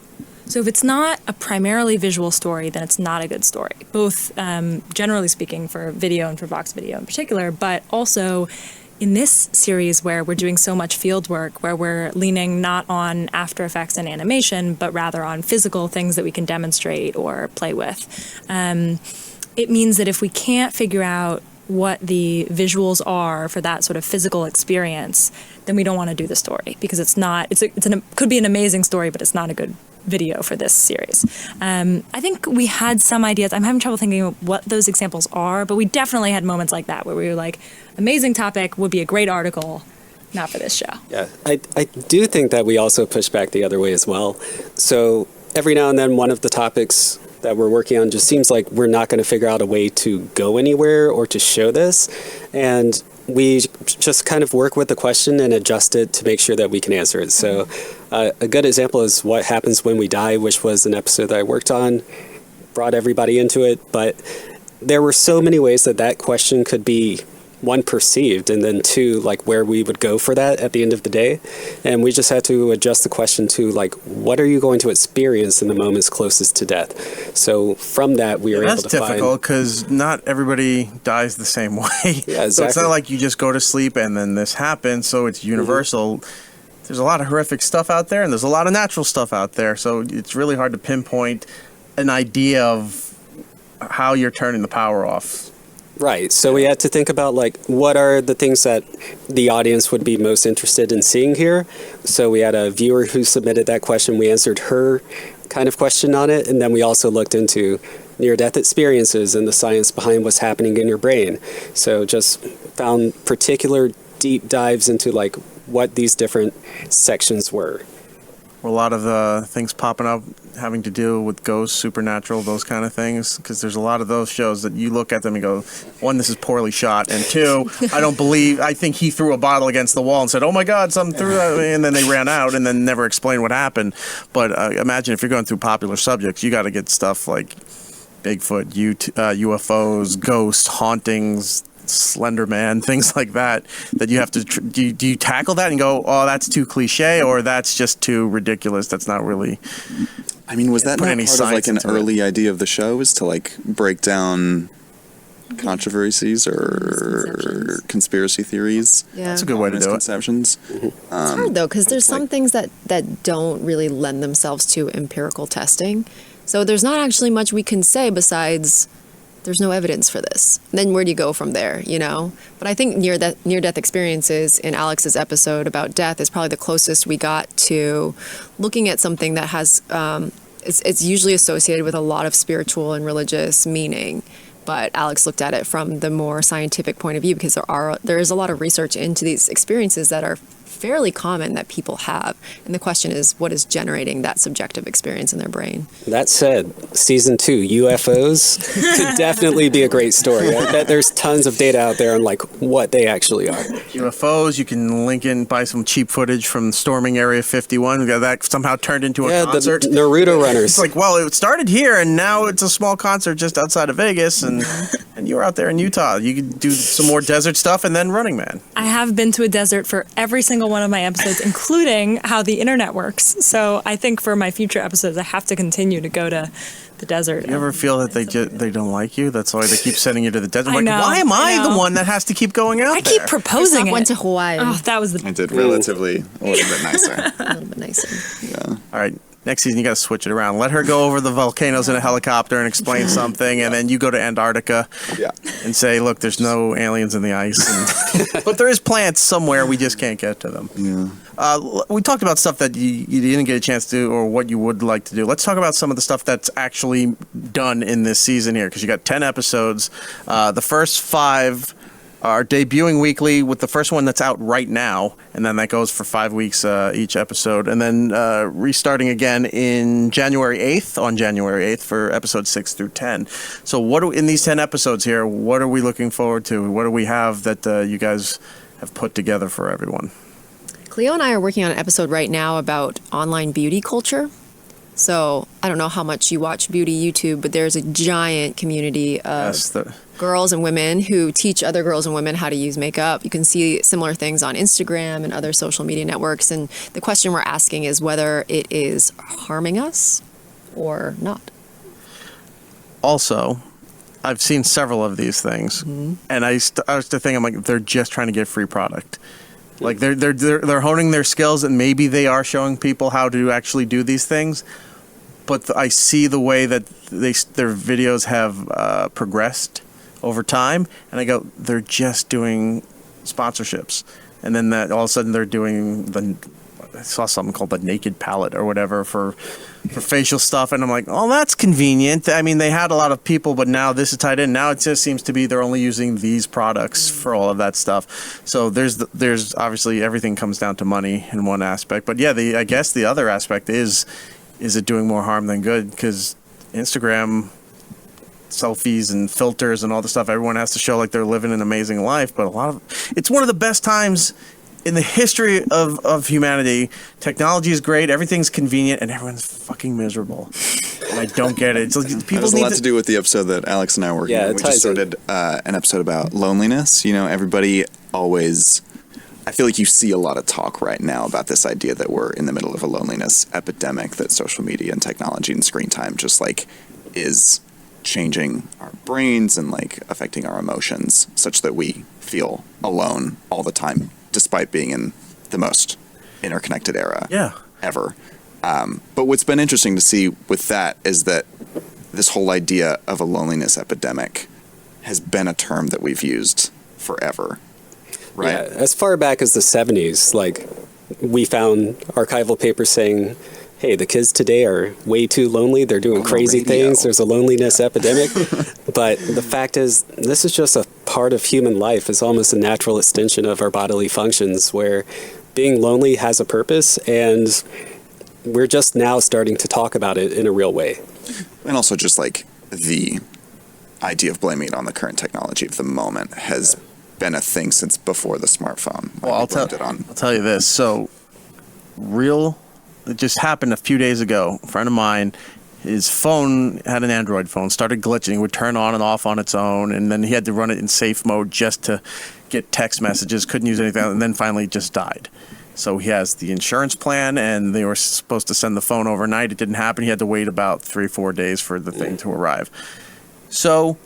Speaker 13: So if it's not a primarily visual story, then it's not a good story, both generally speaking for video and for Vox Video in particular, but also in this series where we're doing so much field work, where we're leaning not on After Effects and animation, but rather on physical things that we can demonstrate or play with. It means that if we can't figure out what the visuals are for that sort of physical experience, then we don't want to do the story, because it could be an amazing story, but it's not a good video for this series. I think we had some ideas. I'm having trouble thinking of what those examples are, but we definitely had moments like that where we were like, amazing topic, would be a great article, not for this show.
Speaker 11: Yeah, I do think that we also push back the other way as well. So every now and then, one of the topics that we're working on just seems like we're not going to figure out a way to go anywhere or to show this. And we just kind of work with the question and adjust it to make sure that we can answer it. So a good example is What Happens When We Die, which was an episode that I worked on, brought everybody into it. But there were so many ways that that question could be, one, perceived, and then two, like where we would go for that at the end of the day. And we just had to adjust the question to like, what are you going to experience in the moments closest to death? So from that, we were able to find...
Speaker 4: That's difficult because not everybody dies the same way.
Speaker 11: Yeah, exactly.
Speaker 4: So it's not like you just go to sleep and then this happens, so it's universal. Mm-hmm. There's a lot of horrific stuff out there, and there's a lot of natural stuff out there. So it's really hard to pinpoint an idea of how you're turning the power off.
Speaker 11: Right. So we had to think about, like, what are the things that the audience would be most interested in seeing here? So we had a viewer who submitted that question. We answered her kind of question on it. And then we also looked into near-death experiences and the science behind what's happening in your brain. So just found particular deep dives into, like, what these different sections were.
Speaker 4: A lot of the things popping up having to do with ghosts, supernatural, those kind of things, because there's a lot of those shows that you look at them and go, one, this is poorly shot, and two, I think he threw a bottle against the wall and said, oh my God, something threw that, and then they ran out and then never explained what happened. But imagine if you're going through popular subjects, you got to get stuff like Bigfoot, UFOs, ghosts, hauntings, Slender Man, things like that you have to do you tackle that and go, oh, that's too cliche, or that's just too ridiculous, that's not really...
Speaker 12: I mean, was that not part of like an early idea of the show, is to like break down controversies or conspiracy theories?
Speaker 10: Yeah,
Speaker 4: that's a good way to do it.
Speaker 12: Misconceptions.
Speaker 10: It's hard though, because there's some things that don't really lend themselves to empirical testing. So there's not actually much we can say besides there's no evidence for this. Then where do you go from there, you know? But I think near-death experiences in Alex's episode about death is probably the closest we got to looking at something that has, it's usually associated with a lot of spiritual and religious meaning. But Alex looked at it from the more scientific point of view, because there is a lot of research into these experiences that are fairly common that people have. And the question is, what is generating that subjective experience in their brain?
Speaker 11: That said, season 2, UFOs, could definitely be a great story. I bet there's tons of data out there on like what they actually are.
Speaker 4: UFOs, you can link in, buy some cheap footage from storming Area 51. We got that somehow turned into a concert.
Speaker 11: The Naruto runners.
Speaker 4: It's like, well, it started here and now it's a small concert just outside of Vegas, and you were out there in Utah. You could do some more desert stuff and then Running Man.
Speaker 13: I have been to a desert for every single one of my episodes, including how the internet works. So I think for my future episodes, I have to continue to go to the desert.
Speaker 4: You ever feel that they don't like you? That's why they keep sending you to the desert.
Speaker 13: I know,
Speaker 4: why am I the one that has to keep going out
Speaker 13: I keep proposing it.
Speaker 10: Went to Hawaii.
Speaker 13: Oh, that was
Speaker 12: I did relatively a little bit nicer.
Speaker 10: A little bit nicer.
Speaker 12: Yeah.
Speaker 4: All right. Next season, you got to switch it around. Let her go over the volcanoes in a helicopter and explain something, and then you go to Antarctica and say, look, there's no aliens in the ice. But there is plants somewhere. We just can't get to them.
Speaker 12: Yeah.
Speaker 4: We talked about stuff that you didn't get a chance to do or what you would like to do. Let's talk about some of the stuff that's actually done in this season here, because you got 10 episodes. The first 5 are debuting weekly, with the first one that's out right now, and then that goes for 5 weeks each episode, and then restarting again in January 8th for episodes 6 through 10. So in these 10 episodes here, what are we looking forward to? What do we have that you guys have put together for everyone?
Speaker 10: Cleo and I are working on an episode right now about online beauty culture. So I don't know how much you watch beauty YouTube, but there's a giant community of girls and women who teach other girls and women how to use makeup. You can see similar things on Instagram and other social media networks. And the question we're asking is whether it is harming us or not.
Speaker 4: Also, I've seen several of these things, and I was to think, I'm like, they're just trying to get free product. Like they're honing their skills, and maybe they are showing people how to actually do these things. But I see the way that their videos have progressed over time, and I go, they're just doing sponsorships, and then that all of a sudden they're doing I saw something called the Naked Palette or whatever for for facial stuff, and I'm like, oh, that's convenient. I mean, they had a lot of people, but now this is tied in. Now it just seems to be they're only using these products for all of that stuff. So there's obviously everything comes down to money in one aspect. But yeah, I guess the other aspect is it doing more harm than good? Because Instagram selfies and filters and all the stuff, everyone has to show like they're living an amazing life, but it's one of the best times in the history of humanity. Technology is great, everything's convenient, and everyone's fucking miserable. And I don't get it. It's like people
Speaker 12: that has a lot to do with the episode that Alex and I were working on. We just started an episode about loneliness. You know, everybody always... I feel like you see a lot of talk right now about this idea that we're in the middle of a loneliness epidemic, that social media and technology and screen time just like is changing our brains and like affecting our emotions such that we feel alone all the time, despite being in the most interconnected era ever. But what's been interesting to see with that is that this whole idea of a loneliness epidemic has been a term that we've used forever. Right.
Speaker 11: Yeah, as far back as the 70s, like we found archival papers saying, hey, the kids today are way too lonely. They're doing crazy things. There's a loneliness epidemic. But the fact is, this is just a part of human life. It's almost a natural extension of our bodily functions where being lonely has a purpose, and we're just now starting to talk about it in a real way.
Speaker 12: And also just like the idea of blaming it on the current technology of the moment has been a thing since before the smartphone.
Speaker 4: Well, I'll tell you this. So, it just happened a few days ago. A friend of mine, his phone had an Android phone, started glitching. It would turn on and off on its own, and then he had to run it in safe mode just to get text messages, couldn't use anything, and then finally it just died. So he has the insurance plan, and they were supposed to send the phone overnight. It didn't happen. He had to wait about 3-4 days for the thing to arrive. So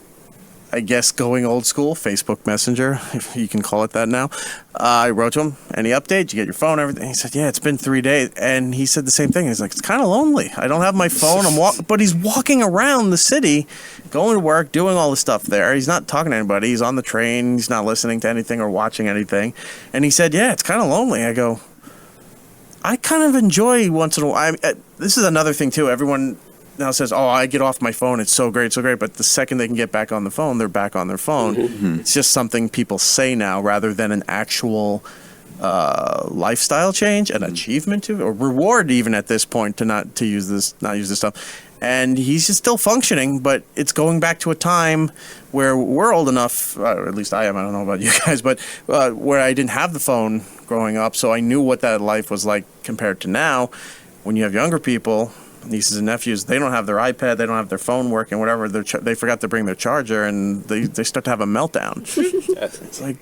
Speaker 4: I guess going old school, Facebook Messenger, if you can call it that now. I wrote to him, any update? Did you get your phone, everything? He said, yeah, it's been 3 days. And he said the same thing. He's like, it's kind of lonely. I don't have my phone. But he's walking around the city, going to work, doing all the stuff there. He's not talking to anybody. He's on the train. He's not listening to anything or watching anything. And he said, yeah, it's kind of lonely. I go, I kind of enjoy once in a while. This is another thing, too. Everyone now says, oh, I get off my phone, it's so great. But the second they can get back on the phone, they're back on their phone. Mm-hmm. It's just something people say now rather than an actual lifestyle change, an achievement to, or reward even at this point to not use this stuff. And he's just still functioning, but it's going back to a time where we're old enough, or at least I am, I don't know about you guys, but where I didn't have the phone growing up, so I knew what that life was like compared to now. When you have younger people, nieces and nephews, they don't have their iPad, they don't have their phone working, whatever. They forgot to bring their charger, and they start to have a meltdown. It's like,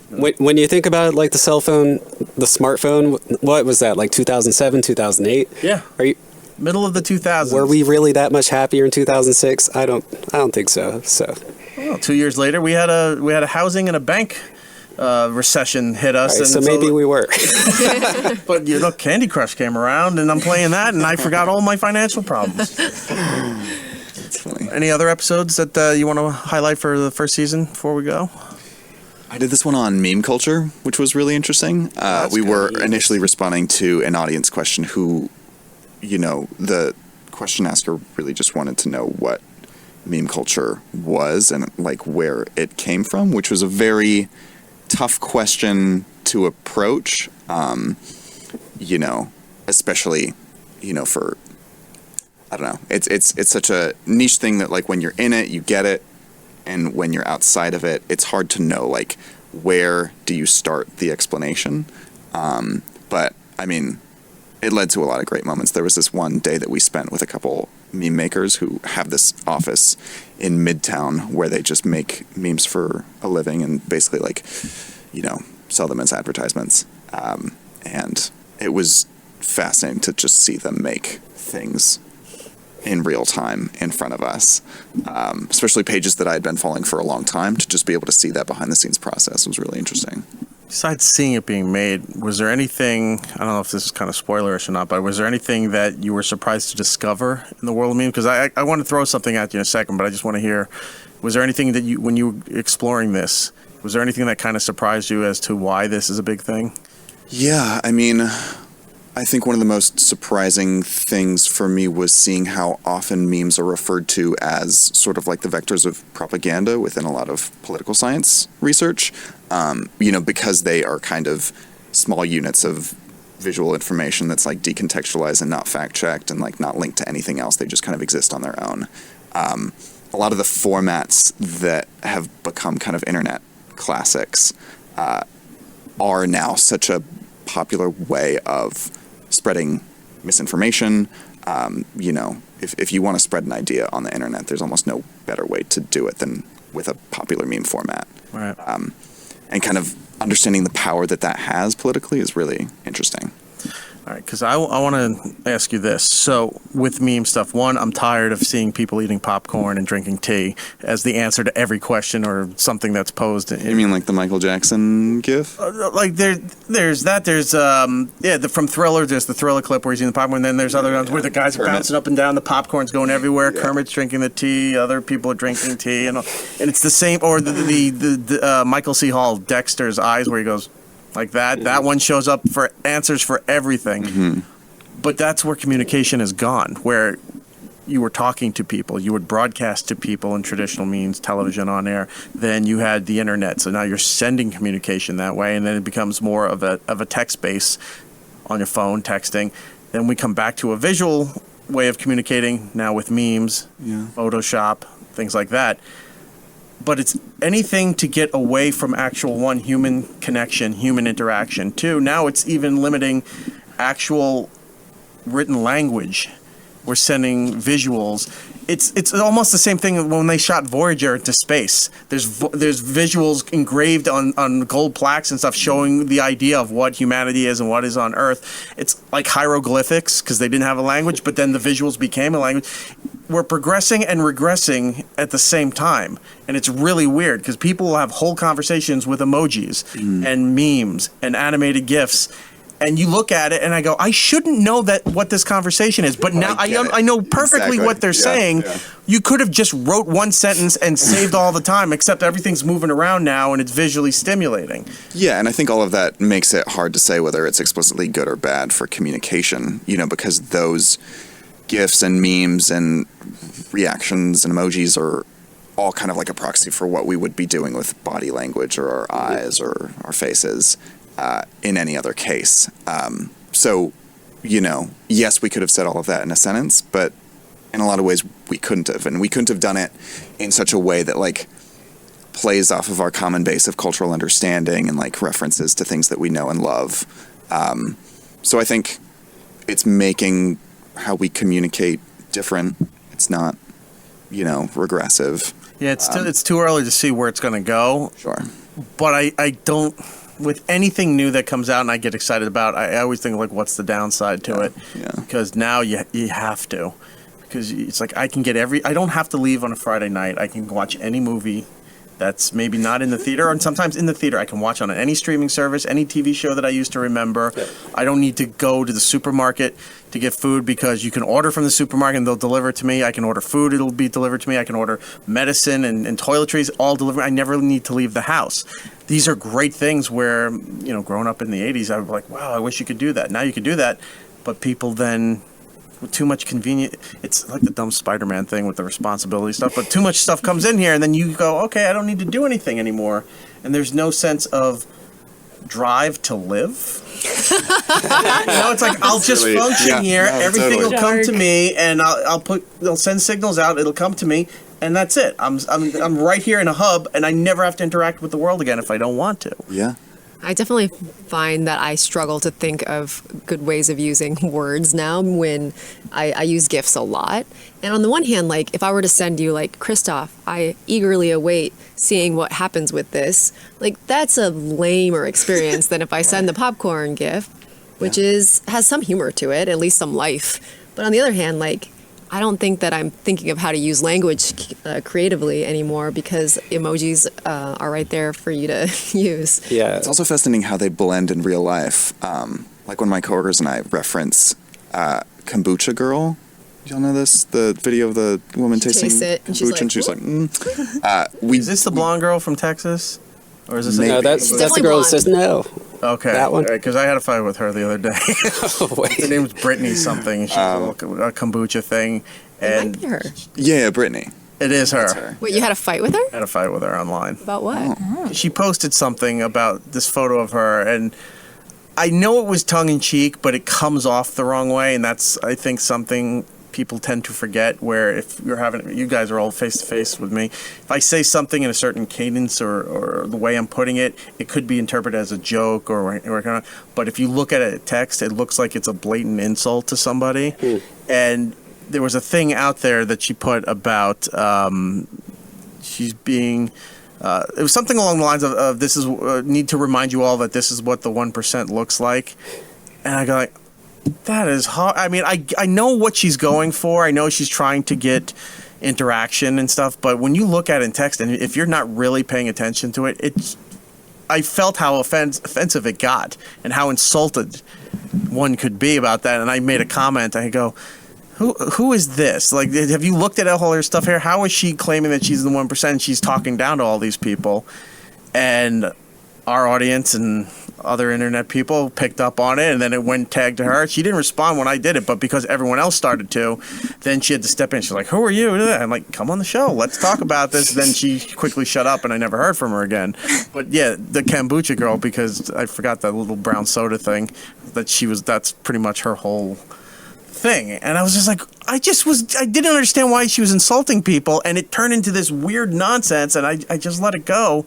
Speaker 11: when you think about it, like the cell phone, the smartphone, what was that, like 2007, 2008?
Speaker 4: Yeah.
Speaker 11: Are you
Speaker 4: middle of the 2000s?
Speaker 11: Were we really that much happier in 2006? I don't think so.
Speaker 4: Well, 2 years later, we had a housing and a bank recession hit us,
Speaker 11: right, and so maybe we were.
Speaker 4: But Candy Crush came around, and I'm playing that, and I forgot all my financial problems.
Speaker 12: That's funny.
Speaker 4: Any other episodes that you want to highlight for the first season before we go?
Speaker 12: I did this one on meme culture, which was really interesting. We were initially responding to an audience question who, the question asker really just wanted to know what meme culture was and like where it came from, which was a very tough question to approach, especially, for, I don't know, it's such a niche thing that like when you're in it, you get it. And when you're outside of it, it's hard to know, like, where do you start the explanation? But I mean, it led to a lot of great moments. There was this one day that we spent with a couple meme makers who have this office in Midtown where they just make memes for a living and basically like, sell them as advertisements. And it was fascinating to just see them make things in real time in front of us, especially pages that I had been following for a long time. To just be able to see that behind the scenes process was really interesting.
Speaker 4: Besides seeing it being made, was there anything, I don't know if this is kind of spoilerish or not, but was there anything that you were surprised to discover in the world of memes? Because I want to throw something at you in a second, but I just want to hear, was there anything that you, when you were exploring this, was there anything that kind of surprised you as to why this is a big thing?
Speaker 12: Yeah, I mean, I think one of the most surprising things for me was seeing how often memes are referred to as sort of like the vectors of propaganda within a lot of political science research, because they are kind of small units of visual information that's like decontextualized and not fact-checked and like not linked to anything else. They just kind of exist on their own. A lot of the formats that have become kind of internet classics are now such a popular way of spreading misinformation. If you want to spread an idea on the internet, there's almost no better way to do it than with a popular meme format.
Speaker 4: Right.
Speaker 12: And kind of understanding the power that has politically is really interesting.
Speaker 4: All right, because I want to ask you this. So with meme stuff, one, I'm tired of seeing people eating popcorn and drinking tea as the answer to every question or something that's posed.
Speaker 12: You mean like the Michael Jackson gif?
Speaker 4: There's that. There's from Thriller. There's the Thriller clip where he's eating the popcorn. And then there's other ones where the guys are bouncing up and down. The popcorn's going everywhere. Yeah. Kermit's drinking the tea. Other people are drinking tea, and it's the same. Or the Michael C. Hall, Dexter's Eyes, where he goes. Like that. That one shows up for answers for everything. Mm-hmm. But that's where communication has gone, where you were talking to people. You would broadcast to people in traditional means, television on air. Then you had the internet. So now you're sending communication that way, and then it becomes more of a text base on your phone, texting. Then we come back to a visual way of communicating now with memes, Photoshop, things like that. But it's anything to get away from actual, one, human connection, human interaction. Two, now it's even limiting actual written language. We're sending visuals. It's almost the same thing when they shot Voyager into space. There's visuals engraved on gold plaques and stuff showing the idea of what humanity is and what is on Earth. It's like hieroglyphics because they didn't have a language, but then the visuals became a language. We're progressing and regressing at the same time. And it's really weird because people will have whole conversations with emojis and memes and animated GIFs. And you look at it and I go, I shouldn't know what this conversation is. But now I know perfectly what they're saying. Yeah. You could have just wrote one sentence and saved all the time, except everything's moving around now and it's visually stimulating.
Speaker 12: Yeah, and I think all of that makes it hard to say whether it's explicitly good or bad for communication, because those GIFs and memes and reactions and emojis are all kind of like a proxy for what we would be doing with body language or our eyes or our faces in any other case. So, yes, we could have said all of that in a sentence, but in a lot of ways we couldn't have. And we couldn't have done it in such a way that like plays off of our common base of cultural understanding and like references to things that we know and love. So I think it's making how we communicate different. It's not, regressive.
Speaker 4: Yeah, it's too early to see where it's going to go.
Speaker 12: Sure.
Speaker 4: But I don't, with anything new that comes out and I get excited about, I always think like, what's the downside to it? Yeah. Because now you have to. Because it's like I don't have to leave on a Friday night. I can watch any movie that's maybe not in the theater, and sometimes in the theater. I can watch on any streaming service, any TV show that I used to remember. Yeah. I don't need to go to the supermarket to get food because you can order from the supermarket and they'll deliver it to me. I can order food, it'll be delivered to me. I can order medicine and toiletries, all delivered. I never need to leave the house. These are great things where, growing up in the 80s, I was like, wow, I wish you could do that. Now you could do that, but people then... with too much convenient, it's like the dumb Spider-Man thing with the responsibility stuff, but too much stuff comes in here and then you go, okay, I don't need to do anything anymore. And there's no sense of drive to live. It's like, I'll just function here. Everything will come to me and they'll send signals out. It'll come to me and that's it. I'm right here in a hub and I never have to interact with the world again if I don't want to.
Speaker 12: Yeah.
Speaker 10: I definitely find that I struggle to think of good ways of using words now when I use GIFs a lot. And on the one hand, like if I were to send you like, Christoph, I eagerly await seeing what happens with this. Like that's a lamer experience than if I send the popcorn GIF, which has some humor to it, at least some life. But on the other hand, like I don't think that I'm thinking of how to use language creatively anymore because emojis are right there for you to use.
Speaker 12: Yeah, it's also fascinating how they blend in real life. Like when my coworkers and I reference Kombucha Girl. Y'all know this? The video of the woman tasting kombucha and she's like,
Speaker 4: Is this the blonde girl from Texas? Or is this
Speaker 11: no, that's the girl who says no. That
Speaker 4: Okay,
Speaker 11: one?
Speaker 4: because I had a fight with her the other day.
Speaker 11: Oh, wait.
Speaker 4: Her name's Brittany something. She's a kombucha thing,
Speaker 10: It
Speaker 4: and
Speaker 10: might be her.
Speaker 12: Yeah, Brittany.
Speaker 4: it is her.
Speaker 12: That's her.
Speaker 10: Wait, you had a fight with her?
Speaker 4: I had a fight with her online.
Speaker 10: About what?
Speaker 4: She posted something about this photo of her, and I know it was tongue in cheek, but it comes off the wrong way, and that's, I think, something people tend to forget. Where if you guys are all face to face with me, if I say something in a certain cadence or the way I'm putting it, it could be interpreted as a joke or kind of. But if you look at a text, it looks like it's a blatant insult to somebody. And there was a thing out there that she put about she's being. It was something along the lines of this is need to remind you all that this is what the 1% looks like, and I go like, that is hard. I mean, I know what she's going for. I know she's trying to get interaction and stuff, but when you look at it in text, and if you're not really paying attention to it, I felt how offensive it got and how insulted one could be about that. And I made a comment. I go, Who is this? Like, have you looked at all her stuff here? How is she claiming that she's the 1%? She's talking down to all these people, and our audience and other internet people picked up on it, and then it went tagged to her. She didn't respond when I did it, but because everyone else started to, then she had to step in. She's like, "Who are you?" I'm like, "Come on the show. Let's talk about this." Then she quickly shut up, and I never heard from her again. But yeah, the kombucha girl, because I forgot that little brown soda thing that's pretty much her whole thing. And I was just like, I didn't understand why she was insulting people, and it turned into this weird nonsense, and I just let it go.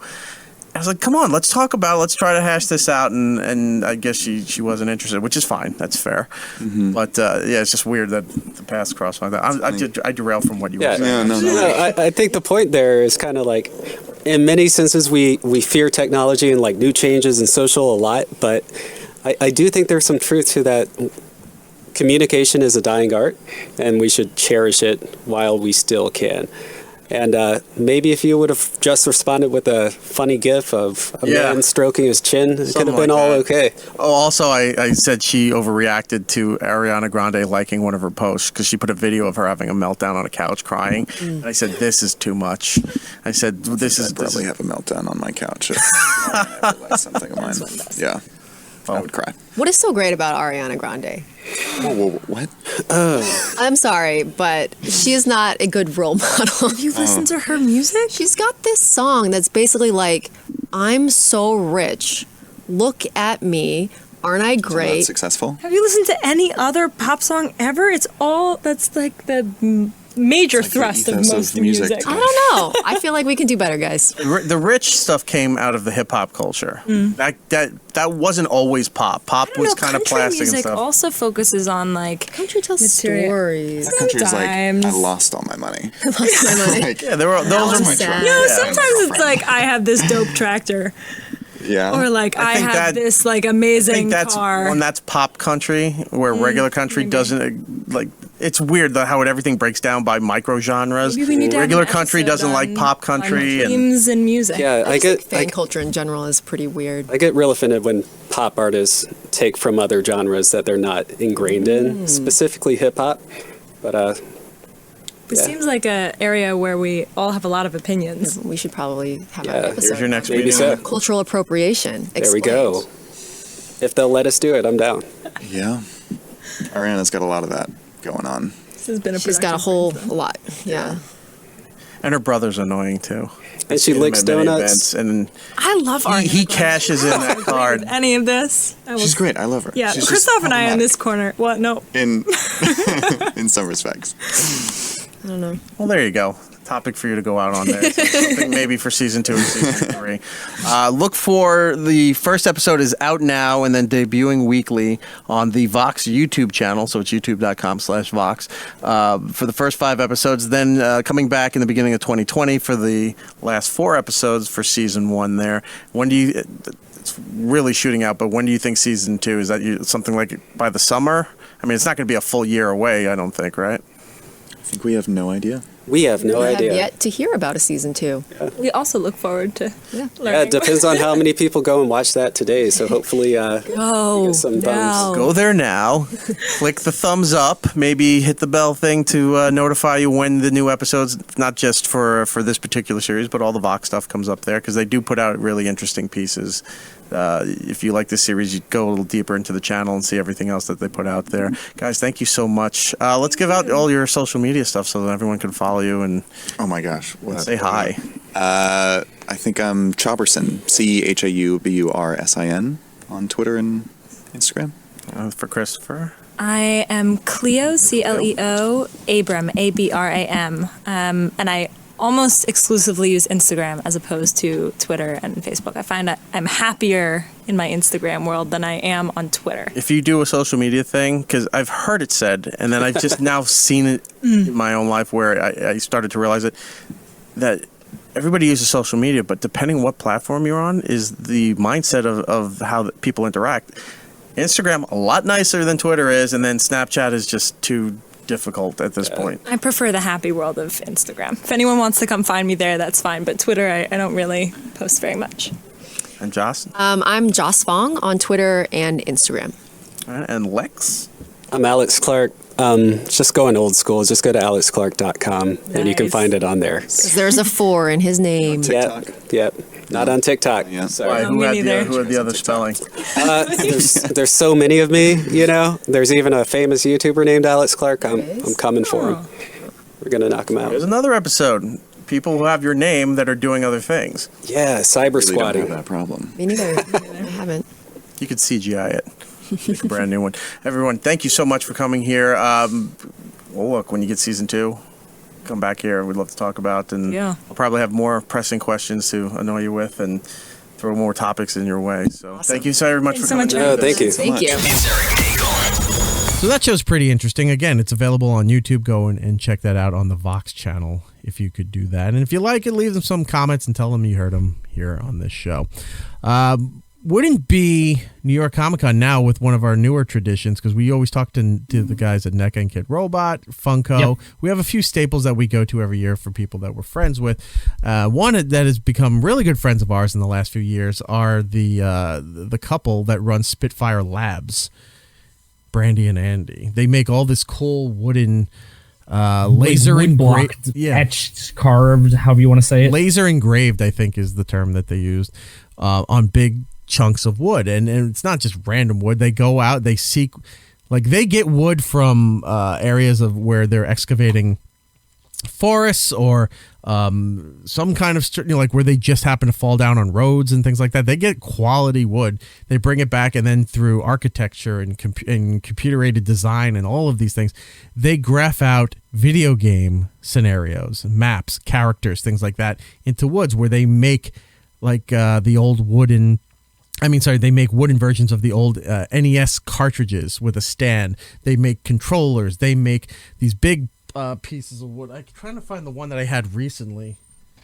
Speaker 4: I was like, come on, let's talk about it. Let's try to hash this out. And I guess she wasn't interested, which is fine. That's fair. Mm-hmm. But yeah, it's just weird that the paths crossed like that. I derailed from what you were saying.
Speaker 11: No, I think the point there is kind of like, in many senses, we fear technology and like new changes and social a lot. But I do think there's some truth to that. Communication is a dying art, and we should cherish it while we still can. And maybe if you would have just responded with a funny gif of a man stroking his chin, it could have been all okay.
Speaker 4: Oh, also, I said she overreacted to Ariana Grande liking one of her posts because she put a video of her having a meltdown on a couch crying. And I said, this is too much. I said, I'd
Speaker 12: probably have a meltdown on my couch if I realized something of mine. Yeah. I would cry.
Speaker 10: What is so great about Ariana Grande?
Speaker 12: Whoa, what?
Speaker 10: I'm sorry, but she is not a good role model.
Speaker 13: Have you listened to her music?
Speaker 10: She's got this song that's basically like, I'm so rich. Look at me. Aren't I great?
Speaker 12: Successful?
Speaker 13: Have you listened to any other pop song ever? That's like the major thrust of most music.
Speaker 10: I don't know. I feel like we can do better, guys.
Speaker 4: The rich stuff came out of the hip hop culture. That wasn't always pop. Pop was kind of plastic and stuff.
Speaker 13: Country music also focuses on like
Speaker 10: country tells stories.
Speaker 12: That country is like, I lost all my money.
Speaker 10: I lost my money.
Speaker 12: Like,
Speaker 4: yeah, those are my
Speaker 13: sad. You know, sometimes it's like I have this dope tractor.
Speaker 12: Yeah.
Speaker 13: Or like I have this like amazing car.
Speaker 4: When that's pop country, where regular country doesn't like. It's weird how everything breaks down by micro genres. Regular country doesn't like pop country
Speaker 13: themes and music.
Speaker 11: Yeah,
Speaker 10: I think fan culture in general is pretty weird.
Speaker 11: I get real offended when pop artists take from other genres that they're not ingrained in, specifically hip hop. But
Speaker 13: it seems like an area where we all have a lot of opinions.
Speaker 10: We should probably have an episode.
Speaker 4: Here's your next
Speaker 11: maybe
Speaker 4: video.
Speaker 11: so.
Speaker 10: Cultural appropriation.
Speaker 11: There we go. If they'll let us do it, I'm down.
Speaker 12: Yeah. Ariana's got a lot of that going on.
Speaker 13: This has been
Speaker 10: She's got a whole lot. Yeah.
Speaker 4: And her brother's annoying too.
Speaker 11: And she licks donuts.
Speaker 4: And
Speaker 13: I love Ariana.
Speaker 4: He cashes in that card.
Speaker 13: Any of this?
Speaker 12: She's great. I love her.
Speaker 13: Yeah,
Speaker 12: She's
Speaker 13: Christoph and I in this corner. What? No.
Speaker 12: In some respects.
Speaker 10: I don't know.
Speaker 4: Well, there you go. Topic for you to go out on there. Something maybe for season 2 and season 3. Look for the first episode is out now and then debuting weekly on the Vox YouTube channel. So it's youtube.com/Vox for the first 5 episodes. Then coming back in the beginning of 2020 for the last 4 episodes for season 1 there. When do you... It's really shooting out, but when do you think season 2? Is that something like by the summer? I mean, it's not going to be a full year away, I don't think, right?
Speaker 12: I think we have no idea.
Speaker 11: We have no idea.
Speaker 10: We have yet to hear about a season 2.
Speaker 11: Yeah.
Speaker 13: We also look forward to learning.
Speaker 11: Yeah, it depends on how many people go and watch that today. So hopefully, get some thumbs.
Speaker 4: Go there now. Click the thumbs up. Maybe hit the bell thing to notify you when the new episodes, not just for this particular series, but all the Vox stuff comes up there because they do put out really interesting pieces if you like this series, you go a little deeper into the channel and see everything else that they put out there. Guys, thank you so much. Let's give out all your social media stuff so that everyone can follow you and
Speaker 12: oh my gosh,
Speaker 4: say hi.
Speaker 12: I think I'm Chaubursin, CHAUBURSIN on Twitter and Instagram.
Speaker 4: For Christopher,
Speaker 13: I am Cleo, CLEO, Abram, ABRAM, and I almost exclusively use Instagram as opposed to Twitter and Facebook. I find that I'm happier in my Instagram world than I am on Twitter.
Speaker 4: If you do a social media thing, because I've heard it said, and then I've just now seen it in my own life where I started to realize it, that everybody uses social media, but depending what platform you're on is the mindset of how people interact. Instagram, a lot nicer than Twitter is, and then Snapchat is just too difficult at this point.
Speaker 13: I prefer the happy world of Instagram. If anyone wants to come find me there, that's fine. But Twitter, I don't really post very much.
Speaker 4: And Joss?
Speaker 10: I'm Joss Fong on Twitter and Instagram.
Speaker 4: All right, and Lex?
Speaker 11: I'm Alex Clark. Just going old school. Just go to alexclark.com and you can find it on there.
Speaker 10: There's a 4 in his name.
Speaker 11: Yep. Not on TikTok.
Speaker 4: Yeah. Sorry. Who had the other spelling?
Speaker 11: There's so many of me, you know. There's even a famous YouTuber named Alex Clark. I'm coming for him. We're going to knock him out.
Speaker 4: There's another episode. People who have your name that are doing other things.
Speaker 11: Yeah, cyber squatting.
Speaker 12: Don't have that problem.
Speaker 10: Me neither. I haven't.
Speaker 4: You could CGI it. Make a brand new one. Everyone, thank you so much for coming here. Well, look, when you get season 2, come back here. We'd love to talk about, and I'll probably have more pressing questions to annoy you with and throw more topics in your way. So thank you so very much for coming.
Speaker 11: Thank you.
Speaker 10: Thank you.
Speaker 2: So that show's pretty interesting. Again, it's available on YouTube. Go and check that out on the Vox channel if you could do that. And if you like it, leave them some comments and tell them you heard them here on this show. Wouldn't be New York Comic Con now with one of our newer traditions, because we always talk to the guys at NECA and Kid Robot, Funko. Yep. We have a few staples that we go to every year for people that we're friends with. One that has become really good friends of ours in the last few years are the couple that runs Spitfire Labs, Brandy and Andy. They make all this cool wooden laser engraved,
Speaker 3: etched, carved, however you want to say it.
Speaker 2: Laser engraved, I think, is the term that they used on big chunks of wood, and it's not just random wood. They go out, they seek, like they get wood from areas of where they're excavating forests or some kind of like where they just happen to fall down on roads and things like that. They get quality wood, they bring it back, and then through architecture and computer-aided design and all of these things, they graph out video game scenarios, maps, characters, things like that into woods, where they make like the old wooden. They make wooden versions of the old NES cartridges with a stand. They make controllers. They make these big pieces of wood. I'm trying to find the one that I had recently.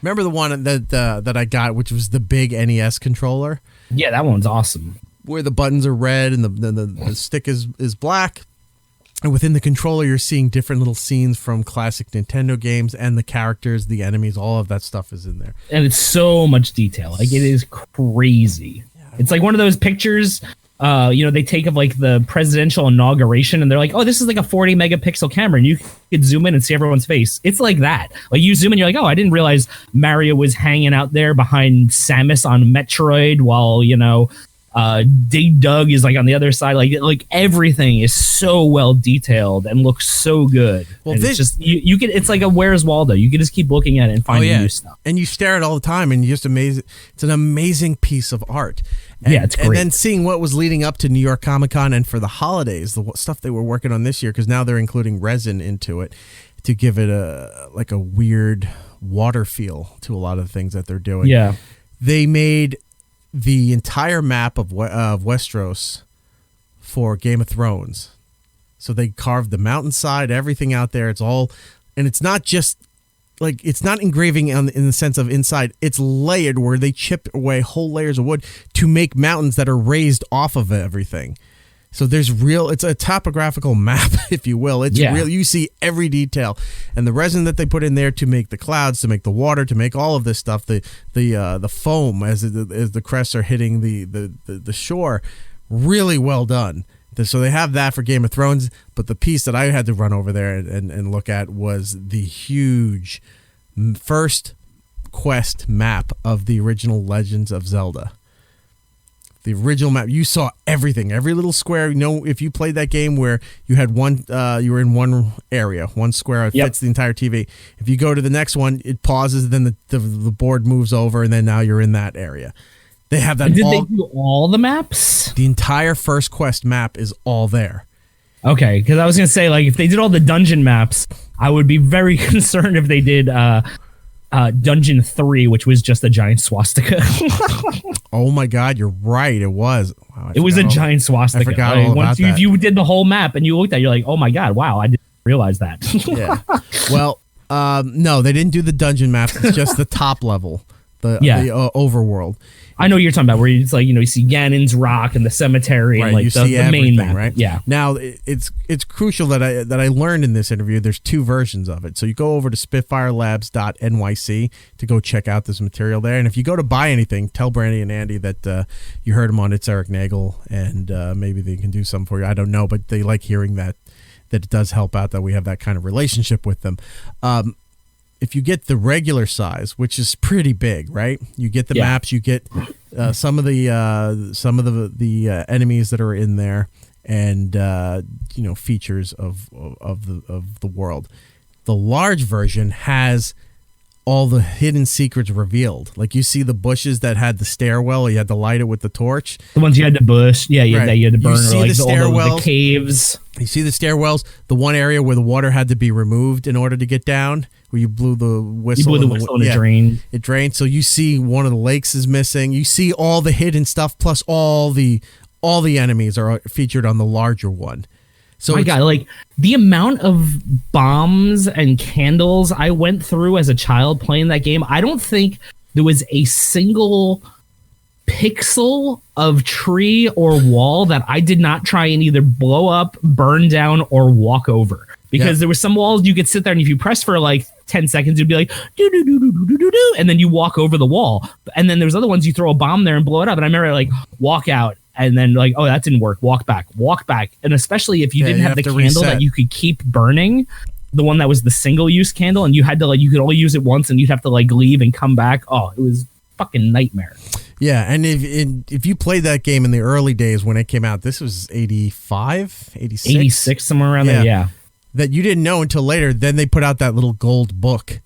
Speaker 2: Remember the one that I got, which was the big NES controller?
Speaker 3: Yeah, that one's awesome.
Speaker 2: Where the buttons are red and the stick is black. And within the controller, you're seeing different little scenes from classic Nintendo games, and the characters, the enemies, all of that stuff is in there.
Speaker 3: And it's so much detail. Like, it is crazy. It's like one of those pictures, they take of like the presidential inauguration, and they're like, oh, this is like a 40 megapixel camera, and you could zoom in and see everyone's face. It's like that. Like, you zoom in, you're like, oh, I didn't realize Mario was hanging out there behind Samus on Metroid while, Doug is like on the other side. Like everything is so well detailed and looks so good. Well, it's just you can. It's like a Where's Waldo. You can just keep looking at it and finding new stuff.
Speaker 2: And you stare at it all the time, and you just amaze. It's an amazing piece of art. And,
Speaker 3: it's great.
Speaker 2: And then seeing what was leading up to New York Comic Con and for the holidays, the stuff they were working on this year, because now they're including resin into it to give it a weird water feel to a lot of the things that they're doing.
Speaker 3: Yeah,
Speaker 2: they made the entire map of Westeros for Game of Thrones. So they carved the mountainside, everything out there. It's all, and it's not just like, it's not engraving in the sense of inside. It's layered, where they chip away whole layers of wood to make mountains that are raised off of everything. So it's a topographical map, if you will. It's real. You see every detail, and the resin that they put in there to make the clouds, to make the water, to make all of this stuff, the foam as the crests are hitting the shore, really well done. So they have that for Game of Thrones, but the piece that I had to run over there and look at was the huge first quest map of the original Legends of Zelda. The original map, you saw everything, every little square. You know, if you played that game where you had you were in one area, one square, it fits the entire TV. If you go to the next one, it pauses, then the board moves over, and then now you're in that area. They have that.
Speaker 3: Did they do all the maps?
Speaker 2: The entire First Quest map is all there.
Speaker 3: Okay, because I was going to say, like, if they did all the dungeon maps, I would be very concerned if they did Dungeon 3, which was just a giant swastika.
Speaker 2: Oh my God, you're right. It was. Wow,
Speaker 3: it was a giant swastika.
Speaker 2: I forgot all about that.
Speaker 3: If you did the whole map and you looked at it, you're like, oh my God, wow, I didn't realize that.
Speaker 2: Yeah. Well, no, they didn't do the dungeon maps. It's just the top level, the overworld.
Speaker 3: I know what you're talking about, where it's like, you see Ganon's Rock and the cemetery and like the main map.
Speaker 2: Right?
Speaker 3: Yeah.
Speaker 2: Now it's crucial that I learned in this interview. There's 2 versions of it. So you go over to spitfirelabs.nyc to go check out this material there. And if you go to buy anything, tell Brandy and Andy that you heard them on It's Erik Nagel, and maybe they can do something for you. I don't know, but they like hearing that it does help out that we have that kind of relationship with them. If you get the regular size, which is pretty big, right? You get the maps, you get some of the enemies that are in there, and features of the world. The large version has all the hidden secrets revealed. Like you see the bushes that had the stairwell, you had to light it with the torch.
Speaker 3: The ones you had to bush, that you had to burn.
Speaker 2: You see
Speaker 3: like
Speaker 2: the stairwells,
Speaker 3: the caves.
Speaker 2: You see the stairwells. The one area where the water had to be removed in order to get down, where you blew the whistle.
Speaker 3: You blew the whistle and it drained.
Speaker 2: It drained. So you see one of the lakes is missing. You see all the hidden stuff, plus all the enemies are featured on the larger one. So
Speaker 3: my God, like the amount of bombs and candles I went through as a child playing that game, I don't think there was a single pixel of tree or wall that I did not try and either blow up, burn down, or walk over. Because there were some walls you could sit there and if you press for like 10 seconds, it'd be like do do do do do do do, and then you walk over the wall. And then there's other ones you throw a bomb there and blow it up. And I remember like walk out. And then like, oh, that didn't work. Walk back. And especially if you didn't have the candle reset that you could keep burning, the one that was the single use candle, and you had to like, you could only use it once and you'd have to like leave and come back. Oh, it was fucking nightmare.
Speaker 2: Yeah. And if you played that game in the early days when it came out, this was 85, 86?
Speaker 3: 86, somewhere around there. Yeah.
Speaker 2: That you didn't know until later. Then they put out that little gold book.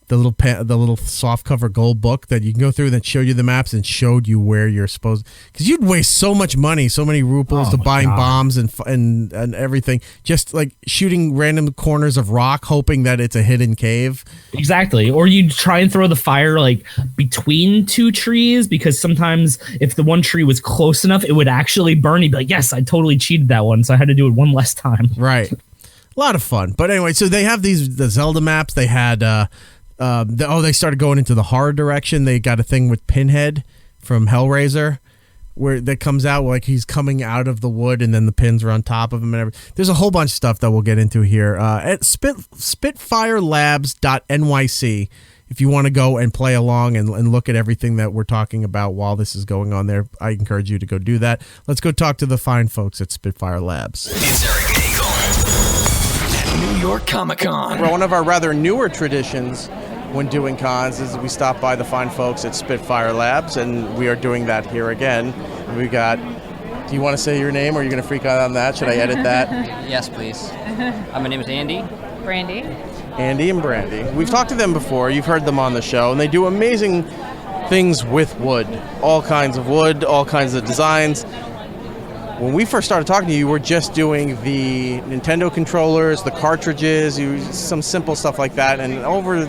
Speaker 2: The little soft cover gold book that you can go through that showed you the maps and showed you where you're supposed, because you'd waste so much money, so many rubles to buying bombs and everything, just like shooting random corners of rock hoping that it's a hidden cave.
Speaker 3: Exactly. Or you'd try and throw the fire like between 2 trees, because sometimes if the one tree was close enough it would actually burn. You'd be like, yes, I totally cheated that one, so I had to do it one less time.
Speaker 2: Right. A lot of fun. But anyway, so they have the Zelda maps. They had they started going into the horror direction. They got a thing with Pinhead from Hellraiser, where that comes out like he's coming out of the wood, and then the pins are on top of him and everything. There's a whole bunch of stuff that we'll get into here at spitfirelabs.nyc. If you want to go and play along and look at everything that we're talking about while this is going on there, I encourage you to go do that. Let's go talk to the fine folks at Spitfire Labs.
Speaker 1: It's Erik Nagel at New York Comic Con.
Speaker 4: Well, one of our rather newer traditions when doing cons is we stop by the fine folks at Spitfire Labs, and we are doing that here again. We got, do you want to say your name, or are you going to freak out on that? Should I edit that?
Speaker 14: Yes, please. My name is Andy.
Speaker 15: Brandy.
Speaker 4: Andy and Brandy. We've talked to them before. You've heard them on the show, and they do amazing things with wood. All kinds of wood, all kinds of designs. When we first started talking to you, you were just doing the Nintendo controllers, the cartridges, some simple stuff like that, and over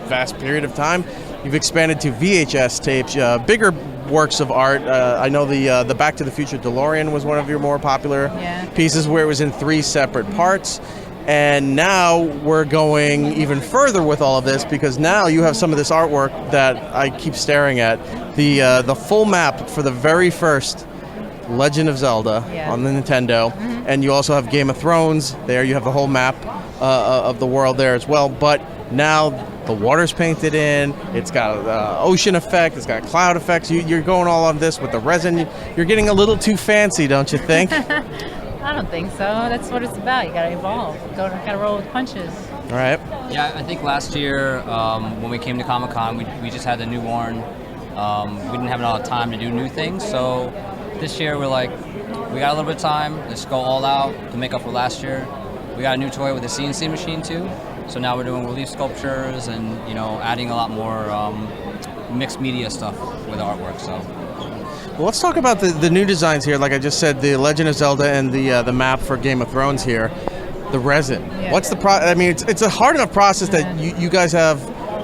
Speaker 4: vast period of time you've expanded to VHS tapes, bigger works of art. I know the Back to the Future DeLorean was one of your more popular pieces, where it was in 3 separate parts, and now we're going even further with all of this, because now you have some of this artwork that I keep staring at, the full map for the very first Legend of Zelda on the Nintendo, and you also have Game of Thrones there. You have the whole map of the world there as well, but now the water's painted in, it's got an ocean effect, it's got cloud effects. You're going all on this with the resin. You're getting a little too fancy, don't you think?
Speaker 15: I don't think so. That's what it's about. You gotta evolve. Gotta roll with punches.
Speaker 4: All right.
Speaker 14: Yeah, I think last year when we came to Comic-Con, we just had the newborn We didn't have a lot of time to do new things, so this year we're like, we got a little bit of time, let's go all out to make up for last year. We got a new toy with a CNC machine too, so now we're doing relief sculptures and, you know, adding a lot more mixed media stuff with the artwork. So,
Speaker 4: well, let's talk about the new designs here. Like I just said, the Legend of Zelda and the map for Game of Thrones here, the resin.
Speaker 15: Yeah.
Speaker 4: What's the I mean, it's a hard enough process that you guys have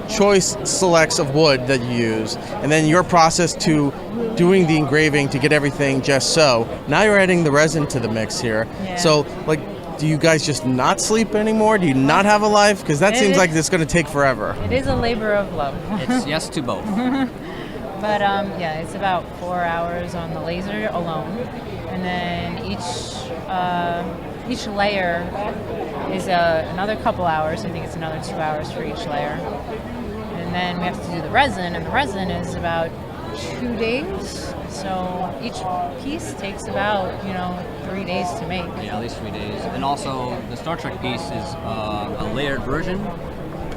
Speaker 4: choice selects of wood that you use, and then your process to doing the engraving to get everything just so. Now you're adding the resin to the mix here.
Speaker 15: Yeah.
Speaker 4: So, like, do you guys just not sleep anymore? Do you not have a life? Because that seems like it's going to take forever.
Speaker 15: It is a labor of love.
Speaker 14: it's yes to both.
Speaker 15: But yeah, it's about 4 hours on the laser alone, and then each layer is another couple hours. I think it's another 2 hours for each layer, and then we have to do the resin, and the resin is about 2 days. So each piece takes about 3 days to make.
Speaker 14: Yeah, at least 3 days. And also the Star Trek piece is a layered version.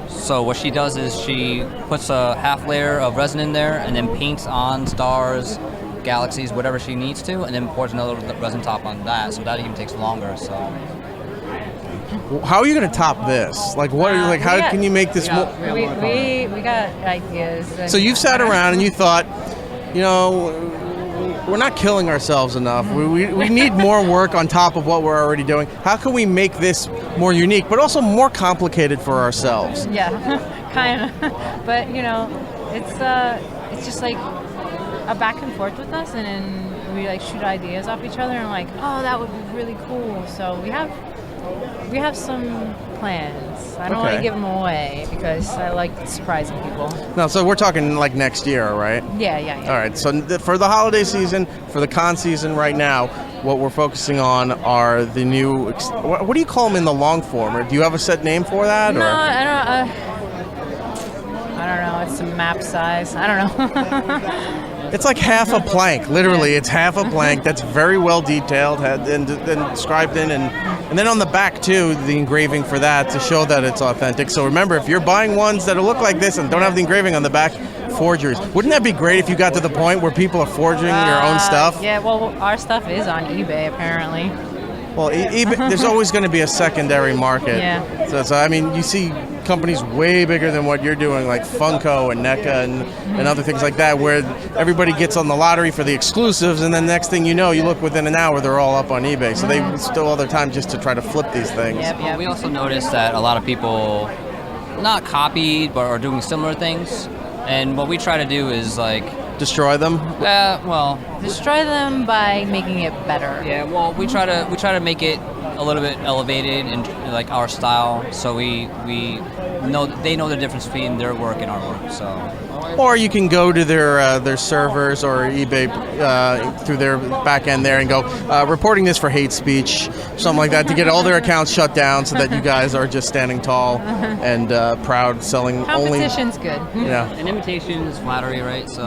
Speaker 14: So what she does is she puts a half layer of resin in there and then paints on stars, galaxies, whatever she needs to, and then pours another resin top on that. So that even takes longer. So
Speaker 4: how are you going to top this? Like, what? How can you make this more?
Speaker 15: We got ideas.
Speaker 4: So you've sat around and you thought, we're not killing ourselves enough. We need more work on top of what we're already doing. How can we make this more unique, but also more complicated for ourselves?
Speaker 15: Yeah, kind of. But it's just like a back and forth with us, and then we like shoot ideas off each other, and like, oh, that would be really cool. So we have some plans. I don't want to give them away because I like surprising people.
Speaker 4: No, so we're talking like next year, right?
Speaker 15: Yeah.
Speaker 4: All right, so for the holiday season, for the con season right now, what we're focusing on are the new, what do you call them in the long form? Or do you have a set name for that?
Speaker 15: No,
Speaker 4: or?
Speaker 15: I don't know. It's a map size. I don't know.
Speaker 4: It's like half a plank, literally. It's half a plank that's very well detailed and described in, and then on the back too, the engraving for that to show that it's authentic. So remember, if you're buying ones that look like this and don't have the engraving on the back, forgeries. Wouldn't that be great if you got to the point where people are forging your own stuff?
Speaker 15: Yeah, well, our stuff is on eBay apparently.
Speaker 4: Well, eBay, there's always going to be a secondary market.
Speaker 15: Yeah.
Speaker 4: So I mean, you see companies way bigger than what you're doing, like Funko and NECA and other things like that, where everybody gets on the lottery for the exclusives, and then next thing you know, you look within an hour, they're all up on eBay. So they steal all their time just to try to flip these things.
Speaker 15: Yep.
Speaker 14: We also noticed that a lot of people not copied, but are doing similar things. And what we try to do is like
Speaker 4: destroy them.
Speaker 15: Destroy them by making it better.
Speaker 14: Yeah. Well, we try to make it a little bit elevated in like our style, so we know they know the difference between their work and our work. So.
Speaker 4: Or you can go to their servers or eBay through their back end there and go reporting this for hate speech, something like that, to get all their accounts shut down so that you guys are just standing tall and proud, selling
Speaker 15: Competition's
Speaker 4: only.
Speaker 15: good.
Speaker 4: Yeah.
Speaker 14: And imitation is flattery, right? So.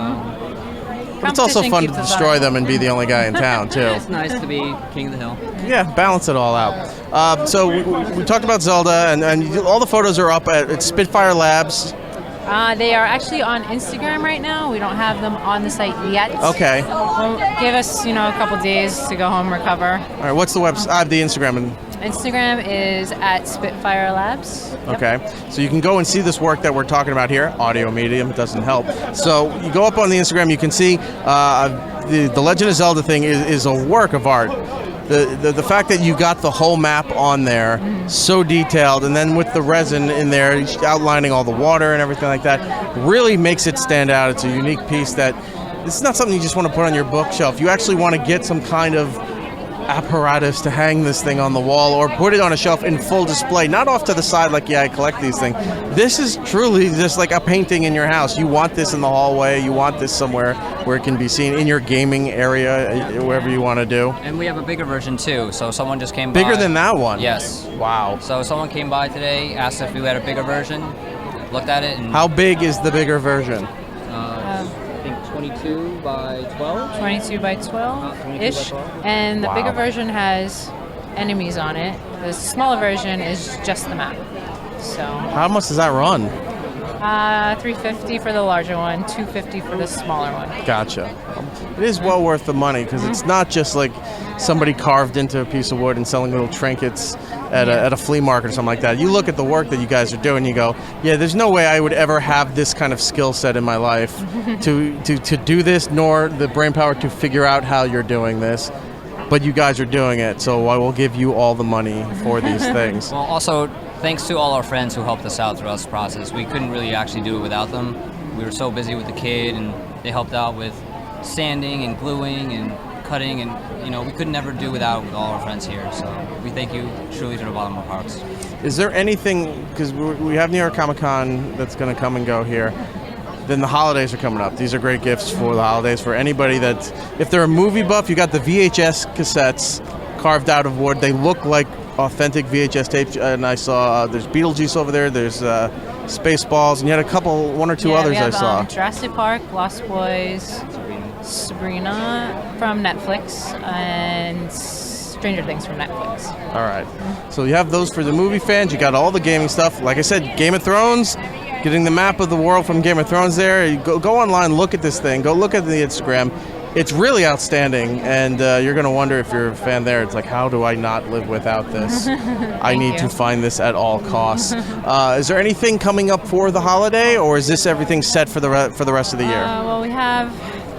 Speaker 4: But it's also fun to destroy them and be the only guy in town too.
Speaker 14: It's nice to be king of the hill.
Speaker 4: Yeah, balance it all out. So we talked about Zelda, and all the photos are up at Spitfire Labs.
Speaker 15: They are actually on Instagram right now. We don't have them on the site yet.
Speaker 4: Okay.
Speaker 15: Well, give us, a couple days to go home, recover.
Speaker 4: All right. What's the website? I have the Instagram.
Speaker 15: Instagram is at Spitfire Labs. Yep.
Speaker 4: Okay. So you can go and see this work that we're talking about here. Audio medium doesn't help. So you go up on the Instagram, you can see the Legend of Zelda thing is a work of art. The fact that you got the whole map on there, so detailed, and then with the resin in there, outlining all the water and everything like that, really makes it stand out. It's a unique piece that this is not something you just want to put on your bookshelf. You actually want to get some kind of apparatus to hang this thing on the wall or put it on a shelf in full display, not off to the side like, I collect these things. This is truly just like a painting in your house. You want this in the hallway. You want this somewhere where it can be seen in your gaming area, wherever you want to do.
Speaker 14: And we have a bigger version too, so someone just came by.
Speaker 4: Bigger than that one?
Speaker 14: Yes.
Speaker 4: Wow.
Speaker 14: So someone came by today, asked if we had a bigger version, looked at it, and...
Speaker 4: How big is the bigger version?
Speaker 14: I think 22 by 12?
Speaker 15: 22 by 12-ish. And the bigger version has enemies on it. The smaller version is just the map. So.
Speaker 4: How much does that run?
Speaker 15: $350 for the larger one, $250 for the smaller one.
Speaker 4: Gotcha. It is well worth the money because it's not just like somebody carved into a piece of wood and selling little trinkets at a flea market or something like that. You look at the work that you guys are doing, you go, yeah, there's no way I would ever have this kind of skill set in my life to do this, nor the brain power to figure out how you're doing this. But you guys are doing it, so I will give you all the money for these things.
Speaker 14: Well, also, thanks to all our friends who helped us out throughout this process. We couldn't really actually do it without them. We were so busy with the kid, and they helped out with sanding and gluing and cutting, and we could never do without with all our friends here. So we thank you truly to the bottom of our hearts. Is
Speaker 4: there anything, because we have New York Comic Con that's going to come and go here, then the holidays are coming up. These are great gifts for the holidays for anybody that, if they're a movie buff, you got the VHS cassettes carved out of wood. They look like authentic VHS tapes, and I saw there's Beetlejuice over there, there's Spaceballs, and you had one or two others
Speaker 15: we have,
Speaker 4: I saw.
Speaker 15: Jurassic Park, Lost Boys, Sabrina from Netflix, and Stranger Things from Netflix.
Speaker 4: All right. So you have those for the movie fans. You got all the gaming stuff. Like I said, Game of Thrones, getting the map of the world from Game of Thrones there. You go online, look at this thing. Go look at the Instagram. It's really outstanding, and you're going to wonder if you're a fan there. It's like, how do I not live without this? I need to find this at all costs. Is there anything coming up for the holiday, or is this everything set for the rest of the year?
Speaker 15: Well, we have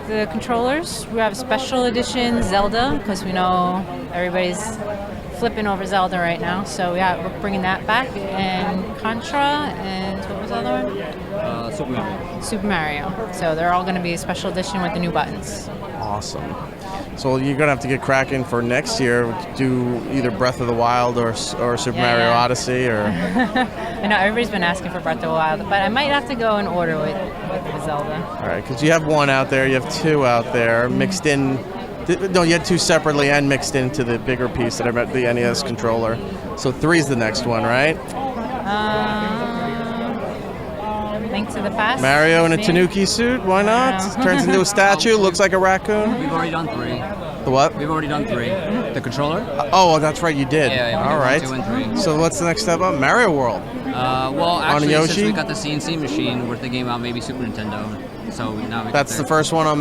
Speaker 15: the controllers. We have a special edition Zelda, because we know everybody's flipping over Zelda right now. So we're bringing that back, and Contra, and what was the other one?
Speaker 14: Super Mario.
Speaker 15: Super Mario. So they're all going to be a special edition with the new buttons.
Speaker 4: Awesome. So you're going to have to get cracking for next year. Do either Breath of the Wild or Super Mario Odyssey. Or
Speaker 15: I know everybody's been asking for Breath of the Wild, but I might have to go in order with the Zelda.
Speaker 4: All right, because you have one out there, you have two out there, mixed in. No, you had two separately and mixed into the bigger piece that I meant, the NES controller. So 3's the next one, right?
Speaker 15: Link to the Past.
Speaker 4: Mario in a Tanuki suit, why not? Turns into a statue, looks like a raccoon.
Speaker 14: We've already done 3.
Speaker 4: The what?
Speaker 14: We've already done 3. The controller?
Speaker 4: Oh, that's right, you did.
Speaker 14: Yeah,
Speaker 4: all right.
Speaker 14: 1, 2, and 3.
Speaker 4: So what's the next step up? Mario World.
Speaker 14: Well, actually,
Speaker 4: on
Speaker 14: since
Speaker 4: Yoshi?
Speaker 14: we got the CNC machine, we're thinking about maybe Super Nintendo. So now
Speaker 4: that's the first one on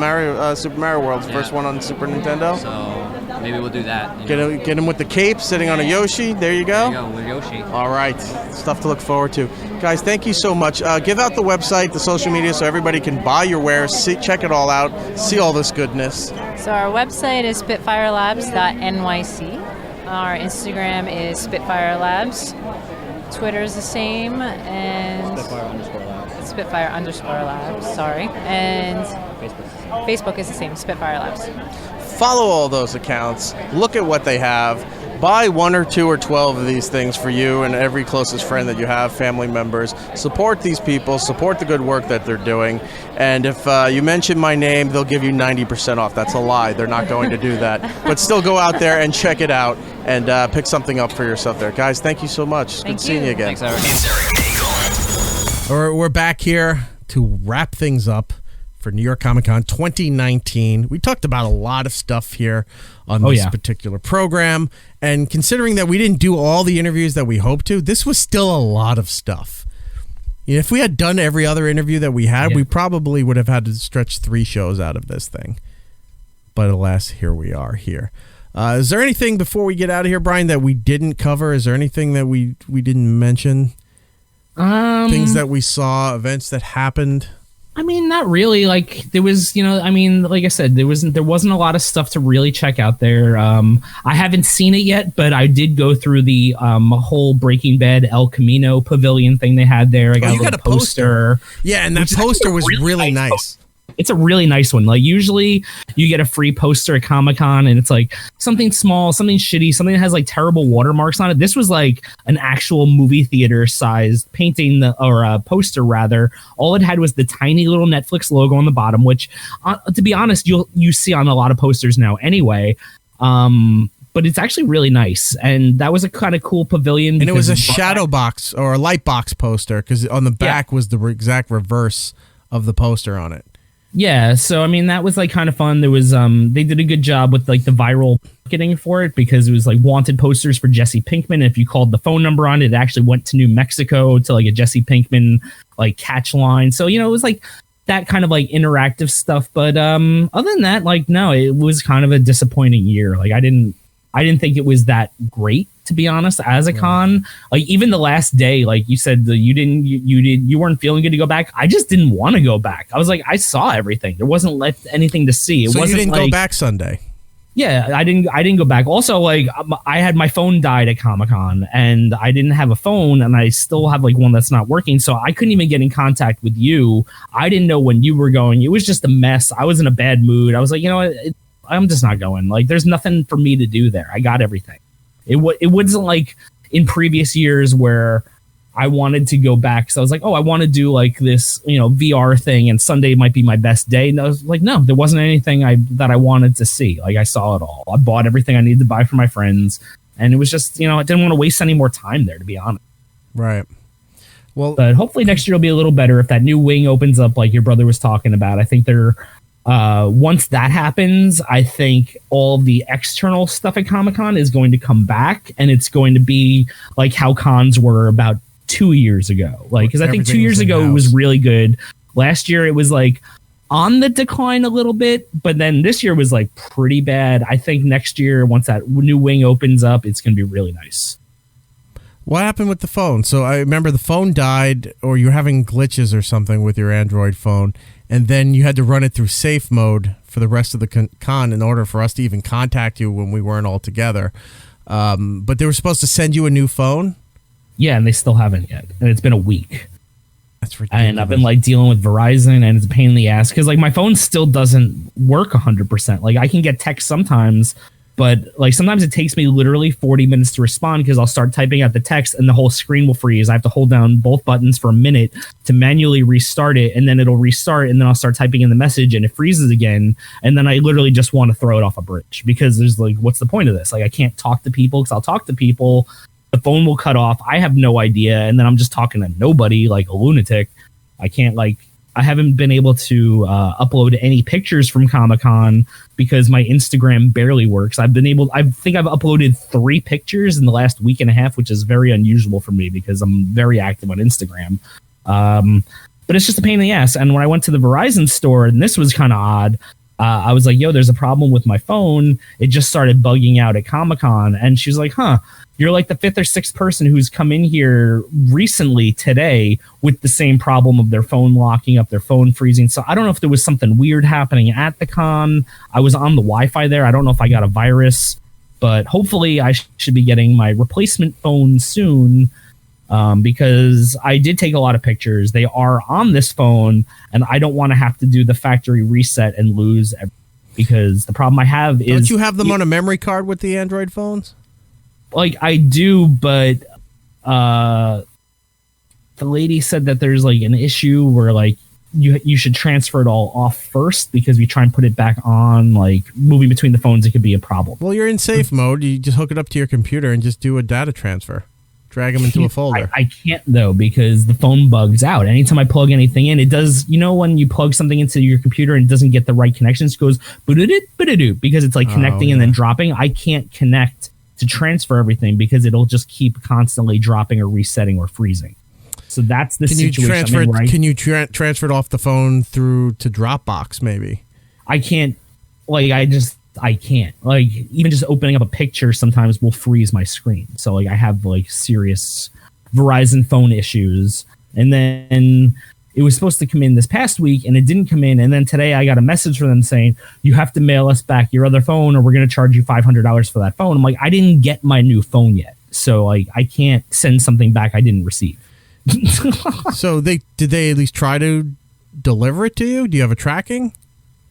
Speaker 4: Super Mario World's first one on Super Nintendo.
Speaker 14: So maybe we'll do that.
Speaker 4: Get him with the cape, sitting on a Yoshi. There you go.
Speaker 14: There you go, with Yoshi.
Speaker 4: All right, stuff to look forward to, guys. Thank you so much. Give out the website, the social media, so everybody can buy your wares, check it all out, see all this goodness.
Speaker 15: So our website is spitfirelabs.nyc. Our Instagram is Spitfire Labs. Twitter is the same, and Spitfire_Labs, sorry. And Facebook is the same, Spitfire Labs.
Speaker 4: Follow all those accounts. Look at what they have. Buy 1 or 2 or 12 of these things for you and every closest friend that you have, family members. Support these people. Support the good work that they're doing. And if you mention my name, they'll give you 90% off. That's a lie. They're not going to do that. But still go out there and check it out and pick something up for yourself there. Guys, thank you so much. Good seeing you again.
Speaker 14: Thanks, Erik.
Speaker 1: It's Erik Nagel.
Speaker 2: We're back here to wrap things up for New York Comic Con 2019. We talked about a lot of stuff here on this particular program, and considering that we didn't do all the interviews that we hoped to, this was still a lot of stuff. If we had done every other interview that we had, we probably would have had to stretch 3 shows out of this thing. But alas, here we are here. Is there anything before we get out of here, Brian, that we didn't cover? Is there anything that we didn't mention? Things that we saw, events that happened?
Speaker 3: I mean, not really. Like there was, like I said, there wasn't a lot of stuff to really check out there. I haven't seen it yet, but I did go through the whole Breaking Bad El Camino pavilion thing they had there. I got a poster.
Speaker 2: Yeah, and that poster was really nice.
Speaker 3: It's a really nice one. Like usually you get a free poster at Comic-Con and it's like something small, something shitty, something that has like terrible watermarks on it. This was like an actual movie theater sized painting or poster rather. All it had was the tiny little Netflix logo on the bottom, which to be honest, you see on a lot of posters now anyway. But it's actually really nice. And that was a kind of cool pavilion.
Speaker 2: And it was a shadow box or a light box poster because on the back was the exact reverse of the poster on it.
Speaker 3: Yeah, so I mean that was like kind of fun. There was they did a good job with like the viral marketing for it because it was like wanted posters for Jesse Pinkman. If you called the phone number on it, it actually went to New Mexico to like a Jesse Pinkman like catch line. So it was like that kind of like interactive stuff. But other than that, like no, it was kind of a disappointing year. Like I didn't think it was that great, to be honest, as a con. Like even the last day, like you said, you weren't feeling good to go back. I just didn't want to go back. I was like, I saw everything. There wasn't left anything to see.
Speaker 2: So
Speaker 3: wasn't
Speaker 2: you didn't go back Sunday?
Speaker 3: Yeah, I didn't go back. Also, like I had my phone died at Comic-Con and I didn't have a phone and I still have like one that's not working. So I couldn't even get in contact with you. I didn't know when you were going. It was just a mess. I was in a bad mood. I was like, you know what? I'm just not going. Like there's nothing for me to do there. I got everything. It wasn't like in previous years where I wanted to go back. So I was like, oh, I want to do like this, VR thing and Sunday might be my best day. And I was like, no, there wasn't anything that I wanted to see. Like I saw it all. I bought everything I needed to buy for my friends. And it was just, I didn't want to waste any more time there, to be honest.
Speaker 2: Right. Well,
Speaker 3: but hopefully next year will be a little better if that new wing opens up like your brother was talking about. I think they're once that happens, I think all the external stuff at Comic-Con is going to come back and it's going to be like how cons were about 2 years ago. Like, because I think 2 years ago it was really good. Last year it was like on the decline a little bit, but then this year was like pretty bad. I think next year, once that new wing opens up, it's going to be really nice.
Speaker 2: What happened with the phone? So I remember the phone died or you were having glitches or something with your Android phone. And then you had to run it through safe mode for the rest of the con in order for us to even contact you when we weren't all together. But they were supposed to send you a new phone?
Speaker 3: Yeah, and they still haven't yet. And it's been a week.
Speaker 2: That's ridiculous.
Speaker 3: And I've been like dealing with Verizon and it's a pain in the ass because like my phone still doesn't work 100%. Like I can get text sometimes, but like sometimes it takes me literally 40 minutes to respond because I'll start typing out the text and the whole screen will freeze. I have to hold down both buttons for a minute to manually restart it, and then it'll restart, and then I'll start typing in the message and it freezes again, and then I literally just want to throw it off a bridge because there's like, what's the point of this? Like I can't talk to people because I'll talk to people, the phone will cut off, I have no idea, and then I'm just talking to nobody like a lunatic. I haven't been able to upload any pictures from Comic-Con because my Instagram barely works. I think I've uploaded 3 pictures in the last week and a half, which is very unusual for me because I'm very active on Instagram. But it's just a pain in the ass. And when I went to the Verizon store, and this was kind of odd, I was like, yo, there's a problem with my phone. It just started bugging out at Comic-Con. And she was like, huh, you're like the 5th or 6th person who's come in here recently today with the same problem of their phone locking up, their phone freezing. So I don't know if there was something weird happening at the con. I was on the Wi-Fi there. I don't know if I got a virus, but hopefully I should be getting my replacement phone soon. Because I did take a lot of pictures. They are on this phone, and I don't want to have to do the factory reset and lose everything. Because the problem I have is...
Speaker 2: Don't you have them on a memory card with the Android phones?
Speaker 3: Like, I do, but the lady said that there's, like, an issue where, like, you should transfer it all off first because we try and put it back on, like, moving between the phones, it could be a problem.
Speaker 2: Well, you're in safe mode. You just hook it up to your computer and just do a data transfer. Drag them into a folder.
Speaker 3: I can't, though, because the phone bugs out. Anytime I plug anything in, it does, when you plug something into your computer and it doesn't get the right connections, it goes because it's like connecting and then dropping. I can't connect to transfer everything because it'll just keep constantly dropping or resetting or freezing. So that's the situation I'm in, right?
Speaker 2: Can you transfer it off the phone through to Dropbox, maybe?
Speaker 3: I can't. I can't. Like, even just opening up a picture sometimes will freeze my screen. So, like, I have, like, serious Verizon phone issues. And then it was supposed to come in this past week, and it didn't come in. And then today I got a message from them saying, you have to mail us back your other phone, or we're going to charge you $500 for that phone. I'm like, I didn't get my new phone yet. So, like, I can't send something back I didn't receive.
Speaker 2: So, did they at least try to deliver it to you? Do you have a tracking?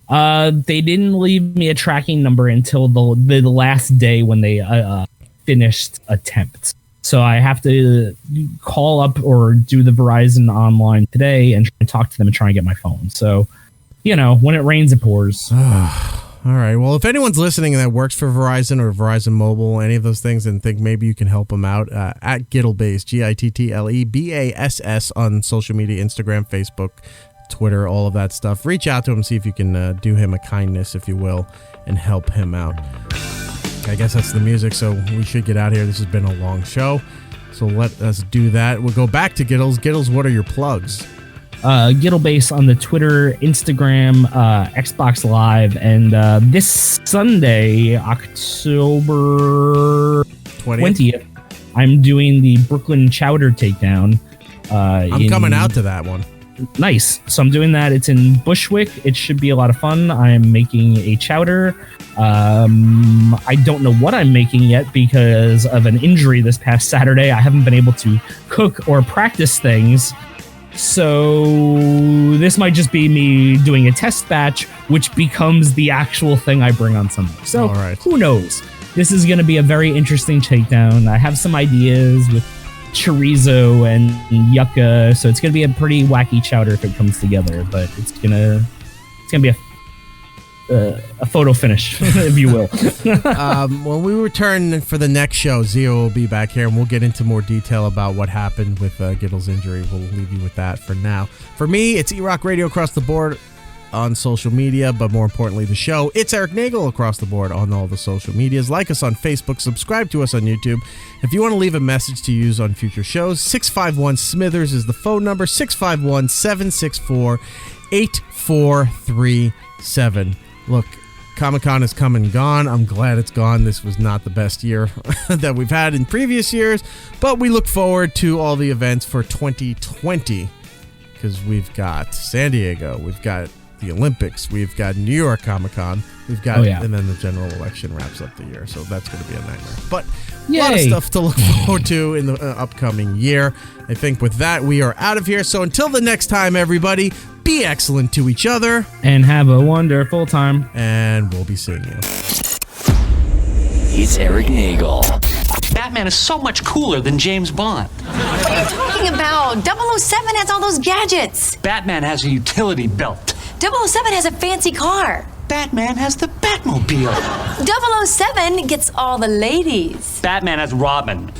Speaker 3: They didn't leave me a tracking number until the last day when they finished attempt. So I have to call up or do the Verizon online today and try and talk to them and try and get my phone. So, when it rains, it pours.
Speaker 2: All right. Well, if anyone's listening that works for Verizon or Verizon Mobile, any of those things, and think maybe you can help them out, at Gittlebase, GITTLEBASS on social media, Instagram, Facebook, Twitter, all of that stuff. Reach out to him, see if you can do him a kindness, if you will, and help him out. I guess that's the music, so we should get out of here. This has been a long show, so let us do that. We'll go back to Giddles. Giddles, what are your plugs?
Speaker 3: Gittlebase on the Twitter, Instagram, Xbox Live, and this Sunday, October 20th, I'm doing the Brooklyn Chowder Takedown.
Speaker 2: I'm coming out to that one.
Speaker 3: Nice. So I'm doing that. It's in Bushwick. It should be a lot of fun. I'm making a chowder. I don't know what I'm making yet because of an injury this past Saturday. I haven't been able to cook or practice things. So this might just be me doing a test batch, which becomes the actual thing I bring on Sunday. So who knows? This is going to be a very interesting takedown. I have some ideas with chorizo and yucca, so it's going to be a pretty wacky chowder if it comes together. But it's gonna be a photo finish, if you will.
Speaker 2: When we return for the next show, Zio will be back here, and we'll get into more detail about what happened with Giddle's injury. We'll leave you with that for now. For me, it's E-Rock Radio across the board on social media, but more importantly, the show. It's Erik Nagel across the board on all the social medias. Like us on Facebook, subscribe to us on YouTube. If you want to leave a message to use on future shows, 651-SMITHERS is the phone number, 651-764-8437. Look, Comic-Con has come and gone. I'm glad it's gone. This was not the best year that we've had in previous years, but we look forward to all the events for 2020 because we've got San Diego, we've got the Olympics, we've got New York Comic-Con, we've got, and then the general election wraps up the year, so that's going to be a nightmare. But a lot of stuff to look forward to in the upcoming year. I think with that, we are out of here. So until the next time, everybody, be excellent to each other.
Speaker 3: And have a wonderful time.
Speaker 2: And we'll be seeing you.
Speaker 16: It's Erik Nagel. Batman is so much cooler than James Bond.
Speaker 17: What are you talking about? 007 has all those gadgets.
Speaker 16: Batman has a utility belt.
Speaker 17: 007 has a fancy car.
Speaker 16: Batman has the Batmobile.
Speaker 17: 007 gets all the ladies.
Speaker 16: Batman has Robin.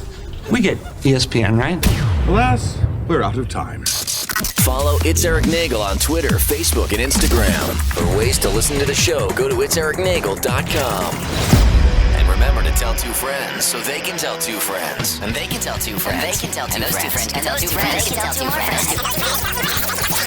Speaker 16: We get ESPN, right?
Speaker 18: Alas, we're out of time.
Speaker 1: Follow It's Erik Nagel on Twitter, Facebook, and Instagram. For ways to listen to the show, go to itseriknagel.com. And remember to tell two friends so they can tell two friends. And they can tell two friends.
Speaker 17: And they can tell two
Speaker 1: And those
Speaker 17: friends.
Speaker 1: two friends
Speaker 17: And those two friends can tell two friends.